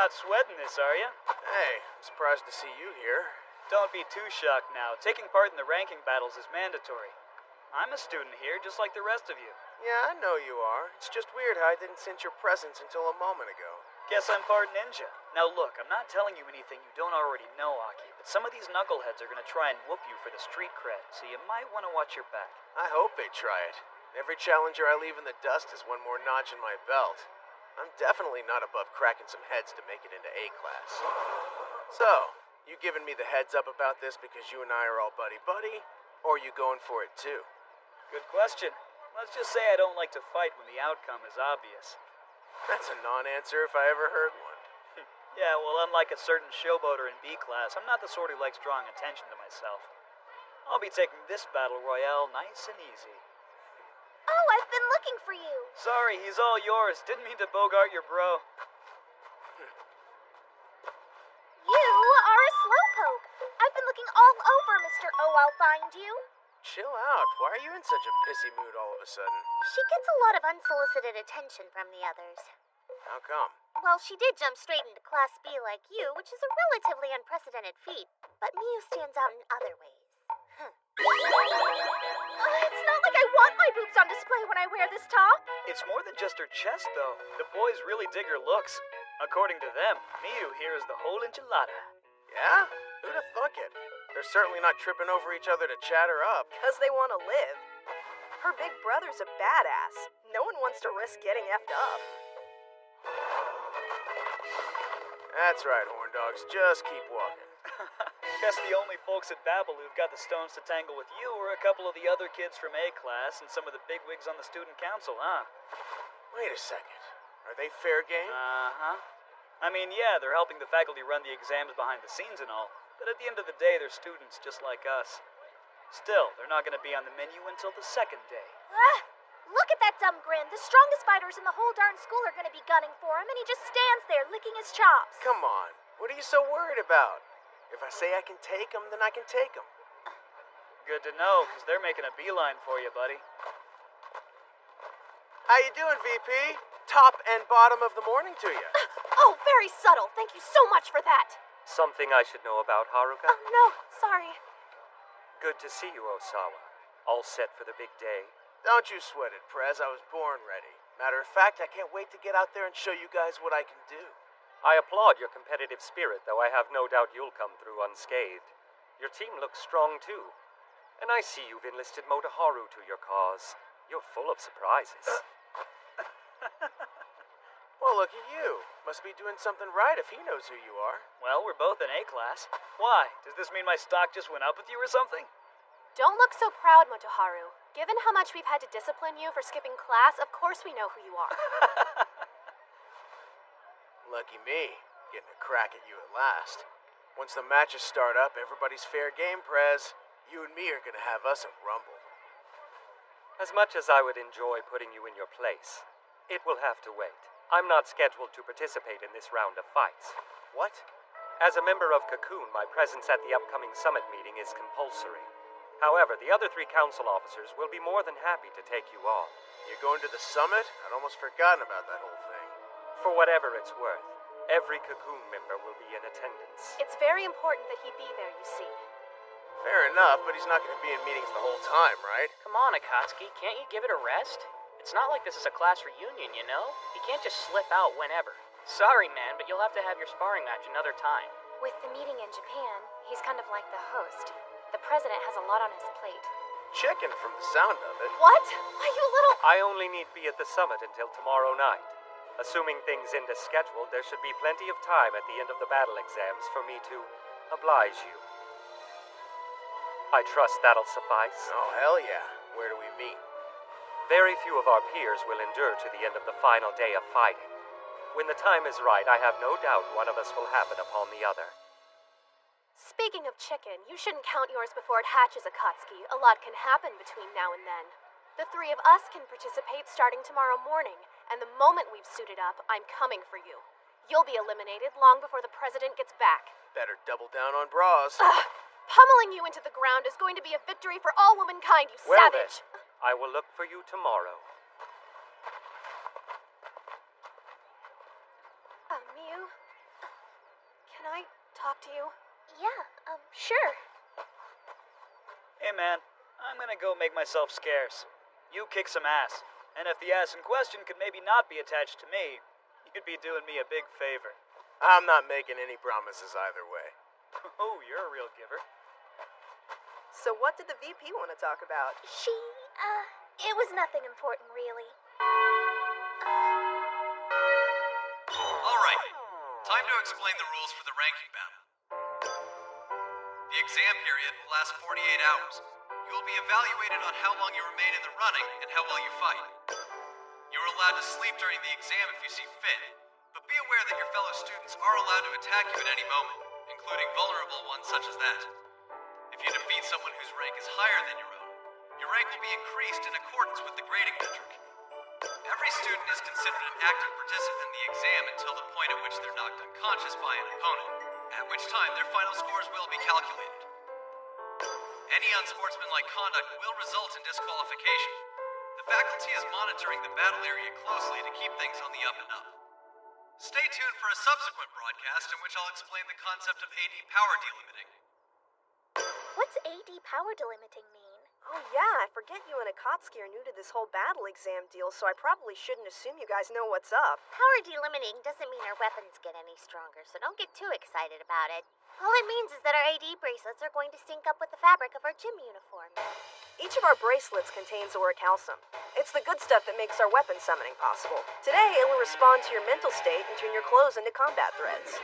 not sweating this, are you? Hey, I'm surprised to see you here. Don't be too shocked now. Taking part in the ranking battles is mandatory. I'm a student here, just like the rest of you. Yeah, I know you are. It's just weird how I didn't sense your presence until a moment ago. Guess I'm part ninja. Now look, I'm not telling you anything you don't already know, Aki, but some of these knuckleheads are gonna try and whoop you for the street cred, so you might want to watch your back. I hope they try it. Every challenger I leave in the dust is one more notch in my belt. I'm definitely not above cracking some heads to make it into A class. So, you giving me the heads up about this because you and I are all buddy-buddy, or are you going for it too? Good question. Let's just say I don't like to fight when the outcome is obvious. That's a non-answer if I ever heard one. Yeah, well, unlike a certain showboater in B class, I'm not the sort who likes drawing attention to myself. I'll be taking this battle royale nice and easy. Oh, I've been looking for you. Sorry, he's all yours. Didn't mean to bogart your bro. You are a slowpoke. I've been looking all over, Mr. Oh, I'll find you. Chill out. Why are you in such a pissy mood all of a sudden? She gets a lot of unsolicited attention from the others. How come? Well, she did jump straight into Class B like you, which is a relatively unprecedented feat, but Miu stands out in other ways. It's not like I want my boobs on display when I wear this top. It's more than just her chest, though. The boys really dig her looks. According to them, Miu here is the whole enchilada. Yeah? Who'd have thunk it? They're certainly not tripping over each other to chat her up. Because they want to live. Her big brother's a badass. No one wants to risk getting effed up. That's right, horn dogs. Just keep walking. Guess the only folks at Babel who've got the stones to tangle with you are a couple of the other kids from A class and some of the bigwigs on the student council, huh? Wait a second. Are they fair game? Uh-huh. I mean, yeah, they're helping the faculty run the exams behind the scenes and all, but at the end of the day, they're students just like us. Still, they're not going to be on the menu until the second day. Look at that dumb grin. The strongest fighters in the whole darn school are going to be gunning for him, and he just stands there licking his chops. Come on. What are you so worried about? If I say I can take him, then I can take him. Good to know, because they're making a beeline for you, buddy. How you doing, VP? Top and bottom of the morning to you. Oh, very subtle. Thank you so much for that. Something I should know about, Haruka? Oh, no, sorry. Good to see you, Osawa. All set for the big day? Don't you sweat it, Prez. I was born ready. Matter of fact, I can't wait to get out there and show you guys what I can do. I applaud your competitive spirit, though I have no doubt you'll come through unscathed. Your team looks strong, too. And I see you've enlisted Motoharu to your cause. You're full of surprises. Well, look at you. Must be doing something right if he knows who you are. Well, we're both in A class. Why? Does this mean my stock just went up with you or something? Don't look so proud, Motoharu. Given how much we've had to discipline you for skipping class, of course we know who you are. Lucky me, getting a crack at you at last. Once the matches start up, everybody's fair game, Prez. You and me are gonna have us a rumble. As much as I would enjoy putting you in your place, it will have to wait. I'm not scheduled to participate in this round of fights. What? As a member of Cocoon, my presence at the upcoming summit meeting is compulsory. However, the other 3 council officers will be more than happy to take you on. You're going to the summit? I'd almost forgotten about that whole thing. For whatever it's worth, every Cocoon member will be in attendance. It's very important that he be there, you see. Fair enough, but he's not going to be in meetings the whole time, right? Come on, Akatsuki. Can't you give it a rest? It's not like this is a class reunion, you know? You can't just slip out whenever. Sorry, man, but you'll have to have your sparring match another time. With the meeting in Japan, he's kind of like the host. The president has a lot on his plate. Chicken from the sound of it. What? Why, you little... I only need be at the summit until tomorrow night. Assuming things end as scheduled, there should be plenty of time at the end of the battle exams for me to oblige you. I trust that'll suffice. Oh, hell yeah. Where do we meet? Very few of our peers will endure to the end of the final day of fighting. When the time is right, I have no doubt one of us will happen upon the other. Speaking of chicken, you shouldn't count yours before it hatches, Akatsuki. A lot can happen between now and then. The 3 of us can participate starting tomorrow morning, and the moment we've suited up, I'm coming for you. You'll be eliminated long before the president gets back. Better double down on bras. Pummeling you into the ground is going to be a victory for all womankind, you well savage! Then, I will look for you tomorrow. Miu, Can I talk to you? Yeah, sure. Hey man, I'm gonna go make myself scarce. You kick some ass. And if the ass in question could maybe not be attached to me, you'd be doing me a big favor. I'm not making any promises either way. Oh, you're a real giver. So what did the VP want to talk about? It was nothing important, really. Alright, time to explain the rules for the ranking battle. The exam period will last 48 hours. You will be evaluated on how long you remain in the running and how well you fight. You are allowed to sleep during the exam if you see fit, but be aware that your fellow students are allowed to attack you at any moment, including vulnerable ones such as that. If you defeat someone whose rank is higher than your rank will be increased in accordance with the grading metric. Every student is considered an active participant in the exam until the point at which they're knocked unconscious by an opponent, at which time their final scores will be calculated. Any unsportsmanlike conduct will result in disqualification. The faculty is monitoring the battle area closely to keep things on the up and up. Stay tuned for a subsequent broadcast in which I'll explain the concept of AD power delimiting. What's AD power delimiting mean? Oh yeah, I forget you and Akatsuki are new to this whole battle exam deal, so I probably shouldn't assume you guys know what's up. Power delimiting doesn't mean our weapons get any stronger, so don't get too excited about it. All it means is that our AD bracelets are going to sync up with the fabric of our gym uniforms. Each of our bracelets contains orichalcum. It's the good stuff that makes our weapon summoning possible. Today, it will respond to your mental state and turn your clothes into combat threads.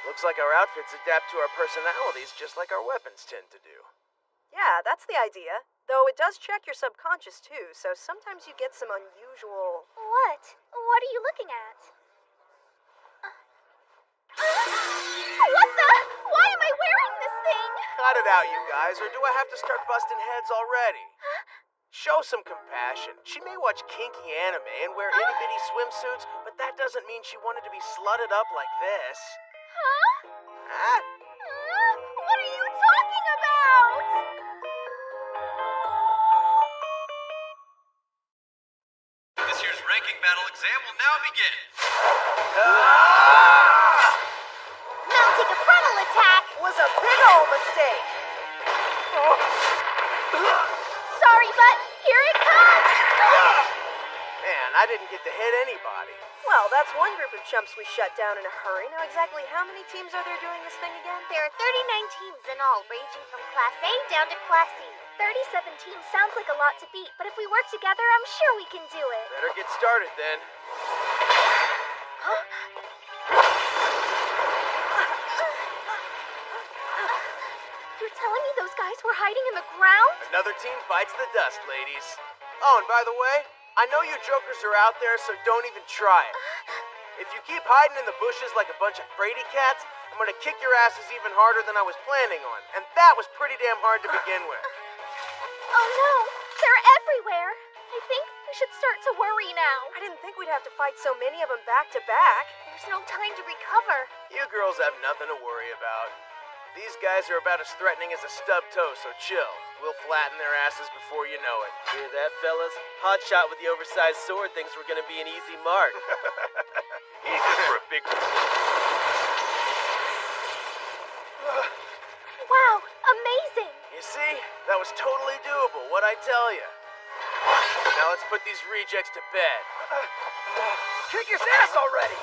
Looks like our outfits adapt to our personalities just like our weapons tend to do. Yeah, that's the idea. Though it does check your subconscious too, so sometimes you get some unusual... What? What are you looking at? What the? Why am I wearing this thing? Cut it out, you guys, or do I have to start busting heads already? Show some compassion. She may watch kinky anime and wear itty-bitty swimsuits, but that doesn't mean she wanted to be slutted up like this. Huh? What are you talking about? This year's ranking battle exam will now begin. Mounting a frontal attack was a big ol' mistake. Sorry, but here it comes! Man, I didn't get to hit anybody. Well, that's one group of chumps we shut down in a hurry. Now, exactly how many teams are there doing this thing again? There are 39 teams in all, ranging from Class A down to Class C. 37 teams sounds like a lot to beat, but if we work together, I'm sure we can do it. Better get started then. You're telling me those guys were hiding in the ground? Another team bites the dust, ladies. Oh, and by the way, I know you jokers are out there, so don't even try it. If you keep hiding in the bushes like a bunch of fraidy cats, I'm gonna kick your asses even harder than I was planning on. And that was pretty damn hard to begin with. Oh no, they're everywhere. I think we should start to worry now. I didn't think we'd have to fight so many of them back to back. There's no time to recover. You girls have nothing to worry about. These guys are about as threatening as a stubbed toe, so chill. We'll flatten their asses before you know it. Hear that, fellas? Hotshot with the oversized sword thinks we're gonna be an easy mark. Easy for a big... Wow, amazing! You see? That was totally doable, what'd I tell you? Now let's put these rejects to bed. Kick his ass already!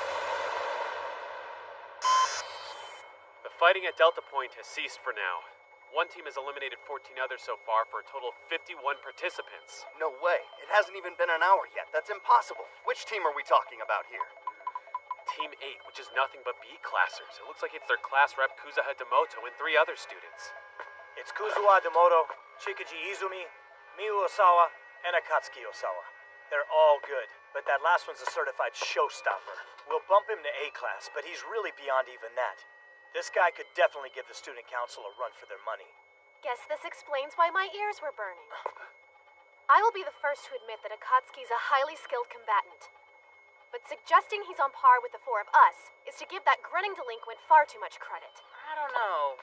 The fighting at Delta Point has ceased for now. One team has eliminated 14 others so far for a total of 51 participants. No way. It hasn't even been an hour yet. That's impossible. Which team are we talking about here? Team 8, which is nothing but B-classers. It looks like it's their class rep Kuzuha Demoto and 3 other students. It's Kuzuha Demoto, Chikaji Izumi, Miyu Osawa, and Akatsuki Osawa. They're all good, but that last one's a certified showstopper. We'll bump him to A class, but he's really beyond even that. This guy could definitely give the student council a run for their money. Guess this explains why my ears were burning. I will be the first to admit that Akatsuki's a highly skilled combatant. But suggesting he's on par with the 4 of us is to give that grinning delinquent far too much credit. I don't know.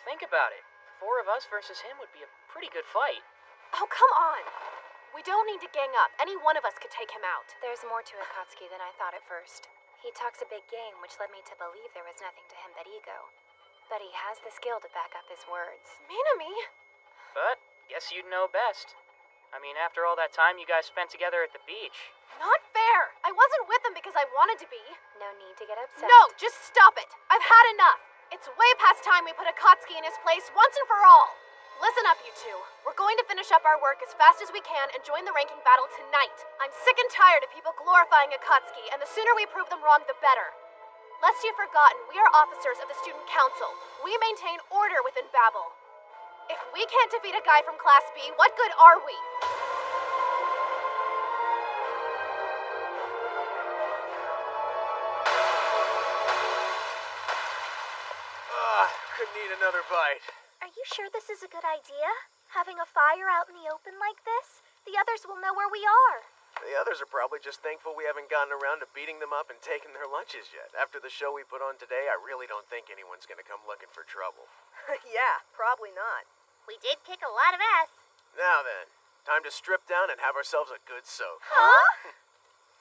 Think about it. 4 of us versus him would be a pretty good fight. Oh, come on. We don't need to gang up. Any one of us could take him out. There's more to Akatsuki than I thought at first. He talks a big game, which led me to believe there was nothing to him but ego. But he has the skill to back up his words. Minami? But, guess you'd know best. I mean, after all that time you guys spent together at the beach. Not fair. I wasn't with him because I wanted to be. No need to get upset. No, just stop it. I've had enough. It's way past time we put Akatsuki in his place once and for all. Listen up, you two. We're going to finish up our work as fast as we can and join the ranking battle tonight. I'm sick and tired of people glorifying Akatsuki, and the sooner we prove them wrong, the better. Lest you've forgotten, we are officers of the Student Council. We maintain order within Babel. If we can't defeat a guy from Class B, what good are we? Could need another bite. Are you sure this is a good idea? Having a fire out in the open like this? The others will know where we are. The others are probably just thankful we haven't gotten around to beating them up and taking their lunches yet. After the show we put on today, I really don't think anyone's gonna come looking for trouble. Yeah, probably not. We did kick a lot of ass. Now then, time to strip down and have ourselves a good soak. Huh?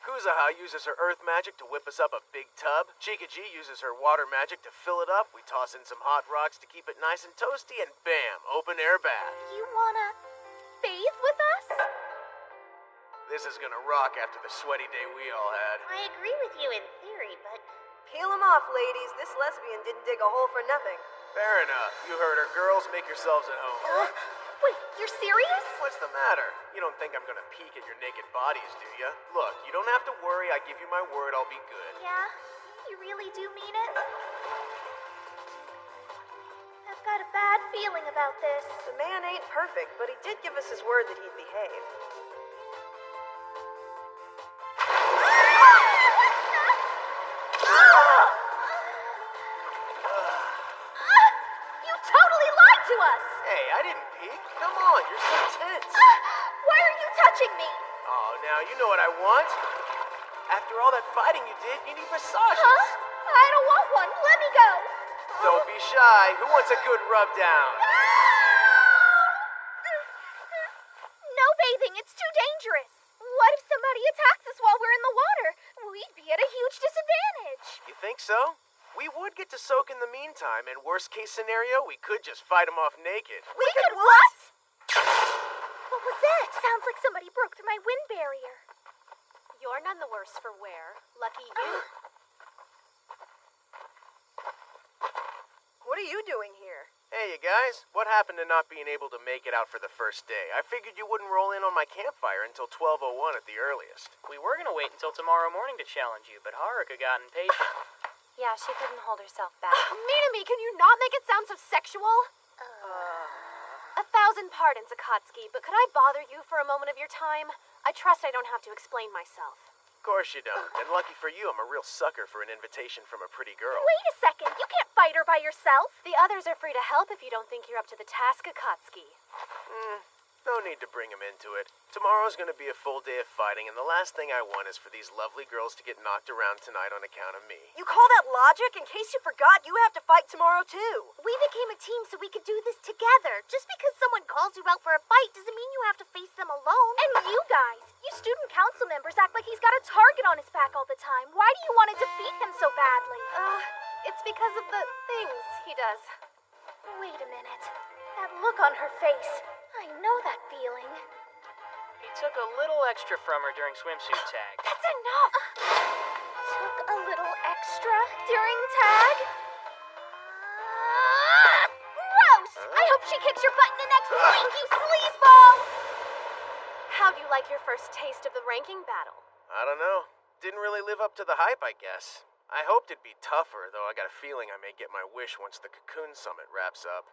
Kuzaha uses her earth magic to whip us up a big tub. Chikaji uses her water magic to fill it up. We toss in some hot rocks to keep it nice and toasty, and bam, open air bath. You wanna bathe with us? This is gonna rock after the sweaty day we all had. I agree with you in theory, but... Peel them off, ladies. This lesbian didn't dig a hole for nothing. Fair enough. You heard her. Girls, make yourselves at home. Wait, you're serious? What's the matter? You don't think I'm gonna peek at your naked bodies, do ya? Look, you don't have to worry. I give you my word I'll be good. Yeah? You really do mean it? I've got a bad feeling about this. The man ain't perfect, but he did give us his word that he'd behave. You totally lied to us! Hey, I didn't peek. Come on, you're so tense. Why are you touching me? Oh, now you know what I want. After all that fighting you did, you need massages. Huh? I don't want one. Let me go. Don't be shy. Who wants a good rub down? No bathing. It's too dangerous. What if somebody attacks us while we're in the water? We'd be at a huge disadvantage. You think so? We would get to soak in the meantime, and worst case scenario, we could just fight them off naked. We could what? What was that? Sounds like somebody broke through my wind barrier. You're none the worse for wear. Lucky you. What are you doing here? Hey, you guys. What happened to not being able to make it out for the first day? I figured you wouldn't roll in on my campfire until 12:01 at the earliest. We were gonna wait until tomorrow morning to challenge you, but Haruka got impatient. Yeah, she couldn't hold herself back. Minami, can you not make it sound so sexual? 1,000 pardons, Akatsuki, but could I bother you for a moment of your time? I trust I don't have to explain myself. Of course you don't. And lucky for you, I'm a real sucker for an invitation from a pretty girl. Wait a second. You can't fight her by yourself. The others are free to help if you don't think you're up to the task, Akatsuki. No need to bring him into it. Tomorrow's gonna be a full day of fighting, and the last thing I want is for these lovely girls to get knocked around tonight on account of me. You call that logic? In case you forgot, you have to fight tomorrow, too. We became a team so we could do this together. Just because someone calls you out for a fight doesn't mean you have to face them alone. And you guys, you student council members act like he's got a target on his back all the time. Why do you want to defeat him so badly? It's because of the things he does. Wait a minute. That look on her face. I know that feeling. He took a little extra from her during swimsuit tag. That's enough! Took a little extra during tag? Gross! I hope she kicks your butt in the next week, you sleazeball! How'd you like your first taste of the ranking battle? I don't know. Didn't really live up to the hype, I guess. I hoped it'd be tougher, though I got a feeling I may get my wish once the Cocoon Summit wraps up.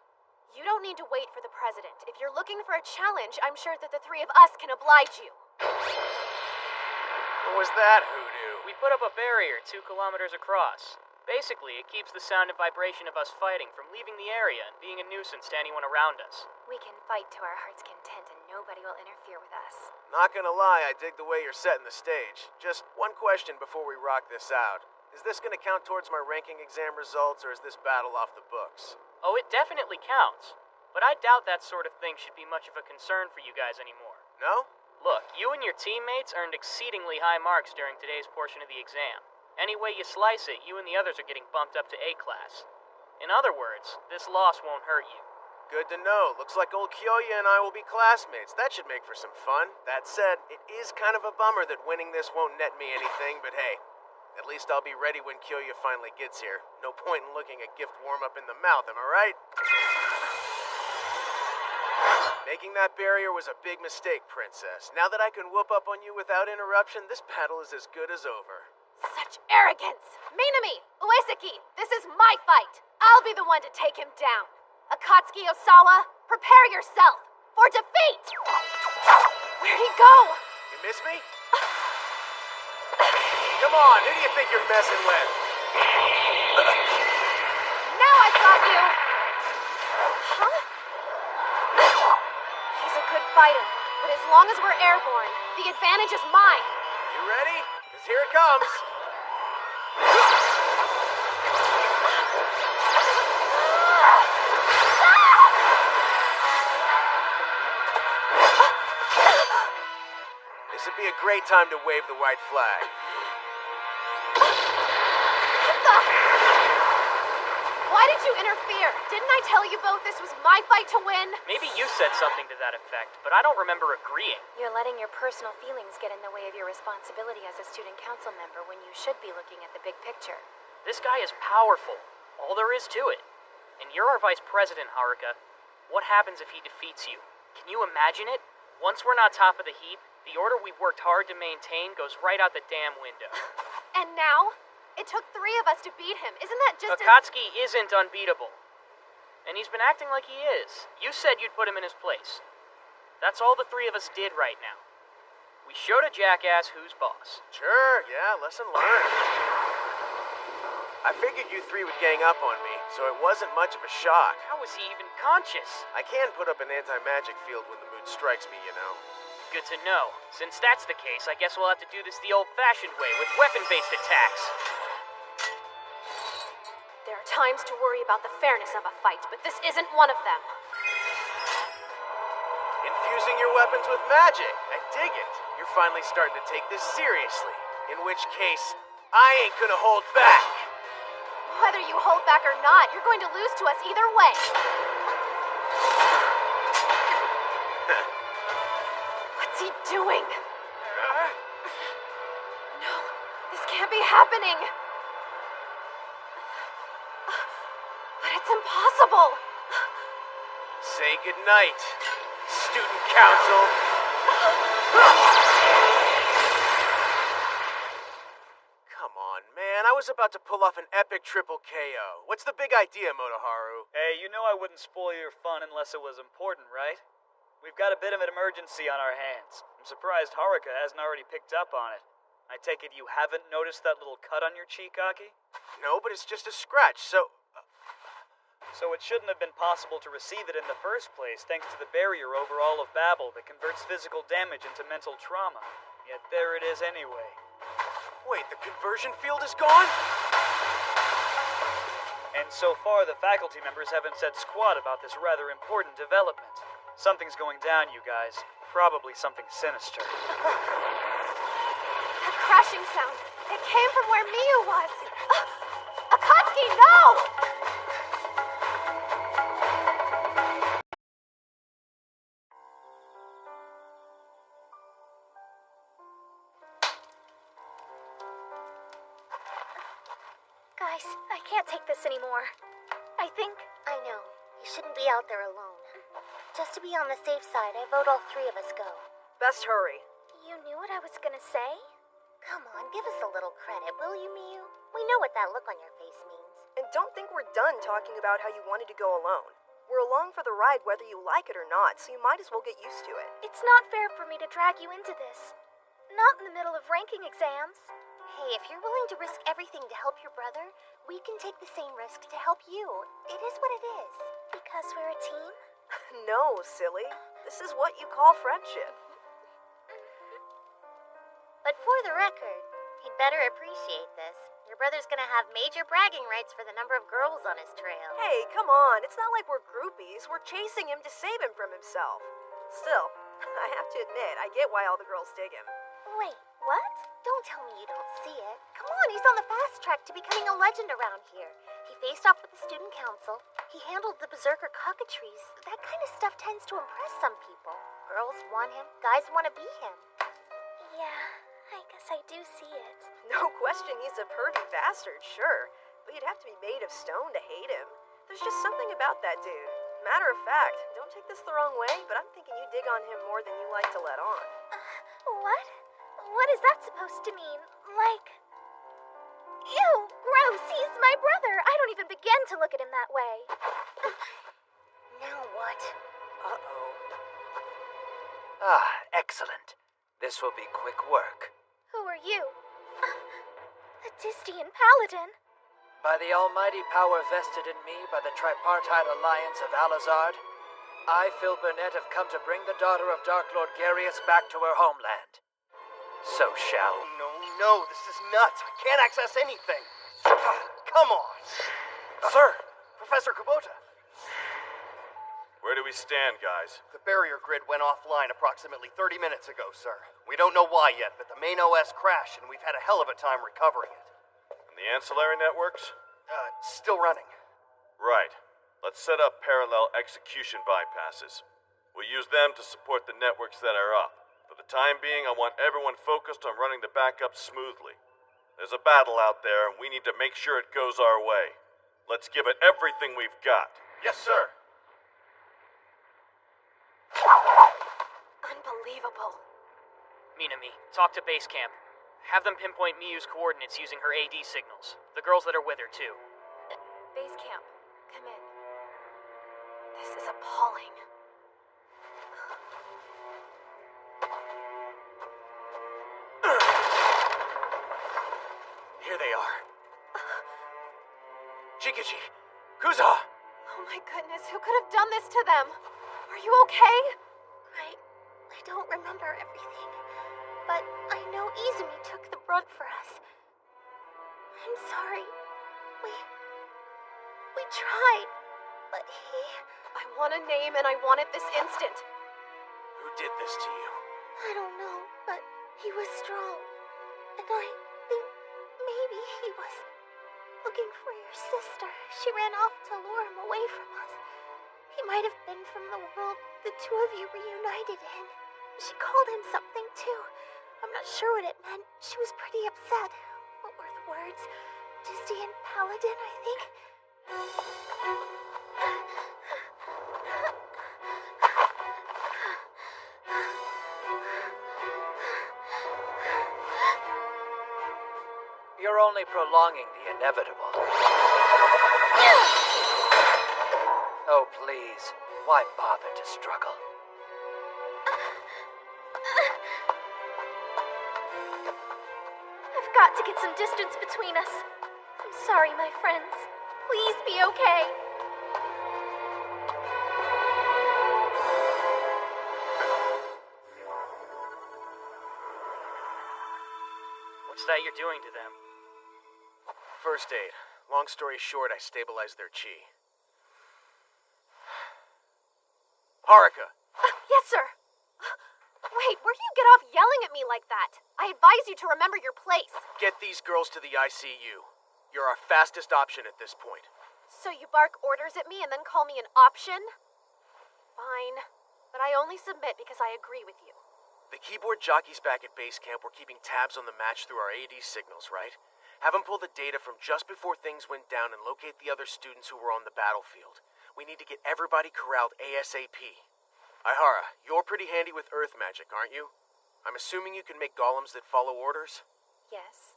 You don't need to wait for the president. If you're looking for a challenge, I'm sure that the three of us can oblige you. What was that hoodoo? We put up a barrier 2 kilometers across. Basically, it keeps the sound and vibration of us fighting from leaving the area and being a nuisance to anyone around us. We can fight to our heart's content and nobody will interfere with us. Not gonna lie, I dig the way you're setting the stage. Just one question before we rock this out. Is this gonna count towards my ranking exam results, or is this battle off the books? Oh, it definitely counts. but I doubt that sort of thing should be much of a concern for you guys anymore. No? Look, you and your teammates earned exceedingly high marks during today's portion of the exam. Any way you slice it, you and the others are getting bumped up to A class. In other words, this loss won't hurt you. Good to know. Looks like old Kyoya and I will be classmates. That should make for some fun. That said, it is kind of a bummer that winning this won't net me anything, but hey, at least I'll be ready when Kyoya finally gets here. No point in looking a gift warm up in the mouth, am I right? Making that barrier was a big mistake, Princess. Now that I can whoop up on you without interruption, this battle is as good as over. Such arrogance! Minami! Uesaki! This is my fight! I'll be the one to take him down! Akatsuki Osawa, prepare yourself for defeat! Where'd he go? You miss me? Come on, who do you think you're messing with? Now I've got you! Huh? He's a good fighter, but as long as we're airborne, the advantage is mine. You ready? Because here it comes. This would be a great time to wave the white flag. Why did you interfere? Didn't I tell you both this was my fight to win? Maybe you said something to that effect, but I don't remember agreeing. You're letting your personal feelings get in the way of your responsibility as a student council member when you should be looking at the big picture. This guy is powerful. All there is to it. And you're our vice president, Haruka. What happens if he defeats you? Can you imagine it? Once we're not top of the heap, the order we've worked hard to maintain goes right out the damn window. And now? It took 3 of us to beat him. Isn't that just Akatsuki isn't unbeatable. And he's been acting like he is. You said you'd put him in his place. That's all the 3 of us did right now. We showed a jackass who's boss. Sure, yeah, lesson learned. I figured you 3 would gang up on me, so it wasn't much of a shock. How was he even conscious? I can put up an anti-magic field when the mood strikes me, you know. Good to know. Since that's the case, I guess we'll have to do this the old-fashioned way, with weapon-based attacks. There are times to worry about the fairness of a fight, but this isn't one of them. Infusing your weapons with magic. I dig it. You're finally starting to take this seriously. In which case, I ain't gonna hold back. Whether you hold back or not, you're going to lose to us either way. What's he doing? No, this can't be happening. But it's impossible. Say goodnight, student council. Come on, man. I was about to pull off an epic triple KO. What's the big idea, Motoharu? Hey, you know I wouldn't spoil your fun unless it was important, right? We've got a bit of an emergency on our hands. I'm surprised Haruka hasn't already picked up on it. I take it you haven't noticed that little cut on your cheek, Aki? No, but it's just a scratch, so... So it shouldn't have been possible to receive it in the first place, thanks to the barrier over all of Babel that converts physical damage into mental trauma. Yet there it is anyway. Wait, the conversion field is gone? And so far, the faculty members haven't said squat about this rather important development. Something's going down, you guys. Probably something sinister. That crashing sound. It came from where Miyu was. Akatsuki, no! Guys, I can't take this anymore. I know. You shouldn't be out there alone. Just to be on the safe side, I vote all 3 of us go. Best hurry. You knew what I was gonna say? Come on, give us a little credit, will you, Miyu? We know what that look on your face means. And don't think we're done talking about how you wanted to go alone. We're along for the ride whether you like it or not, so you might as well get used to it. It's not fair for me to drag you into this. Not in the middle of ranking exams. Hey, if you're willing to risk everything to help your brother, we can take the same risk to help you. It is what it is. Because we're a team? No, silly. This is what you call friendship. But for the record, He'd better appreciate this. Your brother's gonna have major bragging rights for the number of girls on his trail. Hey, come on. It's not like we're groupies. We're chasing him to save him from himself. Still, I have to admit, I get why all the girls dig him. Wait, what? Don't tell me you don't see it. Come on, he's on the fast track to becoming a legend around here. He faced off with the student council. He handled the berserker cockatries. That kind of stuff tends to impress some people. Girls want him, guys want to be him. Yeah, I guess I do see it. No question he's a pervy bastard, sure. But you'd have to be made of stone to hate him. There's just something about that dude. Matter of fact, don't take this the wrong way, but I'm thinking you dig on him more than you like to let on. What? What is that supposed to mean? Like... Ew, gross, he's my brother. I don't even begin to look at him that way. Now what? Uh-oh. Ah, excellent. This will be quick work. Who are you? A Distian paladin. By the almighty power vested in me by the tripartite alliance of Alizard, I, Phil Burnett, have come to bring the daughter of Dark Lord Garius back to her homeland. So shall... No, this is nuts. I can't access anything. Come on. Sir! Professor Kubota. Where do we stand, guys? The barrier grid went offline approximately 30 minutes ago, sir. We don't know why yet, but the main OS crashed and we've had a hell of a time recovering it. And the ancillary networks? Still running. Right. Let's set up parallel execution bypasses. We'll use them to support the networks that are up. For the time being, I want everyone focused on running the backup smoothly. There's a battle out there, and we need to make sure it goes our way. Let's give it everything we've got. Yes, sir. Unbelievable. Minami, talk to base camp. Have them pinpoint Miyu's coordinates using her AD signals. The girls that are with her, too. Base camp, come in. This is appalling. Here they are. Jikaji! Kuza! Oh my goodness, who could have done this to them? Are you okay? I don't remember everything, but I know Izumi took the brunt for us. I'm sorry. We tried, but he... I want a name and I want it this instant. Who did this to you? I don't know, but he was strong. And I think maybe he was looking for your sister. She ran off to lure him away from us. He might have been from the world the two of you reunited in. She called him something too. I'm not sure what it meant. She was pretty upset. What were the words? Distian paladin, I think. You're only prolonging the inevitable. Oh, please. Why bother to struggle? I've got to get some distance between us. I'm sorry, my friends. Please be okay. What's that you're doing to them? First aid. Long story short, I stabilized their chi. Haruka! Yes, sir. Wait, where do you get off yelling at me like that? I advise you to remember your place. Get these girls to the ICU. You're our fastest option at this point. So you bark orders at me and then call me an option? Fine. But I only submit because I agree with you. The keyboard jockeys back at base camp were keeping tabs on the match through our AD signals, right? Have them pull the data from just before things went down and locate the other students who were on the battlefield. We need to get everybody corralled ASAP. Ihara, you're pretty handy with earth magic, aren't you? I'm assuming you can make golems that follow orders? Yes.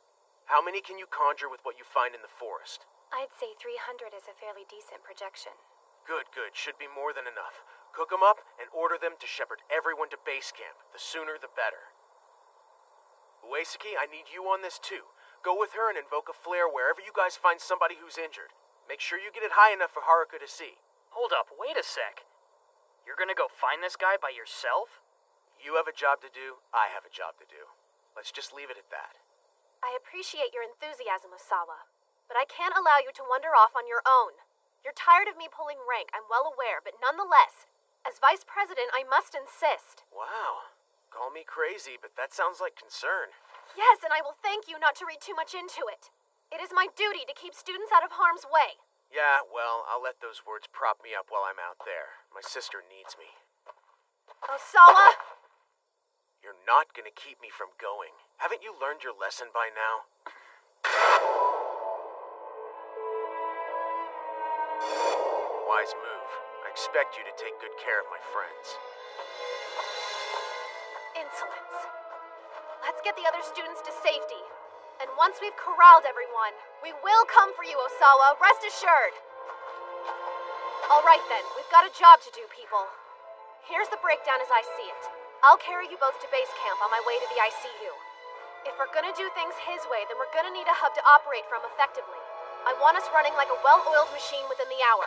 How many can you conjure with what you find in the forest? I'd say 300 is a fairly decent projection. Good. Should be more than enough. Cook them up and order them to shepherd everyone to base camp. The sooner, the better. Uesaki, I need you on this too. Go with her and invoke a flare wherever you guys find somebody who's injured. Make sure you get it high enough for Haruka to see. Hold up, wait a sec. You're gonna go find this guy by yourself? You have a job to do, I have a job to do. Let's just leave it at that. I appreciate your enthusiasm, Osawa, but I can't allow you to wander off on your own. You're tired of me pulling rank, I'm well aware, but nonetheless, as vice president, I must insist. Wow. Call me crazy, but that sounds like concern. Yes, and I will thank you not to read too much into it. It is my duty to keep students out of harm's way. Yeah, well, I'll let those words prop me up while I'm out there. My sister needs me. Osawa! You're not gonna keep me from going. Haven't you learned your lesson by now? Wise move. I expect you to take good care of my friends. Insolence. Let's get the other students to safety. And once we've corralled everyone, we will come for you, Osawa, rest assured. All right then, we've got a job to do, people. Here's the breakdown as I see it. I'll carry you both to base camp on my way to the ICU. If we're gonna do things his way, then we're gonna need a hub to operate from effectively. I want us running like a well-oiled machine within the hour.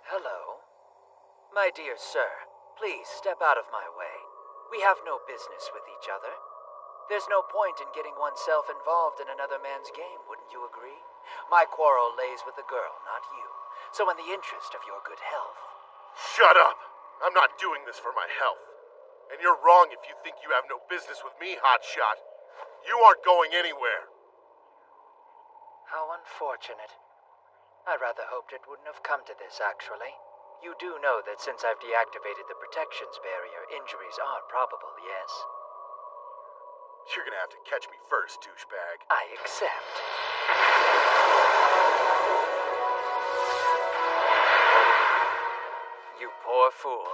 Hello? My dear sir, please step out of my way. We have no business with each other. There's no point in getting oneself involved in another man's game, wouldn't you agree? My quarrel lays with the girl, not you. So in the interest of your good health... Shut up! I'm not doing this for my health. And you're wrong if you think you have no business with me, hotshot. You aren't going anywhere. How unfortunate. I rather hoped it wouldn't have come to this, actually. You do know that since I've deactivated the protections barrier, injuries are probable, yes? You're gonna have to catch me first, douchebag. I accept. You poor fool.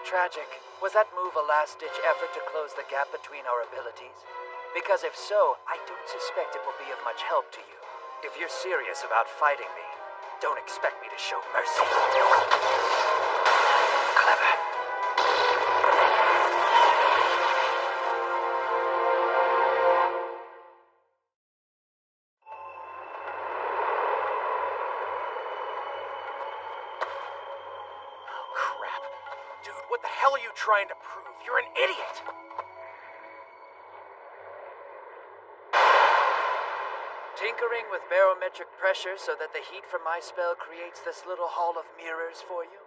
Tragic. Was that move a last-ditch effort to close the gap between our abilities? Because if so, I don't suspect it will be of much help to you. If you're serious about fighting me, don't expect me to show mercy. Clever. What the hell are you trying to prove? You're an idiot! Tinkering with barometric pressure so that the heat from my spell creates this little hall of mirrors for you?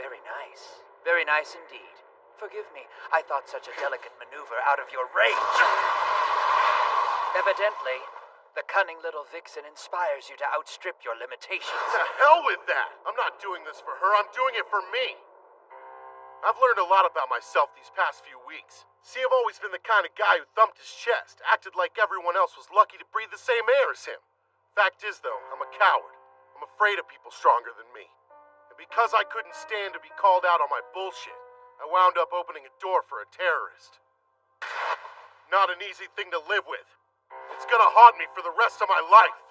Very nice. Very nice indeed. Forgive me, I thought such a delicate maneuver out of your range. Evidently, the cunning little vixen inspires you to outstrip your limitations. To hell with that! I'm not doing this for her, I'm doing it for me! I've learned a lot about myself these past few weeks. See, I've always been the kind of guy who thumped his chest, acted like everyone else was lucky to breathe the same air as him. Fact is, though, I'm a coward. I'm afraid of people stronger than me. And because I couldn't stand to be called out on my bullshit, I wound up opening a door for a terrorist. Not an easy thing to live with. It's gonna haunt me for the rest of my life.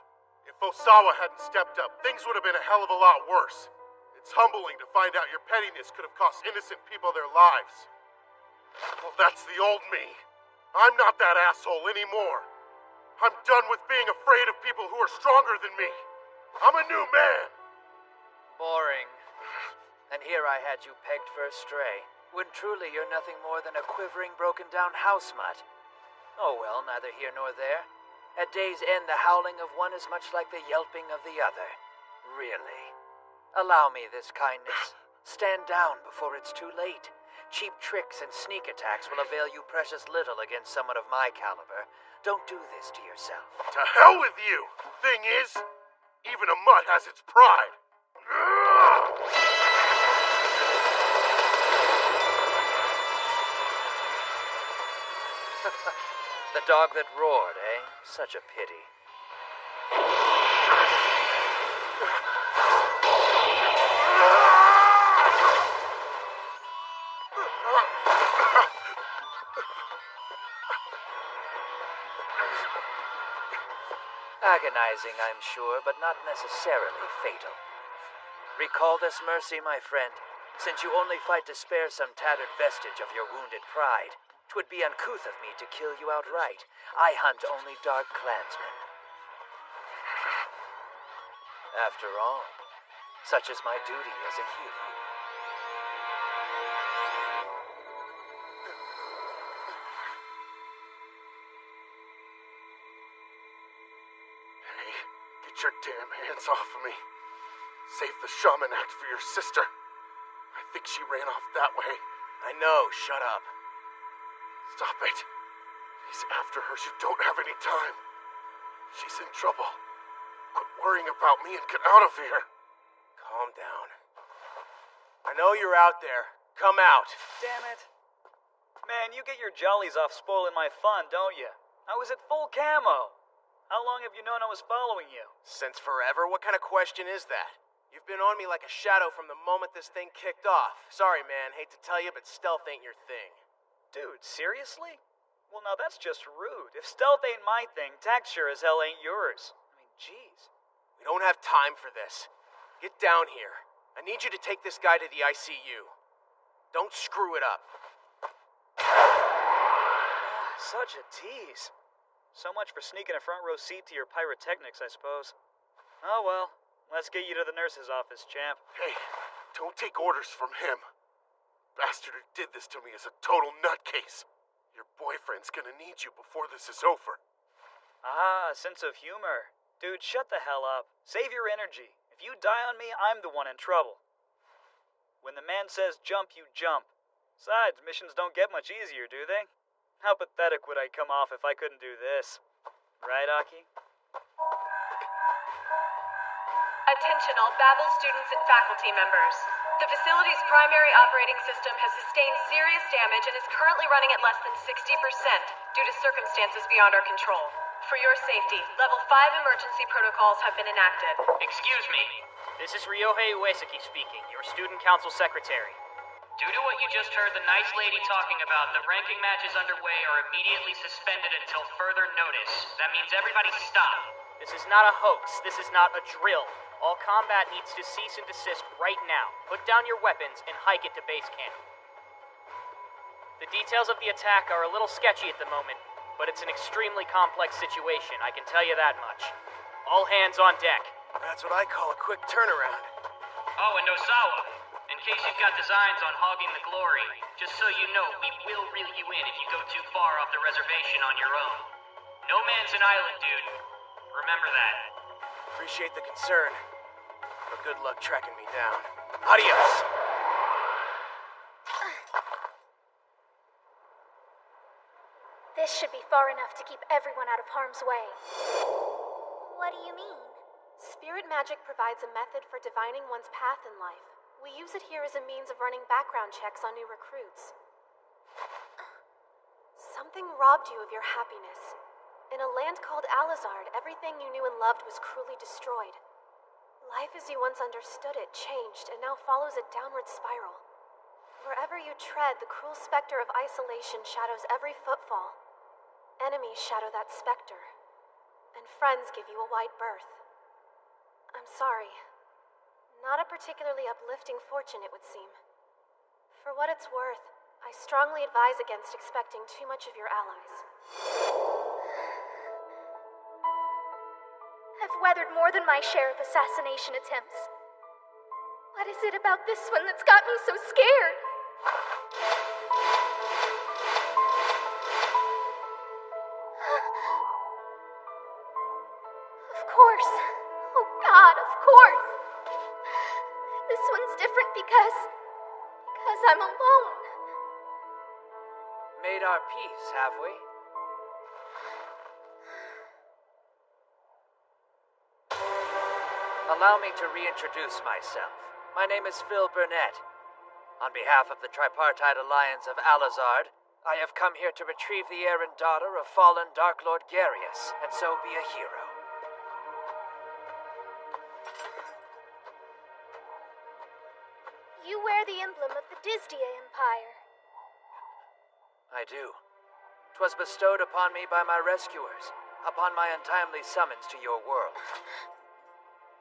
If Osawa hadn't stepped up, things would have been a hell of a lot worse. It's humbling to find out your pettiness could have cost innocent people their lives. Well, that's the old me. I'm not that asshole anymore. I'm done with being afraid of people who are stronger than me. I'm a new man. Boring. And here I had you pegged for a stray, when truly you're nothing more than a quivering, broken-down house mutt. Oh well, neither here nor there. At day's end, the howling of one is much like the yelping of the other. Really. Allow me this kindness. Stand down before it's too late. Cheap tricks and sneak attacks will avail you precious little against someone of my caliber. Don't do this to yourself. To hell with you! Thing is, even a mutt has its pride. The dog that roared, eh? Such a pity. Agonizing, I'm sure, but not necessarily fatal. Recall this mercy, my friend. Since you only fight to spare some tattered vestige of your wounded pride, 'twould be uncouth of me to kill you outright. I hunt only dark clansmen. After all, such is my duty as a hero. Get your damn hands off of me. Save the shaman act for your sister. I think she ran off that way. I know, shut up. Stop it. He's after her. You don't have any time. She's in trouble. Quit worrying about me and get out of here. Calm down. I know you're out there. Come out. Damn it. Man, you get your jollies off spoiling my fun, don't you? I was at full camo. How long have you known I was following you? Since forever? What kind of question is that? You've been on me like a shadow from the moment this thing kicked off. Sorry, man. Hate to tell you, but stealth ain't your thing. Dude, seriously? Well, now that's just rude. If stealth ain't my thing, tact sure as hell ain't yours. I mean, jeez. We don't have time for this. Get down here. I need you to take this guy to the ICU. Don't screw it up. Such a tease. So much for sneaking a front row seat to your pyrotechnics, I suppose. Oh well, let's get you to the nurse's office, champ. Hey, don't take orders from him. Bastard who did this to me is a total nutcase. Your boyfriend's gonna need you before this is over. Ah, sense of humor. Dude, shut the hell up. Save your energy. If you die on me, I'm the one in trouble. When the man says jump, you jump. Besides, missions don't get much easier, do they? How pathetic would I come off if I couldn't do this? Right, Aki? Attention all Babel students and faculty members. The facility's primary operating system has sustained serious damage and is currently running at less than 60% due to circumstances beyond our control. For your safety, Level 5 emergency protocols have been enacted. Excuse me. This is Ryohei Uesaki speaking, your student council secretary. Due to what you just heard the nice lady talking about, the ranking matches underway are immediately suspended until further notice. That means everybody stop. This is not a hoax. This is not a drill. All combat needs to cease and desist right now. Put down your weapons and hike it to base camp. The details of the attack are a little sketchy at the moment, but it's an extremely complex situation, I can tell you that much. All hands on deck. That's what I call a quick turnaround. Oh, and Osawa, in case you've got designs on hogging the glory, just so you know, we will reel you in if you go too far off the reservation on your own. No man's an island, dude. Remember that. Appreciate the concern, but good luck tracking me down. Adios! This should be far enough to keep everyone out of harm's way. What do you mean? Spirit magic provides a method for divining one's path in life. We use it here as a means of running background checks on new recruits. Something robbed you of your happiness. In a land called Alizard, everything you knew and loved was cruelly destroyed. Life as you once understood it changed and now follows a downward spiral. Wherever you tread, the cruel specter of isolation shadows every footfall. Enemies shadow that specter, and friends give you a wide berth. I'm sorry. Not a particularly uplifting fortune, it would seem. For what it's worth, I strongly advise against expecting too much of your allies. I've weathered more than my share of assassination attempts. What is it about this one that's got me so scared? Of course. Oh God, of course. This one's different because I'm alone. Made our peace, have we? Allow me to reintroduce myself. My name is Phil Burnett. On behalf of the Tripartite Alliance of Alizard, I have come here to retrieve the heir and daughter of fallen Dark Lord Garius, and so be a hero. You wear the emblem of the Disdia Empire. I do. 'Twas bestowed upon me by my rescuers, upon my untimely summons to your world.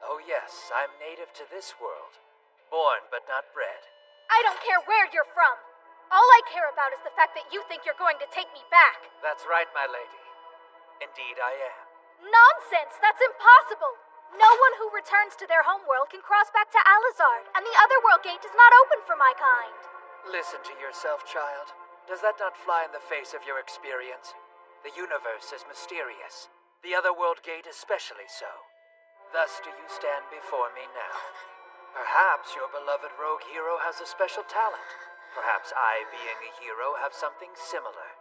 Oh yes, I'm native to this world. Born but not bred. I don't care where you're from. All I care about is the fact that you think you're going to take me back. That's right, my lady. Indeed I am. Nonsense! That's impossible! No one who returns to their homeworld can cross back to Alizard, and the Otherworld Gate is not open for my kind. Listen to yourself, child. Does that not fly in the face of your experience? The universe is mysterious. The Otherworld Gate especially so. Thus do you stand before me now. Perhaps your beloved rogue hero has a special talent. Perhaps I, being a hero, have something similar.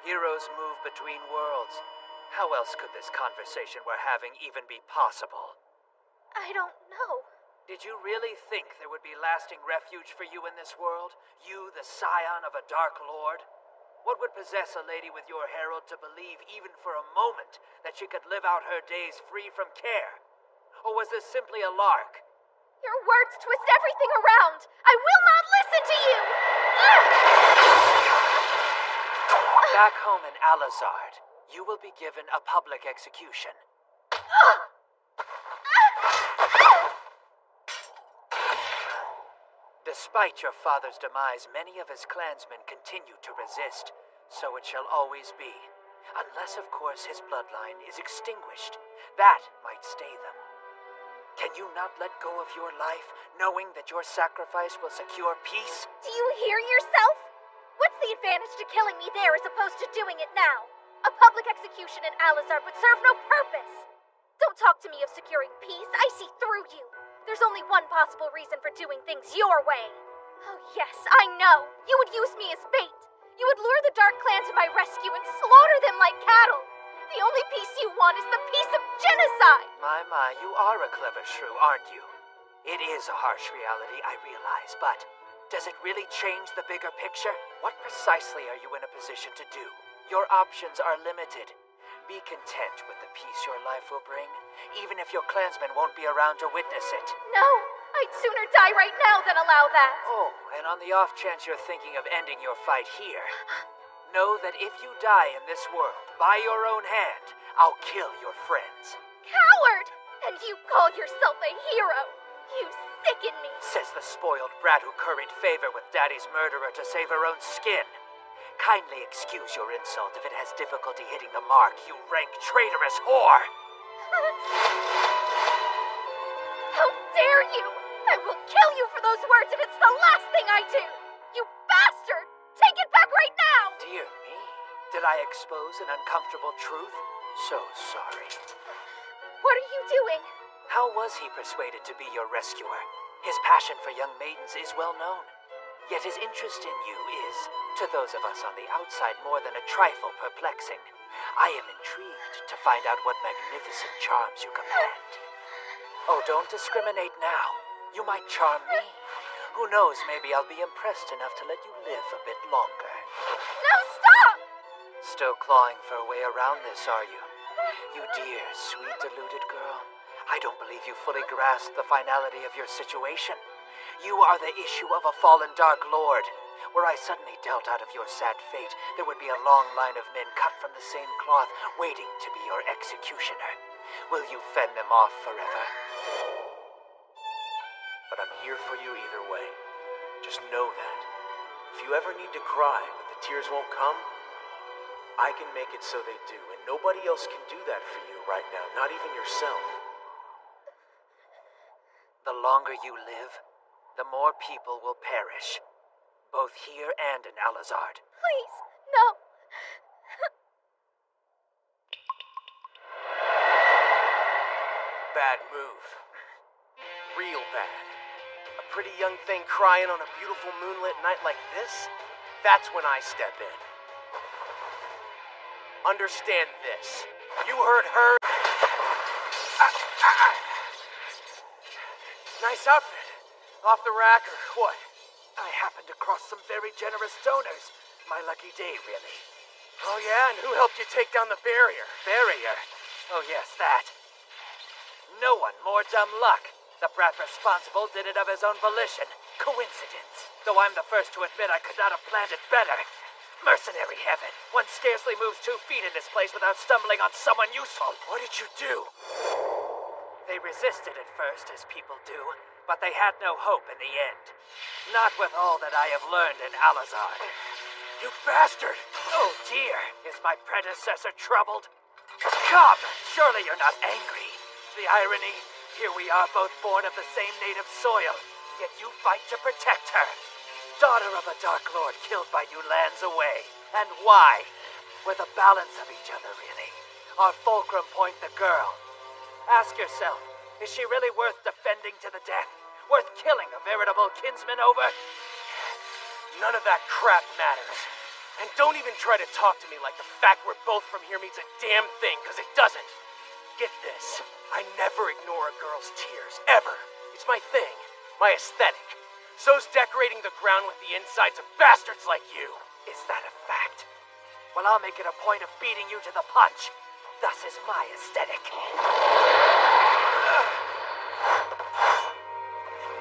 Heroes move between worlds. How else could this conversation we're having even be possible? I don't know. Did you really think there would be lasting refuge for you in this world? You, the scion of a Dark Lord? What would possess a lady with your herald to believe, even for a moment, that she could live out her days free from care? Or was this simply a lark? Your words twist everything around! I will not listen to you! Back home in Alizard, you will be given a public execution. Despite your father's demise, many of his clansmen continue to resist, so it shall always be. Unless, of course, his bloodline is extinguished. That might stay them. Can you not let go of your life, knowing that your sacrifice will secure peace? Do you hear yourself? What's the advantage to killing me there as opposed to doing it now? A public execution in Alizard would serve no purpose. Don't talk to me of securing peace. I see through you. There's only one possible reason for doing things your way. Oh yes, I know. You would use me as bait. You would lure the Dark Clan to my rescue and slaughter them like cattle. The only peace you want is the peace of genocide. My, you are a clever shrew, aren't you? It is a harsh reality, I realize, but does it really change the bigger picture? What precisely are you in a position to do? Your options are limited. Be content with the peace your life will bring, even if your clansmen won't be around to witness it. No, I'd sooner die right now than allow that. Oh, and on the off chance you're thinking of ending your fight here, know that if you die in this world, by your own hand, I'll kill your friends. Coward! And you call yourself a hero? You sicken me. Says the spoiled brat who curried favor with Daddy's murderer to save her own skin. Kindly excuse your insult if it has difficulty hitting the mark, you rank traitorous whore! How dare you! I will kill you for those words if it's the last thing I do! You bastard! Take it back right now! Dear me, did I expose an uncomfortable truth? So sorry. What are you doing? How was he persuaded to be your rescuer? His passion for young maidens is well known. Yet his interest in you is, to those of us on the outside, more than a trifle perplexing. I am intrigued to find out what magnificent charms you command. Oh, don't discriminate now. You might charm me. Who knows, maybe I'll be impressed enough to let you live a bit longer. No, stop! Still clawing for a way around this, are you? You dear, sweet, deluded girl. I don't believe you fully grasp the finality of your situation. You are the issue of a fallen Dark Lord. Were I suddenly dealt out of your sad fate, there would be a long line of men cut from the same cloth, waiting to be your executioner. Will you fend them off forever? But I'm here for you either way. Just know that. If you ever need to cry, but the tears won't come, I can make it so they do, and nobody else can do that for you right now, not even yourself. The longer you live, the more people will perish. Both here and in Alizard. Please, no. Bad move. Real bad. A pretty young thing crying on a beautiful moonlit night like this? That's when I step in. Understand this. You heard her. Nice outfit. Off the rack or what? I happened to cross some very generous donors. My lucky day, really. Oh yeah, and who helped you take down the barrier? Barrier? Oh yes, that. No one more dumb luck. The brat responsible did it of his own volition. Coincidence. Though I'm the first to admit I could not have planned it better. Mercenary heaven. One scarcely moves 2 feet in this place without stumbling on someone useful. What did you do? They resisted at first, as people do, but they had no hope in the end. Not with all that I have learned in Alizard. You bastard! Oh dear, is my predecessor troubled? Come, surely you're not angry. The irony, here we are both born of the same native soil, yet you fight to protect her. Daughter of a Dark Lord killed by you lands away. And why? We're the balance of each other, really. Our fulcrum point the girl. Ask yourself, is she really worth defending to the death? Worth killing a veritable kinsman over? None of that crap matters. And don't even try to talk to me like the fact we're both from here means a damn thing, because it doesn't. Get this. I never ignore a girl's tears, ever. It's my thing, my aesthetic. So's decorating the ground with the insides of bastards like you. Is that a fact? Well, I'll make it a point of beating you to the punch. Thus is my aesthetic.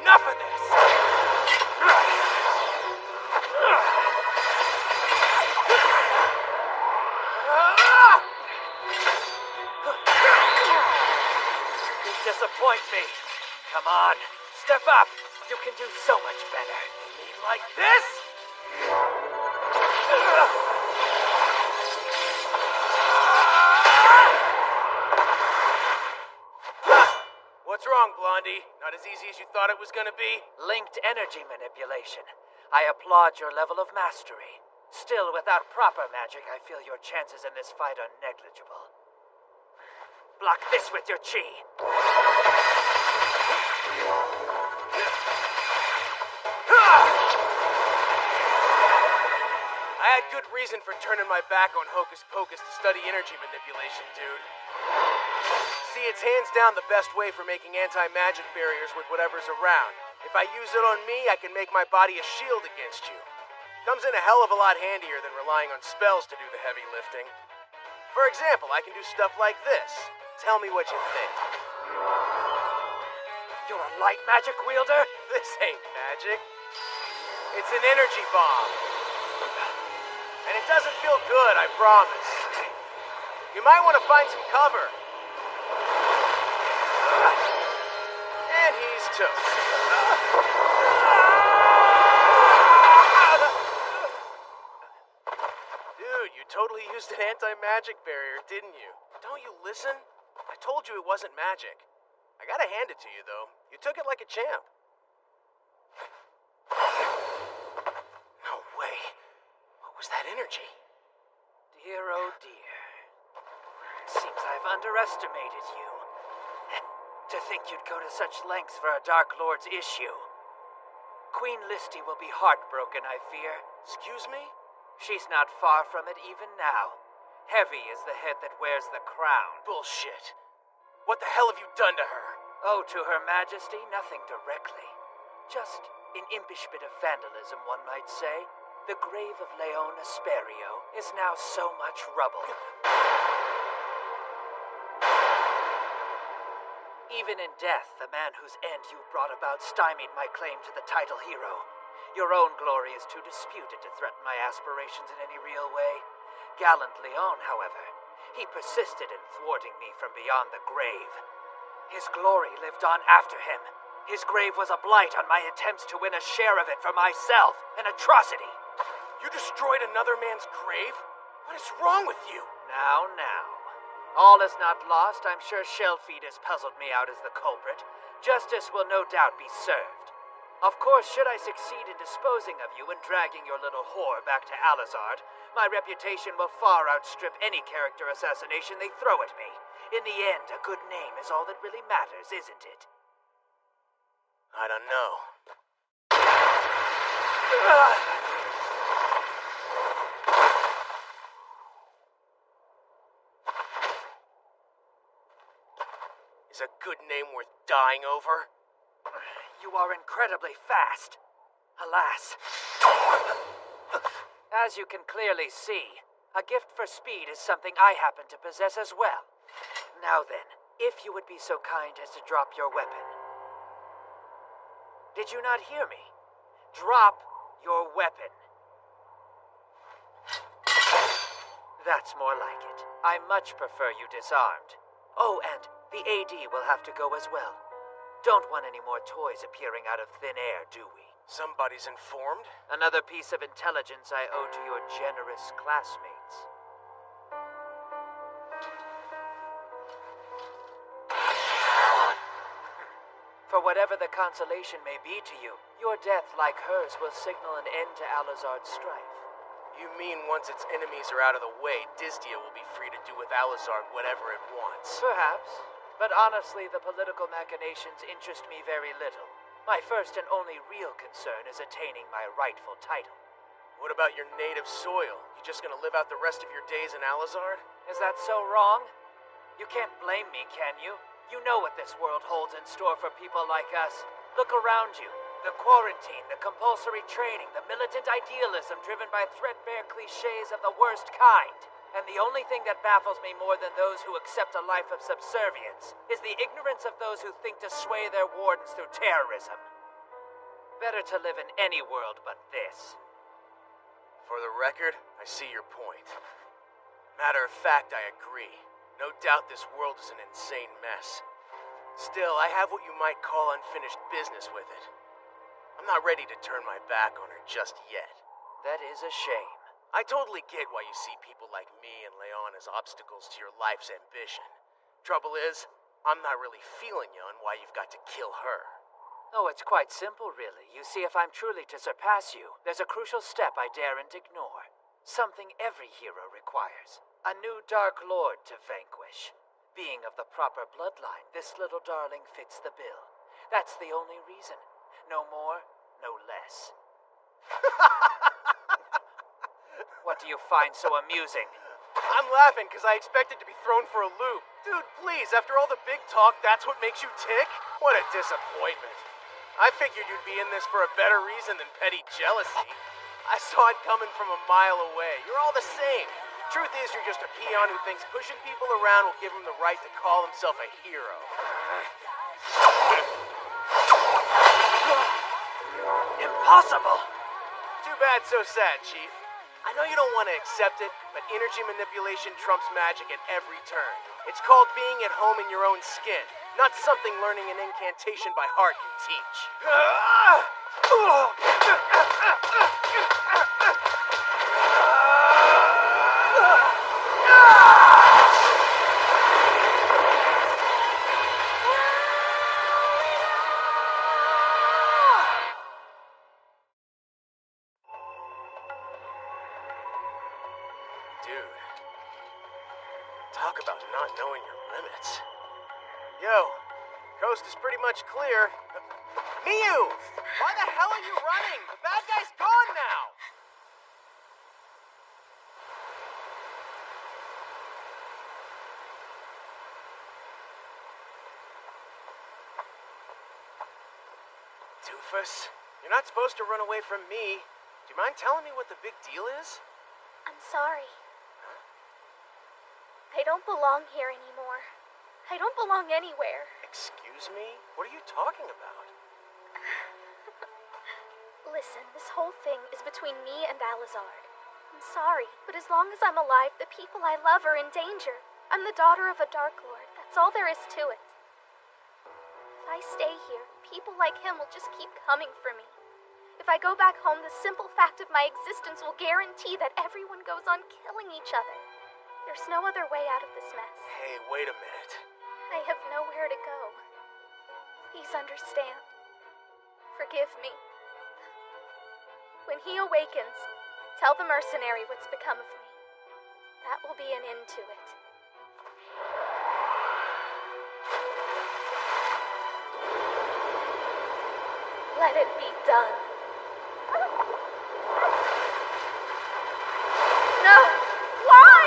Enough of this! You disappoint me. Come on, step up. You can do so much better. You mean like this? What's wrong, Blondie? Not as easy as you thought it was gonna be? Linked energy manipulation. I applaud your level of mastery. Still, without proper magic, I feel your chances in this fight are negligible. Block this with your chi. I had good reason for turning my back on Hocus Pocus to study energy manipulation, dude. See, it's hands down the best way for making anti-magic barriers with whatever's around. If I use it on me, I can make my body a shield against you. Comes in a hell of a lot handier than relying on spells to do the heavy lifting. For example, I can do stuff like this. Tell me what you think. You're a light magic wielder? This ain't magic. It's an energy bomb. And it doesn't feel good, I promise. You might want to find some cover. And he's toast. Dude, you totally used an anti-magic barrier, didn't you? Don't you listen? I told you it wasn't magic. I gotta hand it to you, though. You took it like a champ. No way. What was that energy? Dear, oh dear. It seems I've underestimated you. To think you'd go to such lengths for a Dark Lord's issue. Queen Listy will be heartbroken, I fear. Excuse me? She's not far from it even now. Heavy is the head that wears the crown. Bullshit. What the hell have you done to her? Oh, to Her Majesty, nothing directly. Just an impish bit of vandalism, one might say. The grave of Leon Asperio is now so much rubble. Even in death, the man whose end you brought about stymied my claim to the title hero. Your own glory is too disputed to threaten my aspirations in any real way. Gallant Leon, however, he persisted in thwarting me from beyond the grave. His glory lived on after him. His grave was a blight on my attempts to win a share of it for myself, an atrocity. You destroyed another man's grave? What is wrong with you? Now. All is not lost. I'm sure Shellfeed has puzzled me out as the culprit. Justice will no doubt be served. Of course, should I succeed in disposing of you and dragging your little whore back to Alizard, my reputation will far outstrip any character assassination they throw at me. In the end, a good name is all that really matters, isn't it? I don't know. Is a good name worth dying over? You are incredibly fast. Alas. As you can clearly see, a gift for speed is something I happen to possess as well. Now then, if you would be so kind as to drop your weapon. Did you not hear me? Drop your weapon. That's more like it. I much prefer you disarmed. Oh, and the AD will have to go as well. Don't want any more toys appearing out of thin air, do we? Somebody's informed? Another piece of intelligence I owe to your generous classmates. For whatever the consolation may be to you, your death, like hers, will signal an end to Alizard's strife. You mean once its enemies are out of the way, Disdia will be free to do with Alizard whatever it wants? Perhaps. But honestly, the political machinations interest me very little. My first and only real concern is attaining my rightful title. What about your native soil? You just gonna live out the rest of your days in Alizard? Is that so wrong? You can't blame me, can you? You know what this world holds in store for people like us. Look around you. The quarantine, the compulsory training, the militant idealism driven by threadbare cliches of the worst kind. And the only thing that baffles me more than those who accept a life of subservience is the ignorance of those who think to sway their wardens through terrorism. Better to live in any world but this. For the record, I see your point. Matter of fact, I agree. No doubt this world is an insane mess. Still, I have what you might call unfinished business with it. I'm not ready to turn my back on her just yet. That is a shame. I totally get why you see people like me and Leon as obstacles to your life's ambition. Trouble is, I'm not really feeling you on why you've got to kill her. Oh, it's quite simple, really. You see, if I'm truly to surpass you, there's a crucial step I daren't ignore. Something every hero requires. A new Dark Lord to vanquish. Being of the proper bloodline, this little darling fits the bill. That's the only reason. No more, no less. What do you find so amusing? I'm laughing because I expected to be thrown for a loop. Dude, please, after all the big talk, that's what makes you tick? What a disappointment. I figured you'd be in this for a better reason than petty jealousy. I saw it coming from a mile away. You're all the same. Truth is, you're just a peon who thinks pushing people around will give him the right to call himself a hero. Impossible! Too bad, so sad, Chief. I know you don't want to accept it, but energy manipulation trumps magic at every turn. It's called being at home in your own skin, not something learning an incantation by heart can teach. Dude, talk about not knowing your limits. Yo, coast is pretty much clear. Miyu! Why the hell are you running? The bad guy's gone now! Doofus, you're not supposed to run away from me. Do you mind telling me what the big deal is? I'm sorry. I don't belong here anymore. I don't belong anywhere. Excuse me? What are you talking about? Listen, this whole thing is between me and Alizard. I'm sorry, but as long as I'm alive, the people I love are in danger. I'm the daughter of a Dark Lord. That's all there is to it. If I stay here, people like him will just keep coming for me. If I go back home, the simple fact of my existence will guarantee that everyone goes on killing each other. There's no other way out of this mess. Hey, wait a minute. I have nowhere to go. Please understand. Forgive me. When he awakens, tell the mercenary what's become of me. That will be an end to it. Let it be done. No! Why?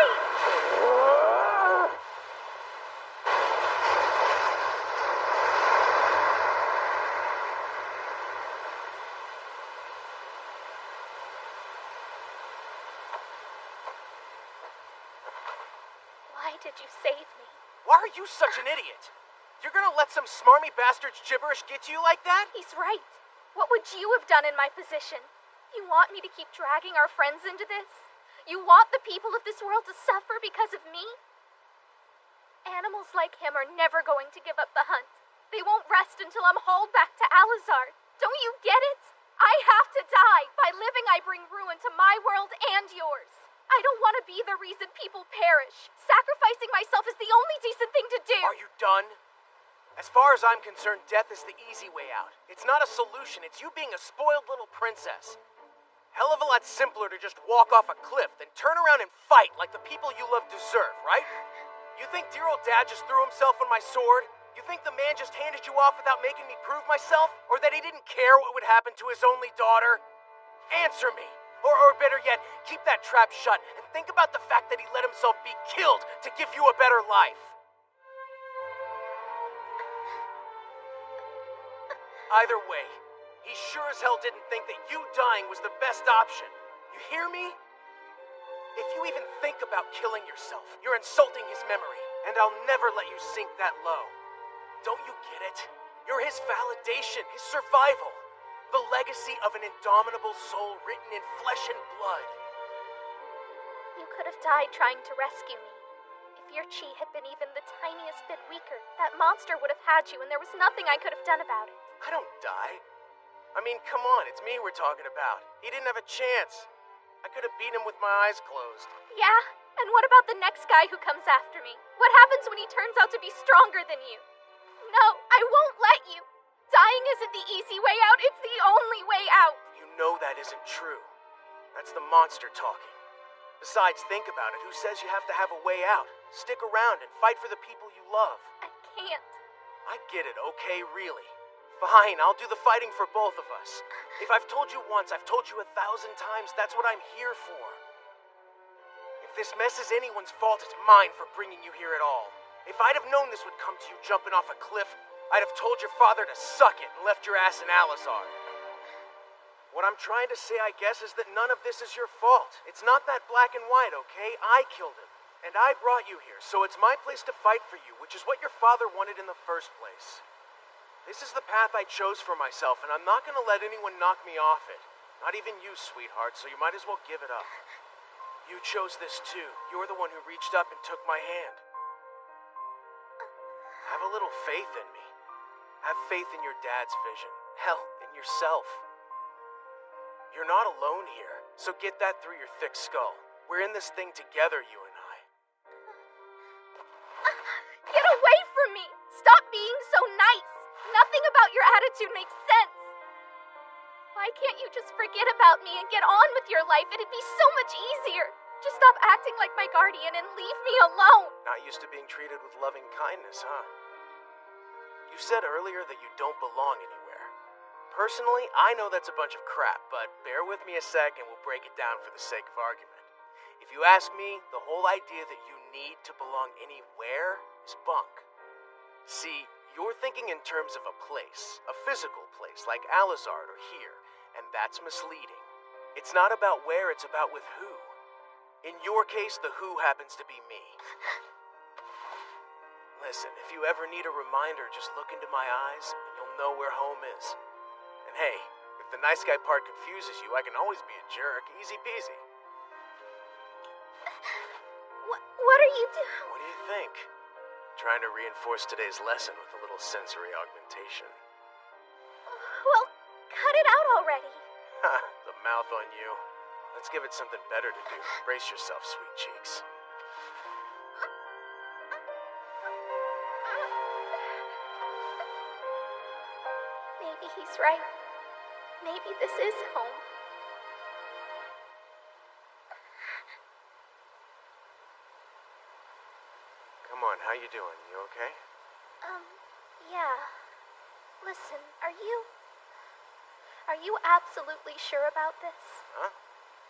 Why did you save me? Why are you such an idiot? You're gonna let some smarmy bastard's gibberish get to you like that? He's right. What would you have done in my position? You want me to keep dragging our friends into this? You want the people of this world to suffer because of me? Animals like him are never going to give up the hunt. They won't rest until I'm hauled back to Alizard. Don't you get it? I have to die. By living, I bring ruin to my world and yours. I don't want to be the reason people perish. Sacrificing myself is the only decent thing to do. Are you done? As far as I'm concerned, death is the easy way out. It's not a solution, it's you being a spoiled little princess. Hell of a lot simpler to just walk off a cliff than turn around and fight like the people you love deserve, right? You think dear old Dad just threw himself on my sword? You think the man just handed you off without making me prove myself? Or that he didn't care what would happen to his only daughter? Answer me! Or better yet, keep that trap shut and think about the fact that he let himself be killed to give you a better life. Either way, he sure as hell didn't think that you dying was the best option. You hear me? If you even think about killing yourself, you're insulting his memory, and I'll never let you sink that low. Don't you get it? You're his validation, his survival. The legacy of an indomitable soul written in flesh and blood. You could have died trying to rescue me. If your chi had been even the tiniest bit weaker, that monster would have had you and there was nothing I could have done about it. I don't die. I mean, come on, it's me we're talking about. He didn't have a chance. I could have beaten him with my eyes closed. Yeah? And what about the next guy who comes after me? What happens when he turns out to be stronger than you? No, I won't let you. Dying isn't the easy way out, it's the only way out. You know that isn't true. That's the monster talking. Besides, think about it. Who says you have to have a way out? Stick around and fight for the people you love. I can't. I get it, okay, really. Fine, I'll do the fighting for both of us. If I've told you once, I've told you 1,000 times, that's what I'm here for. If this mess is anyone's fault, it's mine for bringing you here at all. If I'd have known this would come to you jumping off a cliff, I'd have told your father to suck it and left your ass in Alizard. What I'm trying to say, I guess, is that none of this is your fault. It's not that black and white, okay? I killed him. And I brought you here, so it's my place to fight for you, which is what your father wanted in the first place. This is the path I chose for myself, and I'm not gonna let anyone knock me off it. Not even you, sweetheart, so you might as well give it up. You chose this too. You're the one who reached up and took my hand. Have a little faith in me. Have faith in your dad's vision. Hell, in yourself. You're not alone here, so get that through your thick skull. We're in this thing together, you and I. Get away from me! Stop being so nice! Nothing about your attitude makes sense. Why can't you just forget about me and get on with your life? It'd be so much easier. Just stop acting like my guardian and leave me alone. Not used to being treated with loving kindness, huh? You said earlier that you don't belong anywhere. Personally, I know that's a bunch of crap, but bear with me a sec and we'll break it down for the sake of argument. If you ask me, the whole idea that you need to belong anywhere is bunk. See, you're thinking in terms of a place, a physical place like Alizard or here, and that's misleading. It's not about where, it's about with who. In your case, the who happens to be me. Listen, if you ever need a reminder, just look into my eyes and you'll know where home is. And hey, if the nice guy part confuses you, I can always be a jerk, easy peasy. What are you doing? What do you think? Trying to reinforce today's lesson with a little sensory augmentation. Well, cut it out already. Ha, the mouth on you. Let's give it something better to do. Brace yourself, sweet cheeks. Maybe he's right. Maybe this is home. Come on, how you doing? You okay? Yeah. Listen, are you absolutely sure about this? Huh?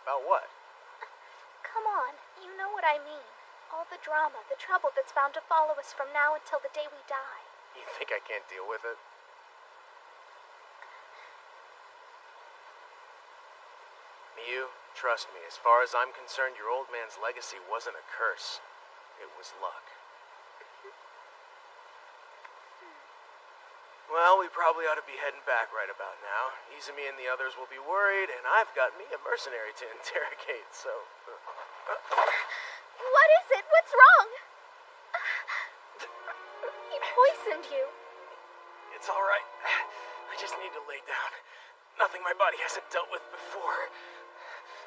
About what? Come on, you know what I mean. All the drama, the trouble that's bound to follow us from now until the day we die. You think I can't deal with it? Miyu, trust me, as far as I'm concerned, your old man's legacy wasn't a curse. It was luck. Well, we probably ought to be heading back right about now. Izumi and the others will be worried, and I've got me a mercenary to interrogate, so... What is it? What's wrong? He poisoned you. It's all right. I just need to lay down. Nothing my body hasn't dealt with before.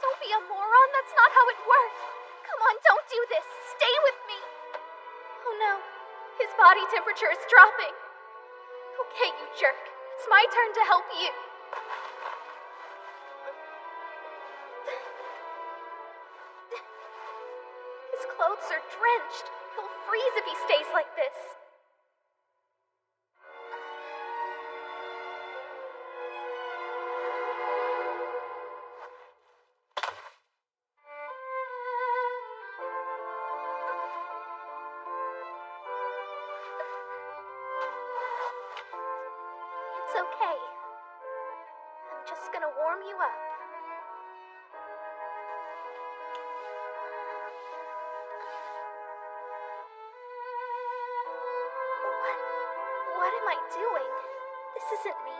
Don't be a moron. That's not how it works. Come on, don't do this. Stay with me. Oh no. His body temperature is dropping. Okay, you jerk. It's my turn to help you. His clothes are drenched. He'll freeze if he stays like this. It's okay. I'm just gonna warm you up. What am I doing? This isn't me.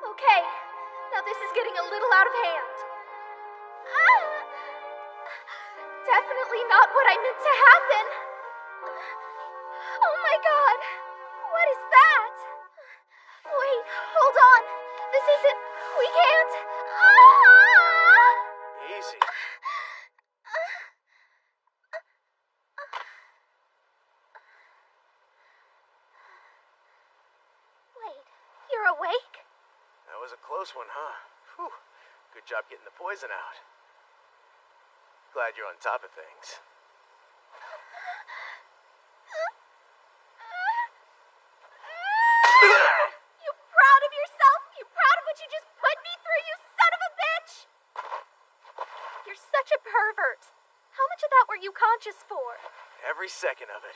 Okay, now this is getting a little out of hand. Definitely not what I meant to happen. Oh my god, what is that? Wait, hold on. This isn't. We can't. Easy. Wait, you're awake? That was a close one, huh? Whew. Good job getting the poison out. Glad you're on top of things. You proud of yourself? You proud of what you just put me through, you son of a bitch? You're such a pervert. How much of that were you conscious for? Every second of it.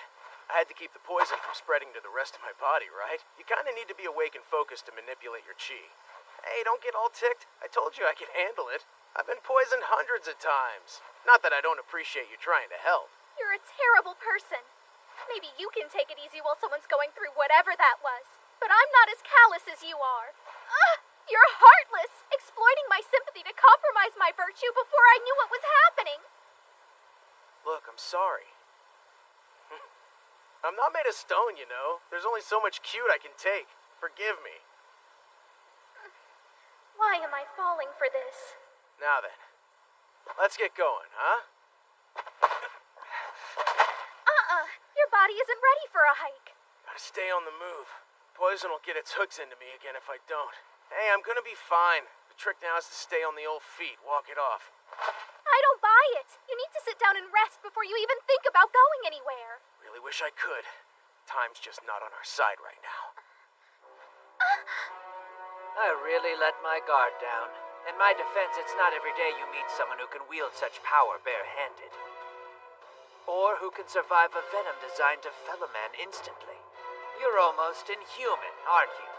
I had to keep the poison from spreading to the rest of my body, right? You kind of need to be awake and focused to manipulate your chi. Hey, don't get all ticked. I told you I could handle it. I've been poisoned hundreds of times. Not that I don't appreciate you trying to help. You're a terrible person. Maybe you can take it easy while someone's going through whatever that was. But I'm not as callous as you are. Ugh, you're heartless, exploiting my sympathy to compromise my virtue before I knew what was happening. Look, I'm sorry. I'm not made of stone, you know. There's only so much cute I can take. Forgive me. Why am I falling for this? Now then, let's get going, huh? Your body isn't ready for a hike. Gotta stay on the move. Poison will get its hooks into me again if I don't. Hey, I'm gonna be fine. The trick now is to stay on the old feet, walk it off. I don't buy it. You need to sit down and rest before you even think about going anywhere. Really wish I could. Time's just not on our side right now. I really let my guard down. In my defense, it's not every day you meet someone who can wield such power barehanded. Or who can survive a venom designed to fell a man instantly. You're almost inhuman, aren't you?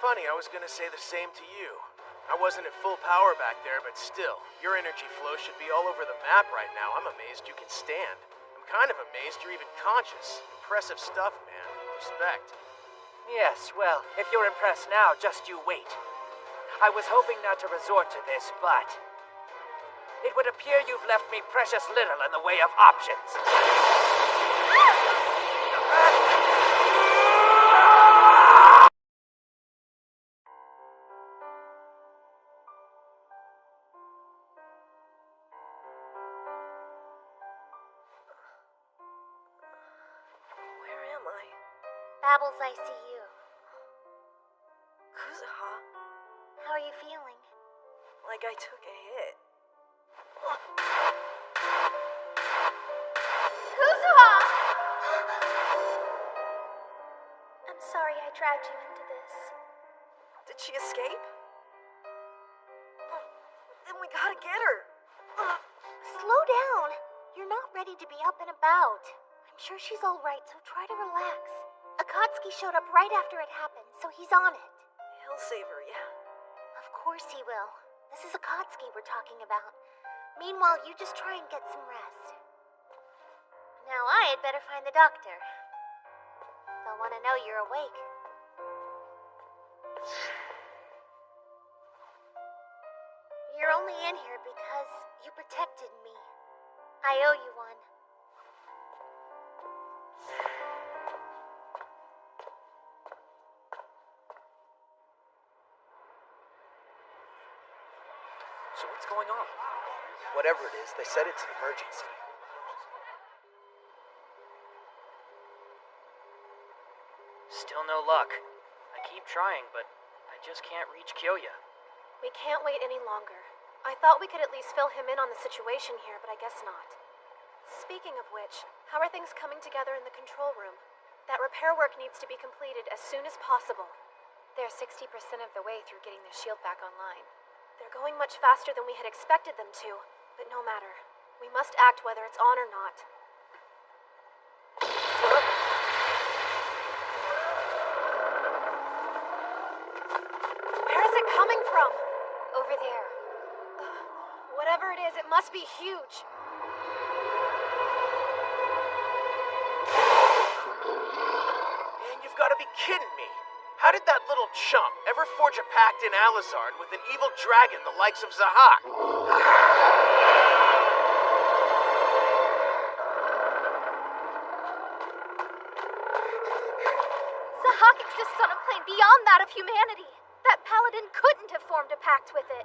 Funny, I was gonna say the same to you. I wasn't at full power back there, but still, your energy flow should be all over the map right now. I'm amazed you can stand. I'm kind of amazed you're even conscious. Impressive stuff, man. Respect. Yes, well, if you're impressed now, just you wait. I was hoping not to resort to this, but it would appear you've left me precious little in the way of options. Where am I? Babel's ICU. Kuzaha? How are you feeling? Like I took a hit. Kuzuha! I'm sorry I dragged you into this. Did she escape? Then we gotta get her. Slow down. You're not ready to be up and about. I'm sure she's all right, so try to relax. Akatsuki showed up right after it happened, so he's on it. He'll save her, yeah? Of course he will. This is Akatsuki we're talking about. Meanwhile, you just try and get some rest. Now I had better find the doctor. They'll want to know you're awake. You're only in here because you protected me. I owe you one. So what's going on? Whatever it is, they said it's an emergency. Still no luck. I keep trying, but I just can't reach Kyoya. We can't wait any longer. I thought we could at least fill him in on the situation here, but I guess not. Speaking of which, how are things coming together in the control room? That repair work needs to be completed as soon as possible. They're 60% of the way through getting the shield back online. They're going much faster than we had expected them to, but no matter. We must act whether it's on or not. Where is it coming from? Over there. Whatever it is, it must be huge. Man, you've got to be kidding me. How did that little chump ever forge a pact in Alizard with an evil dragon the likes of Zahak? Zahak exists on a plane beyond that of humanity. That paladin couldn't have formed a pact with it.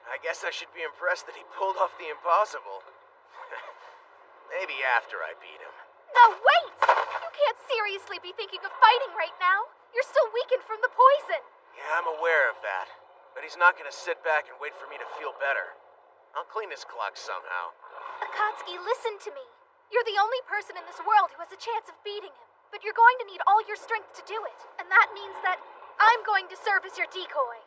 I guess I should be impressed that he pulled off the impossible. Maybe after I beat him. No, wait! You can't seriously be thinking of fighting right now. You're still weakened from the poison. Yeah, I'm aware of that. But he's not gonna sit back and wait for me to feel better. I'll clean his clock somehow. Akatsuki, listen to me. You're the only person in this world who has a chance of beating him. But you're going to need all your strength to do it. And that means that I'm going to serve as your decoy.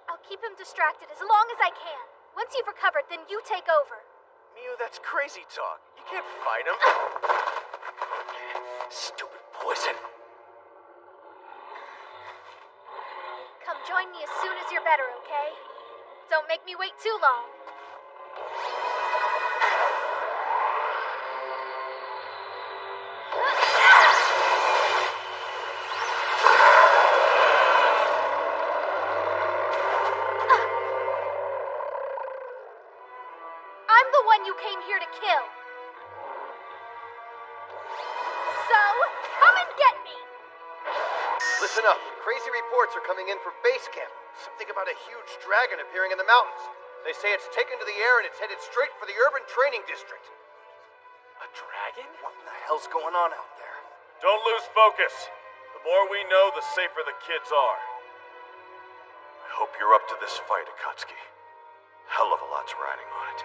I'll keep him distracted as long as I can. Once you've recovered, then you take over. Miu, that's crazy talk. You can't fight him. Stupid poison. Come join me as soon as you're better, okay? Don't make me wait too long. I'm the one you came here to kill. So, come and get me! Listen up. Crazy reports are coming in from base camp. Something about a huge dragon appearing in the mountains. They say it's taken to the air and it's headed straight for the urban training district. A dragon? What in the hell's going on out there? Don't lose focus. The more we know, the safer the kids are. I hope you're up to this fight, Akatsuki. Hell of a lot's riding on it.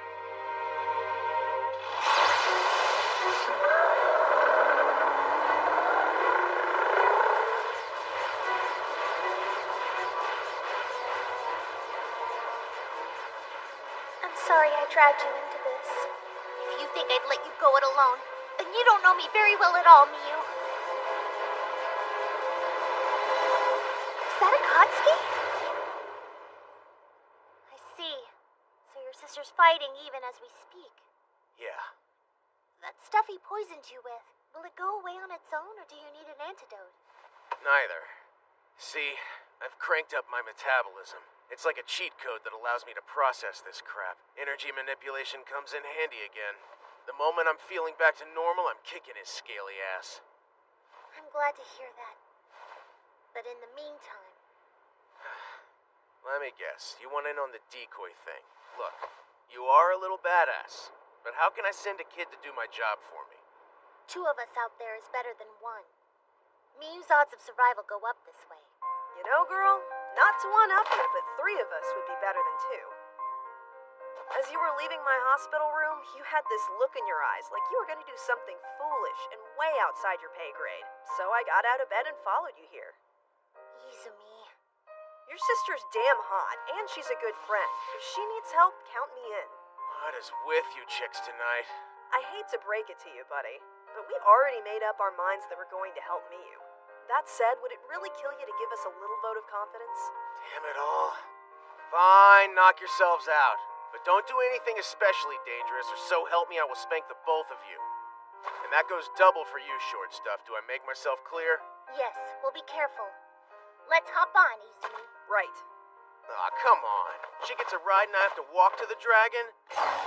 I'm sorry I dragged you into this. If you think I'd let you go it alone, then you don't know me very well at all, Miu. Is that Akatsuki? I see. So your sister's fighting even as we speak. Yeah. That stuff he poisoned you with, will it go away on its own, or do you need an antidote? Neither. See, I've cranked up my metabolism. It's like a cheat code that allows me to process this crap. Energy manipulation comes in handy again. The moment I'm feeling back to normal, I'm kicking his scaly ass. I'm glad to hear that. But in the meantime... Let me guess, you want in on the decoy thing. Look, you are a little badass, but how can I send a kid to do my job for me? 2 of us out there is better than 1. Miu's odds of survival go up this way. You know, girl, not to one-up you, but 3 of us would be better than 2. As you were leaving my hospital room, you had this look in your eyes like you were going to do something foolish and way outside your pay grade. So I got out of bed and followed you here. Izumi. Your sister's damn hot, and she's a good friend. If she needs help, count me in. What is with you chicks tonight? I hate to break it to you, buddy, but we've already made up our minds that we're going to help Miu. That said, would it really kill you to give us a little vote of confidence? Damn it all. Fine, knock yourselves out. But don't do anything especially dangerous, or so help me I will spank the both of you. And that goes double for you, short stuff. Do I make myself clear? Yes, we'll be careful. Let's hop on, Izumi. Right. Aw, come on. She gets a ride and I have to walk to the dragon?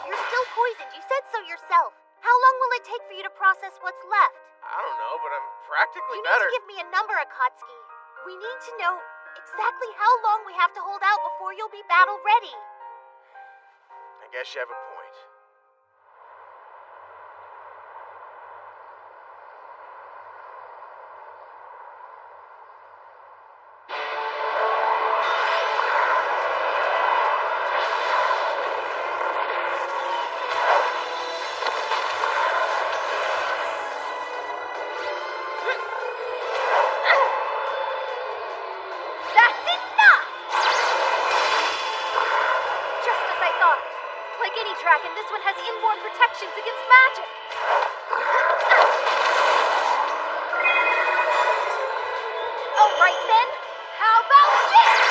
You're still poisoned. You said so yourself. How long will it take for you to process what's left? I don't know, but I'm practically You better. need to give me a number, Akatsuki. We need to know exactly how long we have to hold out before you'll be battle ready. I guess you have a point. thought. Like any dragon, this one has inborn protections against magic. Alright then, how about this?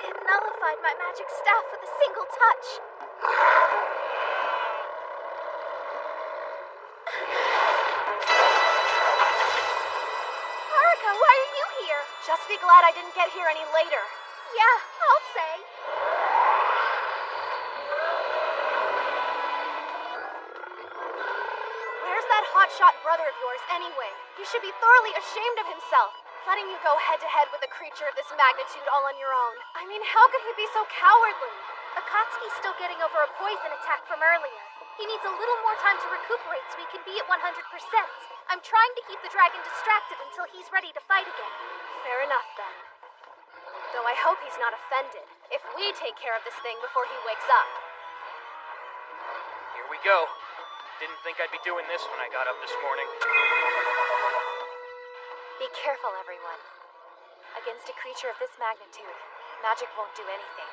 It nullified my magic staff with a single touch. Haruka, why are you here? Just be glad I didn't get here any later. Yeah, I'll say. Where's that hotshot brother of yours anyway? He should be thoroughly ashamed of himself, letting you go head-to-head with a creature of this magnitude all on your own. I mean, how could he be so cowardly? Akatsuki's still getting over a poison attack from earlier. He needs a little more time to recuperate so he can be at 100%. I'm trying to keep the dragon distracted until he's ready to fight again. Fair enough, then. Though I hope he's not offended if we take care of this thing before he wakes up. Here we go. Didn't think I'd be doing this when I got up this morning. Be careful, everyone. Against a creature of this magnitude, magic won't do anything.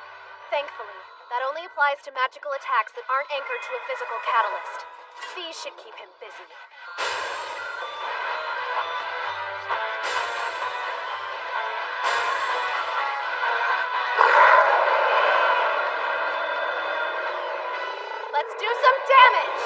Thankfully, that only applies to magical attacks that aren't anchored to a physical catalyst. These should keep him busy. Let's do some damage!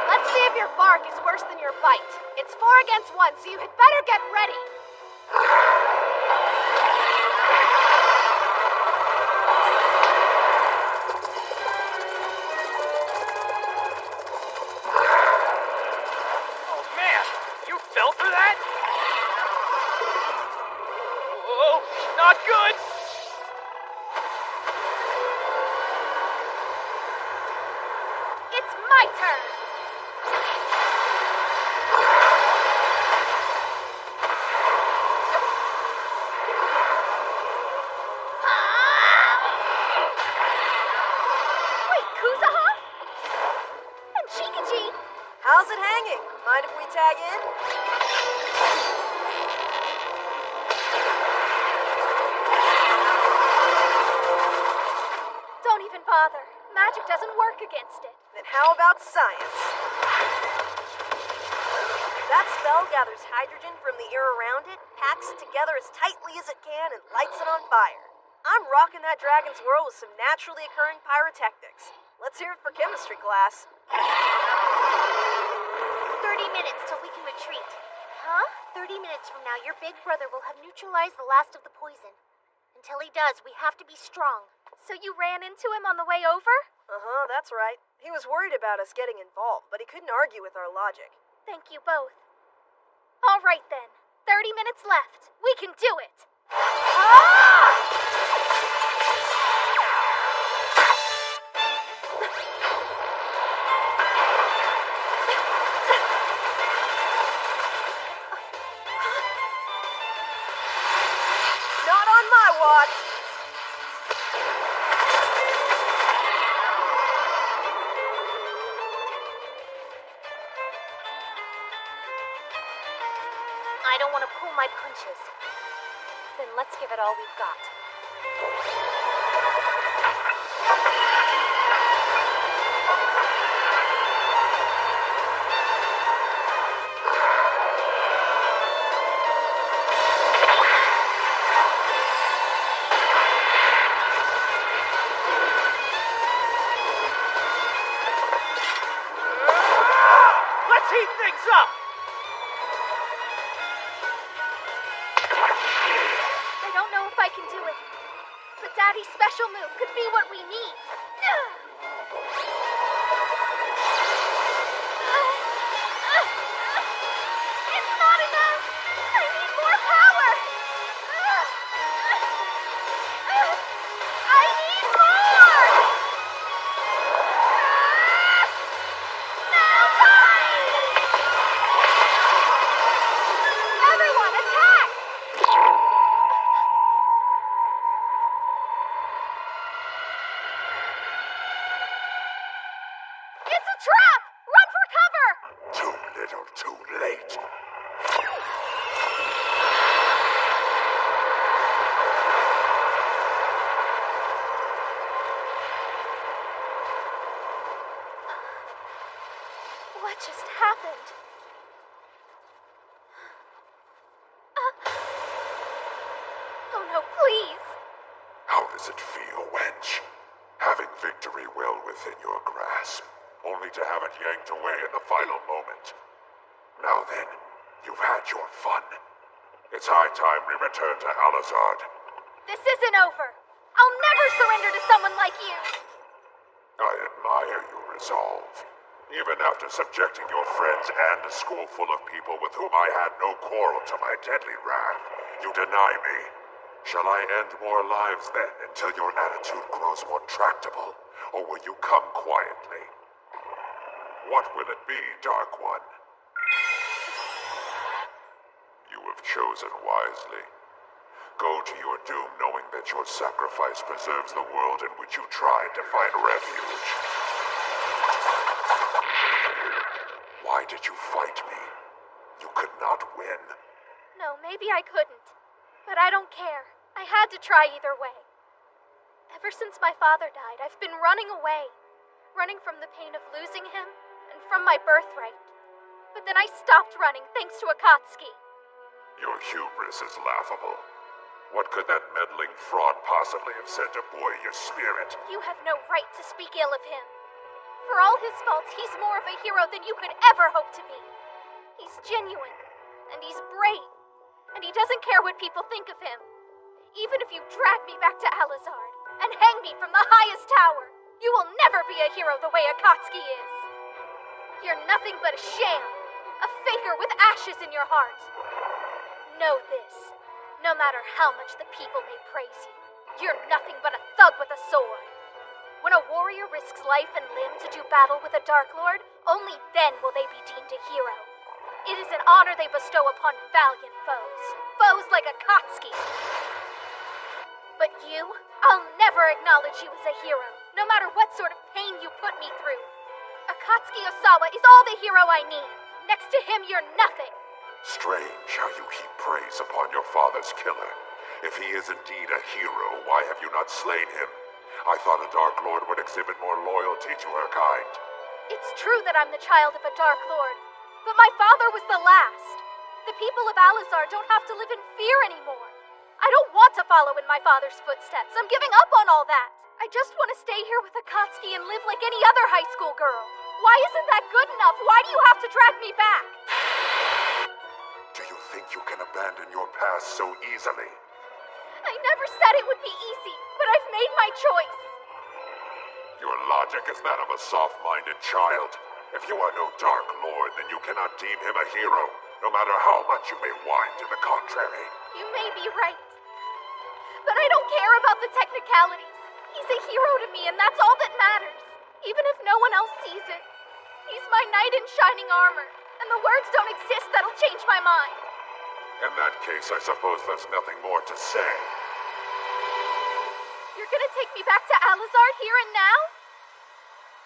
Let's see if your bark is worse than your bite. It's 4 against 1, so you had better get ready. Fell for that? Oh, not good! It's my turn! Wait, Kuzaha? And Chikachi? How's it hanging? Mind if we tag in? Don't even bother. Magic doesn't work against it. Then how about science? That spell gathers hydrogen from the air around it, packs it together as tightly as it can, and lights it on fire. I'm rocking that dragon's world with some naturally occurring pyrotechnics. Let's hear it for chemistry class. 30 minutes till we can retreat. Huh? 30 minutes from now, your big brother will have neutralized the last of the poison. Until he does, we have to be strong. So you ran into him on the way over? Uh-huh, that's right. He was worried about us getting involved, but he couldn't argue with our logic. Thank you both. All right then. 30 minutes left. We can do it. Not on my watch. I don't want to pull my punches. Then let's give it all we've got. Let's heat things up! I don't know if I can do it. But Daddy's special move could be what we need. It's not enough! I need more power! I need more! Now time! Everyone, attack! It's a trap! Run for cover! Too little, too late. What just happened? Oh no, please! How does it feel, wench? Having victory well within your grasp, only to have it yanked away in the final moment. Now then, you've had your fun. It's high time we return to Alizard. This isn't over! I'll never surrender to someone like you! I admire your resolve. Even after subjecting your friends and a school full of people with whom I had no quarrel to my deadly wrath, you deny me. Shall I end more lives then until your attitude grows more tractable, or will you come quietly? What will it be, Dark One? You have chosen wisely. Go to your doom knowing that your sacrifice preserves the world in which you tried to find refuge. Why did you fight me? You could not win. No, maybe I couldn't. But I don't care. I had to try either way. Ever since my father died, I've been running away. Running from the pain of losing him, and from my birthright. But then I stopped running thanks to Akatsuki. Your hubris is laughable. What could that meddling fraud possibly have said to buoy your spirit? You have no right to speak ill of him. For all his faults, he's more of a hero than you could ever hope to be. He's genuine, and he's brave, and he doesn't care what people think of him. Even if you drag me back to Alizard and hang me from the highest tower, you will never be a hero the way Akatsuki is. You're nothing but a sham, a faker with ashes in your heart. Know this. No matter how much the people may praise you, you're nothing but a thug with a sword. When a warrior risks life and limb to do battle with a Dark Lord, only then will they be deemed a hero. It is an honor they bestow upon valiant foes. Foes like Akatsuki. But you, I'll never acknowledge you as a hero, no matter what sort of pain you put me through. Akatsuki Osawa is all the hero I need. Next to him, you're nothing. Strange how you heap praise upon your father's killer. If he is indeed a hero, why have you not slain him? I thought a Dark Lord would exhibit more loyalty to her kind. It's true that I'm the child of a Dark Lord, but my father was the last. The people of Alizard don't have to live in fear anymore. I don't want to follow in my father's footsteps. I'm giving up on all that. I just want to stay here with Akatsuki and live like any other high school girl. Why isn't that good enough? Why do you have to drag me back? Do you think you can abandon your past so easily? I never said it would be easy, but I've made my choice. Your logic is that of a soft-minded child. If you are no Dark Lord, then you cannot deem him a hero, no matter how much you may whine to the contrary. You may be right. But I don't care about the technicalities. He's a hero to me, and that's all that matters. Even if no one else sees it. He's my knight in shining armor, and the words don't exist that'll change my mind. In that case, I suppose there's nothing more to say. You're gonna take me back to Alizard here and now?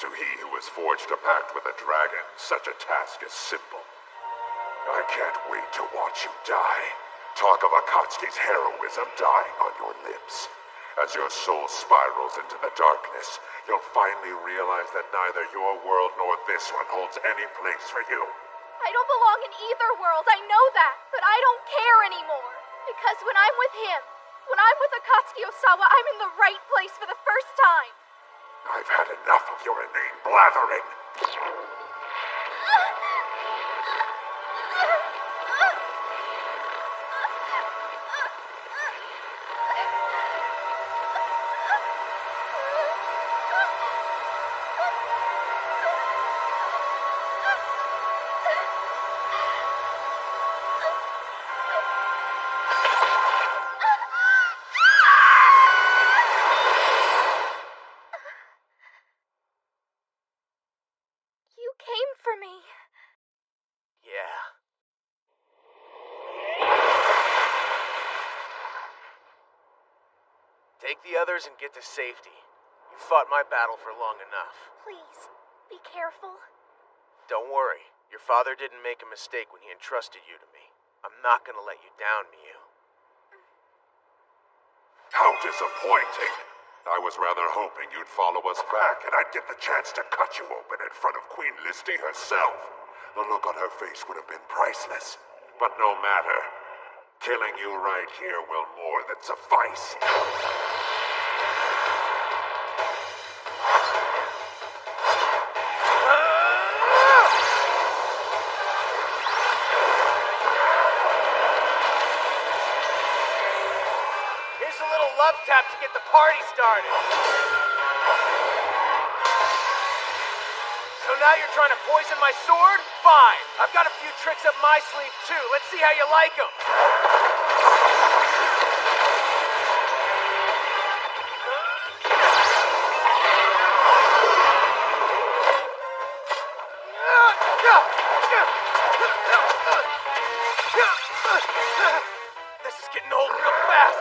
To he who has forged a pact with a dragon, such a task is simple. I can't wait to watch you die. Talk of Akatsuki's heroism dying on your lips. As your soul spirals into the darkness, you'll finally realize that neither your world nor this one holds any place for you. I don't belong in either world, I know that, but I don't care anymore. Because when I'm with him, when I'm with Akatsuki Osawa, I'm in the right place for the first time. I've had enough of your inane blathering. Take the others and get to safety. You fought my battle for long enough. Please, Be careful. Don't worry. Your father didn't make a mistake when he entrusted you to me. I'm not gonna let you down, Miu. How disappointing! I was rather hoping you'd follow us back and I'd get the chance to cut you open in front of Queen Listy herself. The look on her face would have been priceless. But no matter. Killing you right here will more than suffice. Here's a little love tap to get the party started. So now you're trying to poison my sword? Fine. I've got a few tricks up my sleeve too. Let's see how you like them. This is getting old real fast.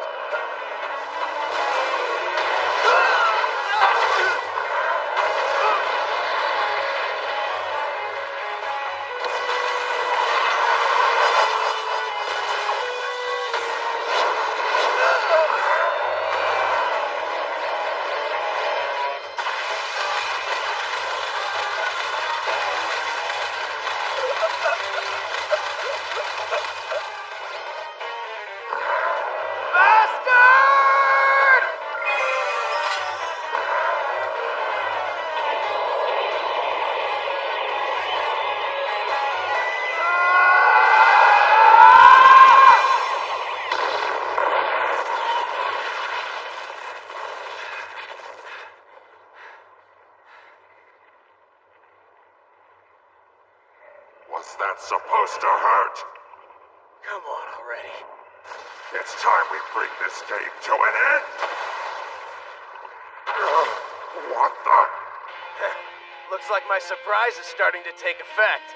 Was that supposed to hurt? Come on already. It's time we bring this game to an end. What the? Looks like my surprise is starting to take effect.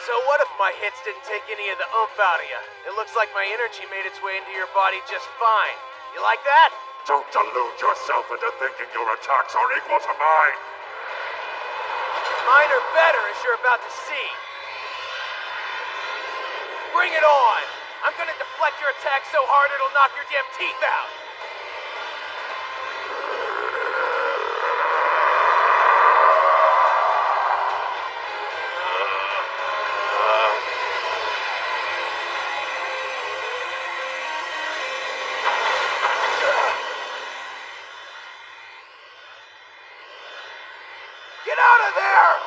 So what if my hits didn't take any of the oomph out of you? It looks like my energy made its way into your body just fine. You like that? Don't delude yourself into thinking your attacks are equal to mine. Mine are better, as you're about to see. Bring it on! I'm gonna deflect your attack so hard it'll knock your damn teeth out! Get out of there!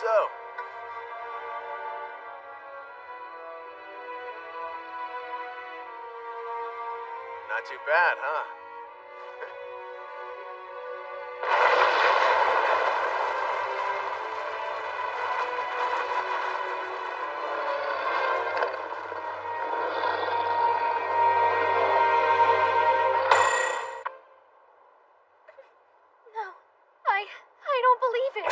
So, not too bad, huh? No, I don't believe it.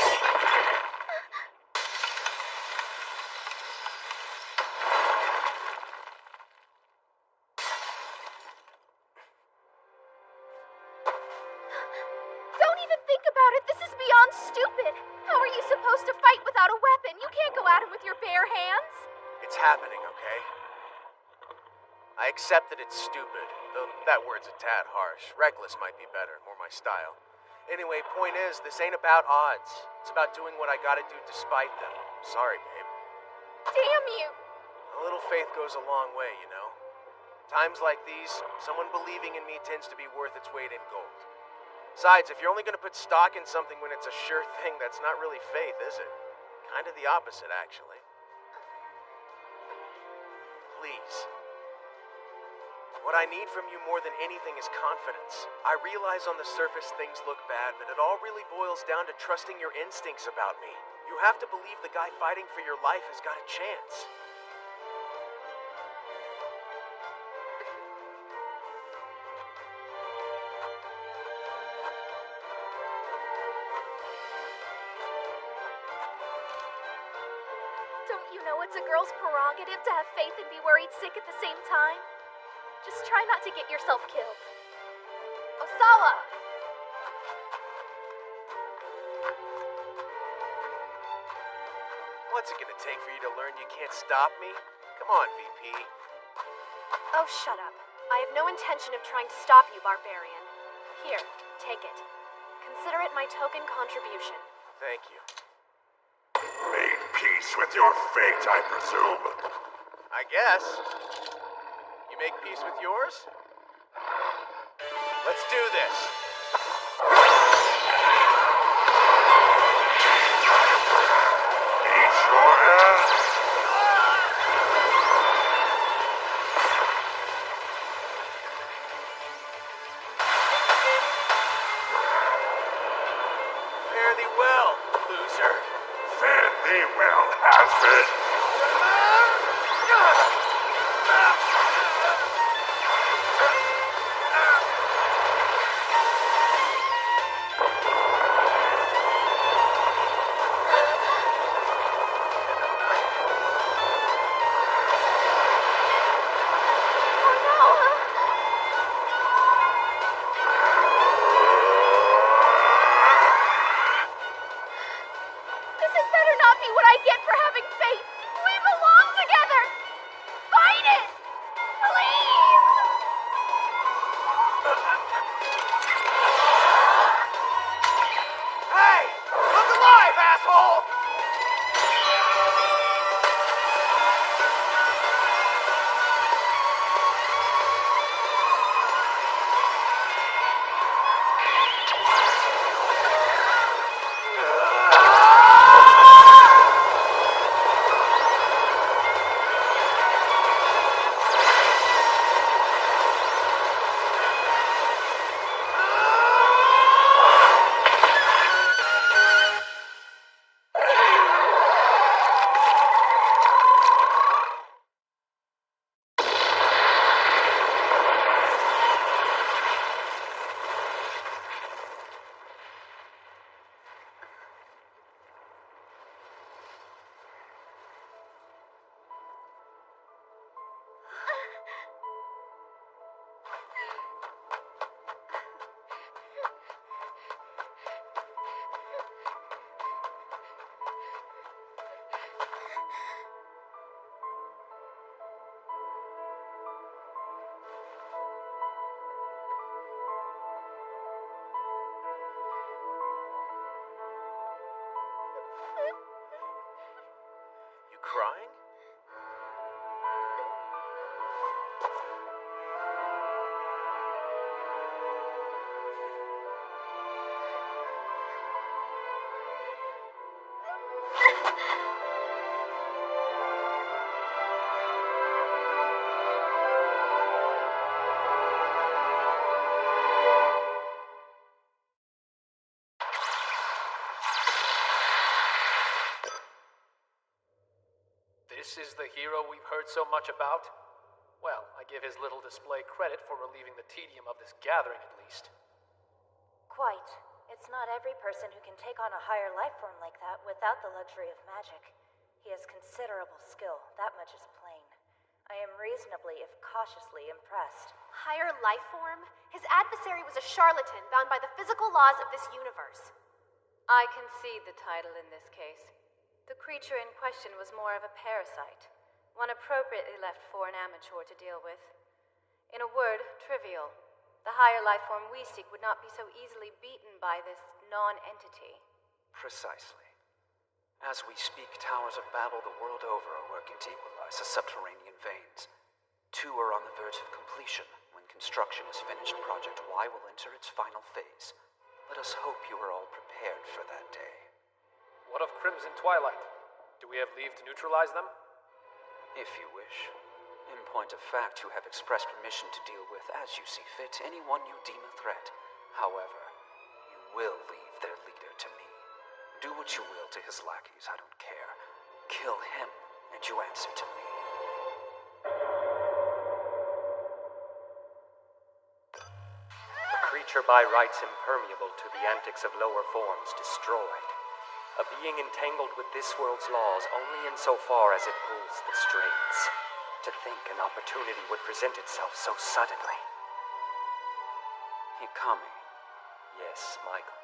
Don't even think about it. This is beyond stupid. How are you supposed to fight without a weapon? You can't go at him with your bare hands. It's happening, okay? I accept that it's stupid, though that word's a tad harsh. Reckless might be better, more my style. Anyway, point is, this ain't about odds. It's about doing what I gotta do despite them. Sorry, babe. Damn you! A little faith goes a long way, you know? Times like these, someone believing in me tends to be worth its weight in gold. Besides, if you're only gonna put stock in something when it's a sure thing, that's not really faith, is it? Kind of the opposite, actually. Please. What I need from you more than anything is confidence. I realize on the surface things look bad, but it all really boils down to trusting your instincts about me. You have to believe the guy fighting for your life has got a chance. Don't you know it's a girl's prerogative to have faith and be worried sick at the same time? Just try not to get yourself killed. Osawa! What's it gonna take for you to learn you can't stop me? Come on, VP. Oh, shut up. I have no intention of trying to stop you, barbarian. Here, take it. Consider it my token contribution. Thank you. Made peace with your fate, I presume. I guess. You make peace with yours? Let's do this. Eat your ass. Fare thee well, loser. Fare thee well, has-been. This had better not be what I get for having faith. We belong together. Fight it! Please! Hey! Look alive, asshole! You crying? This is the hero we've heard so much about? Well, I give his little display credit for relieving the tedium of this gathering, at least. Quite. It's not every person who can take on a higher life form like that without the luxury of magic. He has considerable skill, that much is plain. I am reasonably, if cautiously, impressed. Higher life form? His adversary was a charlatan bound by the physical laws of this universe. I concede the title in this case. The creature in question was more of a parasite, one appropriately left for an amateur to deal with. In a word, trivial. The higher life form we seek would not be so easily beaten by this non-entity. Precisely. As we speak, towers of Babel the world over are working to equalize the subterranean veins. 2 are on the verge of completion. When construction is finished, Project Y will enter its final phase. Let us hope you are all prepared for that day. What of Crimson Twilight? Do we have leave to neutralize them? If you wish. In point of fact, you have expressed permission to deal with, as you see fit, anyone you deem a threat. However, you will leave their leader to me. Do what you will to his lackeys, I don't care. Kill him, and you answer to me. A creature by rights impermeable to the antics of lower forms destroyed. A being entangled with this world's laws only insofar as it pulls the strings. To think an opportunity would present itself so suddenly. Hikami. Yes, Michael.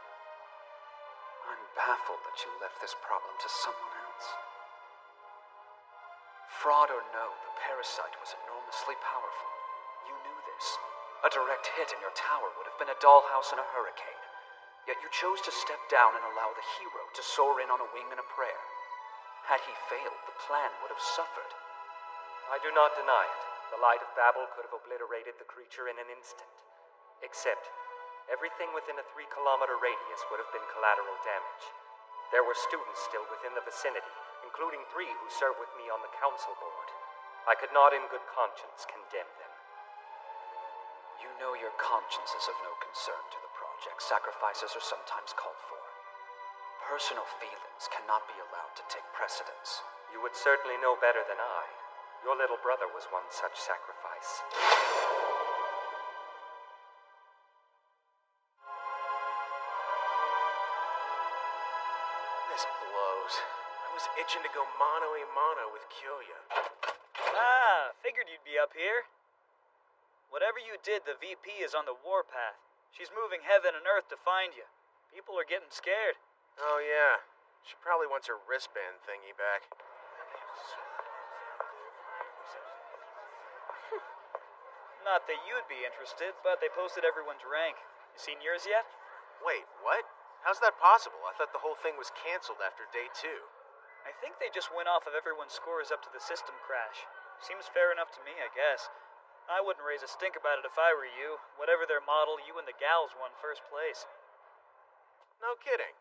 I'm baffled that you left this problem to someone else. Fraud or no, the parasite was enormously powerful. You knew this. A direct hit in your tower would have been a dollhouse in a hurricane. Yet you chose to step down and allow the hero to soar in on a wing and a prayer. Had he failed, the plan would have suffered. I do not deny it. The light of Babel could have obliterated the creature in an instant. Except, everything within a 3-kilometer radius would have been collateral damage. There were students still within the vicinity, including 3 who serve with me on the council board. I could not in good conscience condemn them. You know your conscience is of no concern to the project. Sacrifices are sometimes called for. Personal feelings cannot be allowed to take precedence. You would certainly know better than I. Your little brother was one such sacrifice. This blows. I was itching to go mano-a-mano with Kyoya. Ah, figured you'd be up here. Whatever you did, the VP is on the warpath. She's moving heaven and earth to find you. People are getting scared. Oh, yeah. She probably wants her wristband thingy back. Not that you'd be interested, but they posted everyone's rank. You seen yours yet? Wait, what? How's that possible? I thought the whole thing was canceled after day 2. I think they just went off of everyone's scores up to the system crash. Seems fair enough to me, I guess. I wouldn't raise a stink about it if I were you. Whatever their model, you and the gals won first place. No kidding.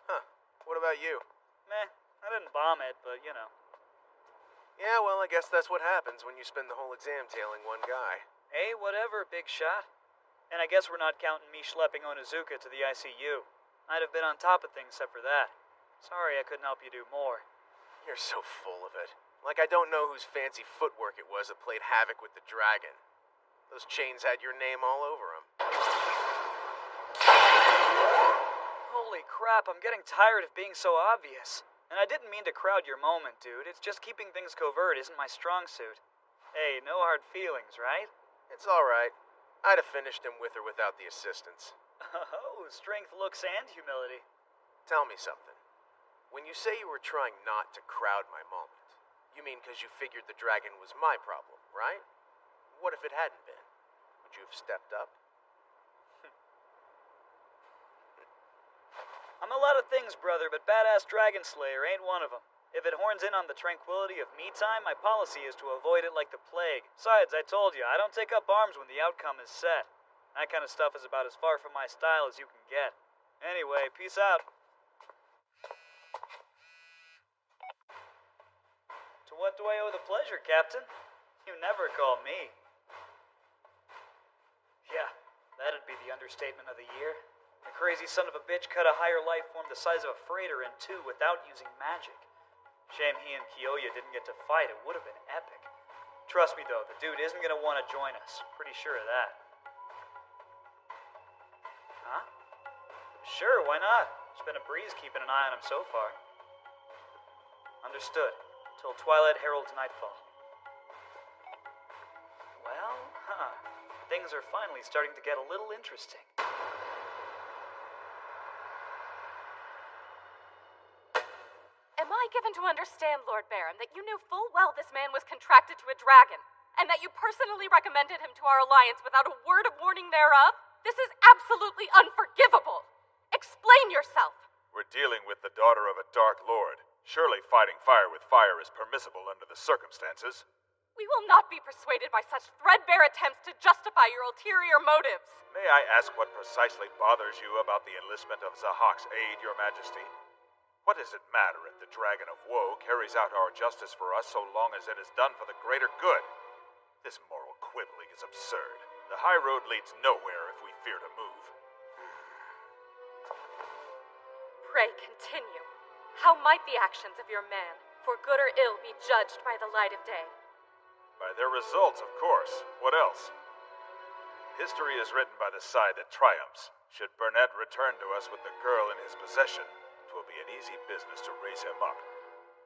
Huh. What about you? Meh, I didn't bomb it, but you know. Yeah, well, I guess that's what happens when you spend the whole exam tailing one guy. Hey, whatever, big shot. And I guess we're not counting me schlepping Onizuka to the ICU. I'd have been on top of things except for that. Sorry I couldn't help you do more. You're so full of it. Like I don't know whose fancy footwork it was that played havoc with the dragon. Those chains had your name all over them. Holy crap, I'm getting tired of being so obvious. And I didn't mean to crowd your moment, dude. It's just keeping things covert isn't my strong suit. Hey, no hard feelings, right? It's alright. I'd have finished him with or without the assistance. Oh, strength, looks, and humility. Tell me something. When you say you were trying not to crowd my moment, you mean because you figured the dragon was my problem, right? What if it hadn't been? Would you have stepped up? I'm a lot of things, brother, but badass dragon slayer ain't one of them. If it horns in on the tranquility of me time, my policy is to avoid it like the plague. Besides, I told you, I don't take up arms when the outcome is set. That kind of stuff is about as far from my style as you can get. Anyway, peace out. To what do I owe the pleasure, Captain? You never call me. Yeah, that'd be the understatement of the year. The crazy son of a bitch cut a higher life form the size of a freighter in 2 without using magic. Shame he and Kyoya didn't get to fight. It would have been epic. Trust me, though, the dude isn't going to want to join us. Pretty sure of that. Huh? Sure, why not? It's been a breeze keeping an eye on him so far. Understood. Till Twilight heralds nightfall. Well, things are finally starting to get a little interesting. Am I given to understand, Lord Baron, that you knew full well this man was contracted to a dragon, and that you personally recommended him to our alliance without a word of warning thereof? This is absolutely unforgivable. Explain yourself. We're dealing with the daughter of a Dark Lord. Surely fighting fire with fire is permissible under the circumstances. We will not be persuaded by such threadbare attempts to justify your ulterior motives. May I ask what precisely bothers you about the enlistment of Zahak's aid, Your Majesty? What does it matter if the Dragon of Woe carries out our justice for us so long as it is done for the greater good? This moral quibbling is absurd. The high road leads nowhere if we fear to move. Pray continue. How might the actions of your man, for good or ill, be judged by the light of day? By their results, of course. What else? History is written by the side that triumphs. Should Burnett return to us with the girl in his possession, 'twill be an easy business to raise him up.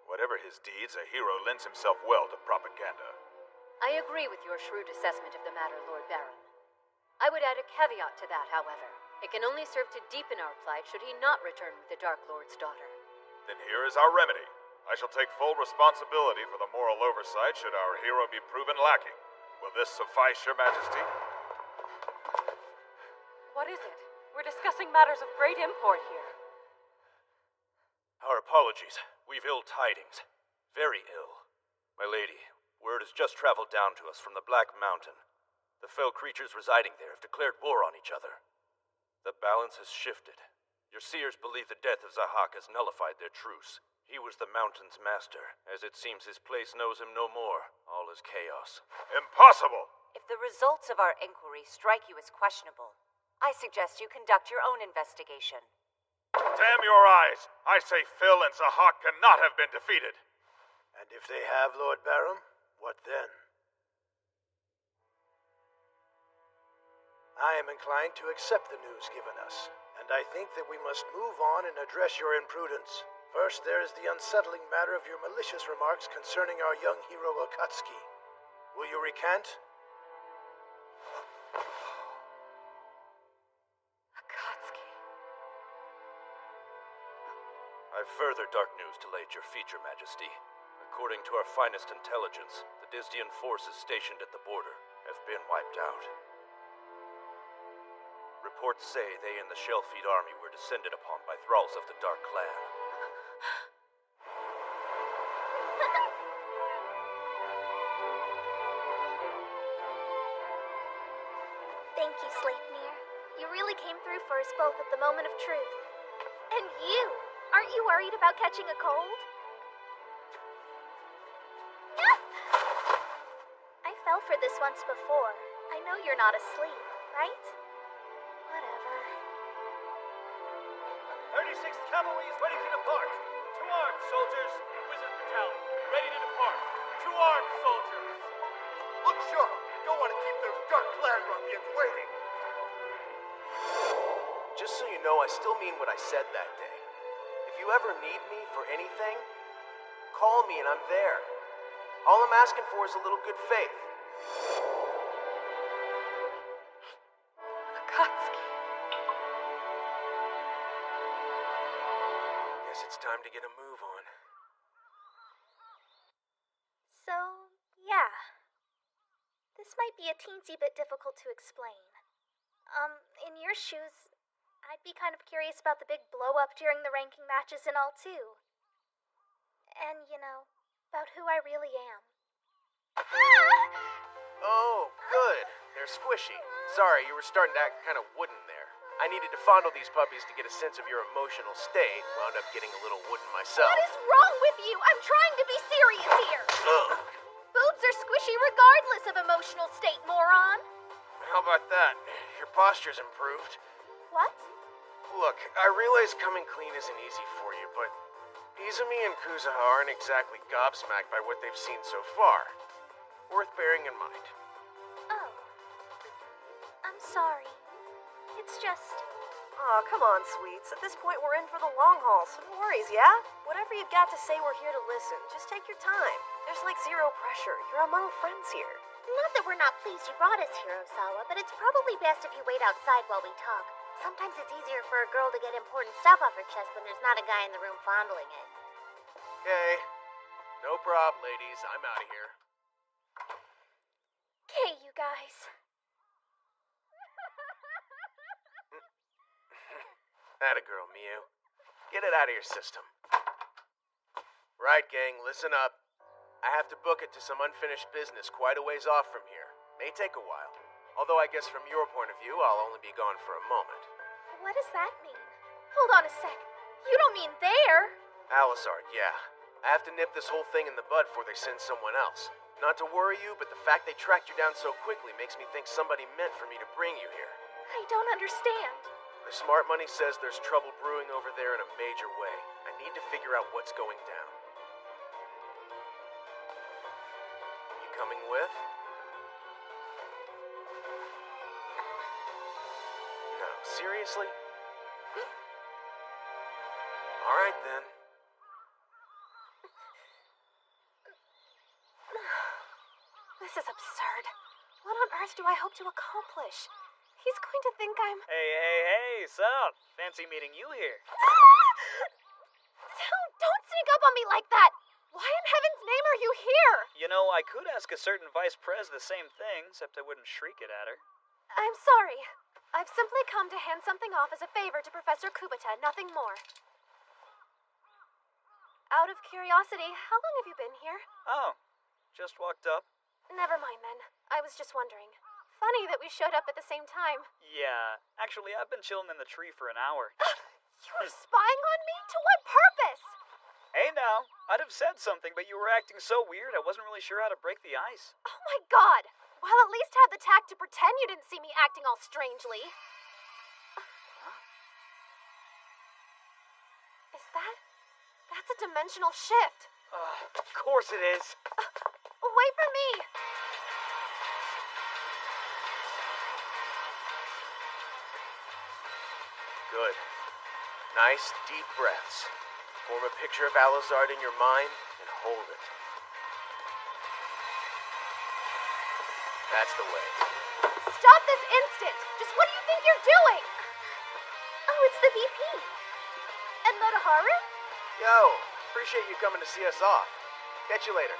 Whatever his deeds, a hero lends himself well to propaganda. I agree with your shrewd assessment of the matter, Lord Baron. I would add a caveat to that, however. It can only serve to deepen our plight should he not return with the Dark Lord's daughter. Then here is our remedy. I shall take full responsibility for the moral oversight should our hero be proven lacking. Will this suffice, Your Majesty? What is it? We're discussing matters of great import here. Our apologies. We've ill tidings. Very ill. My lady, word has just traveled down to us from the Black Mountain. The fell creatures residing there have declared war on each other. The balance has shifted. Your seers believe the death of Zahak has nullified their truce. He was the mountain's master. As it seems his place knows him no more. All is chaos. Impossible! If the results of our inquiry strike you as questionable, I suggest you conduct your own investigation. Damn your eyes! I say Phil and Zahak cannot have been defeated. And if they have, Lord Baron, what then? I am inclined to accept the news given us, and I think that we must move on and address your imprudence. First, there is the unsettling matter of your malicious remarks concerning our young hero Akatsuki. Will you recant? Akatsuki. I've further dark news to lay at your feet, Your Majesty. According to our finest intelligence, the Disdian forces stationed at the border have been wiped out. Reports say they and the Shellfeed army were descended upon by thralls of the Dark Clan. Thank you, Sleipnir. You really came through for us both at the moment of truth. And you! Aren't you worried about catching a cold? I fell for this once before. I know you're not asleep, right? Whatever. 36th Cavalry is ready to depart. To arms, soldiers. Wizard Battalion, ready to depart. To arms, soldiers. Look sharp. Don't want to keep those Dark Clan ruffians waiting. Just so you know, I still mean what I said that day. If you ever need me for anything, call me and I'm there. All I'm asking for is a little good faith. Akatsuki. Guess it's time to get a move on. So, yeah. This might be a teensy bit difficult to explain. In your shoes, I'd be kind of curious about the big blow-up during the ranking matches and all, too. And, about who I really am. Oh, good. They're squishy. Sorry, you were starting to act kind of wooden there. I needed to fondle these puppies to get a sense of your emotional state. Wound up getting a little wooden myself. What is wrong with you? I'm trying to be serious here. Boobs are squishy regardless of emotional state, moron. How about that? Your posture's improved. What? Look, I realize coming clean isn't easy for you, but Izumi and Kuzaha aren't exactly gobsmacked by what they've seen so far. Worth bearing in mind. Oh. I'm sorry. It's just... Aw, come on, sweets. At this point, we're in for the long haul, so no worries, yeah? Whatever you've got to say, we're here to listen. Just take your time. There's like zero pressure. You're among friends here. Not that we're not pleased you brought us here, Osawa, but it's probably best if you wait outside while we talk. Sometimes it's easier for a girl to get important stuff off her chest when there's not a guy in the room fondling it. Okay. No prob, ladies. I'm out of here. Okay, you guys. Atta girl, Miu. Get it out of your system. Right, gang, listen up. I have to book it to some unfinished business quite a ways off from here. May take a while. Although I guess from your point of view, I'll only be gone for a moment. What does that mean? Hold on a sec. You don't mean there? Alizard, yeah. I have to nip this whole thing in the bud before they send someone else. Not to worry you, but the fact they tracked you down so quickly makes me think somebody meant for me to bring you here. I don't understand. The smart money says there's trouble brewing over there in a major way. I need to figure out what's going down. You coming with? No, seriously? All right then. This is absurd. What on earth do I hope to accomplish? He's going to think I'm... Hey, sup? Fancy meeting you here. Don't sneak up on me like that! Why in heaven's name are you here? You know, I could ask a certain vice pres the same thing, except I wouldn't shriek it at her. I'm sorry. I've simply come to hand something off as a favor to Professor Kubota, nothing more. Out of curiosity, how long have you been here? Oh, just walked up. Never mind then. I was just wondering. Funny that we showed up at the same time. Yeah, actually, I've been chilling in the tree for an hour. You were spying on me? To what purpose? Hey now, I'd have said something, but you were acting so weird I wasn't really sure how to break the ice. Oh my god! Well, at least have the tact to pretend you didn't see me acting all strangely. Huh? Is that... That's a dimensional shift. Of course it is. Wait for me! Good. Nice, deep breaths. Form a picture of Alizard in your mind and hold it. That's the way. Stop this instant! Just what do you think you're doing? Oh, it's the VP. And Motoharu? Yo, appreciate you coming to see us off. Catch you later.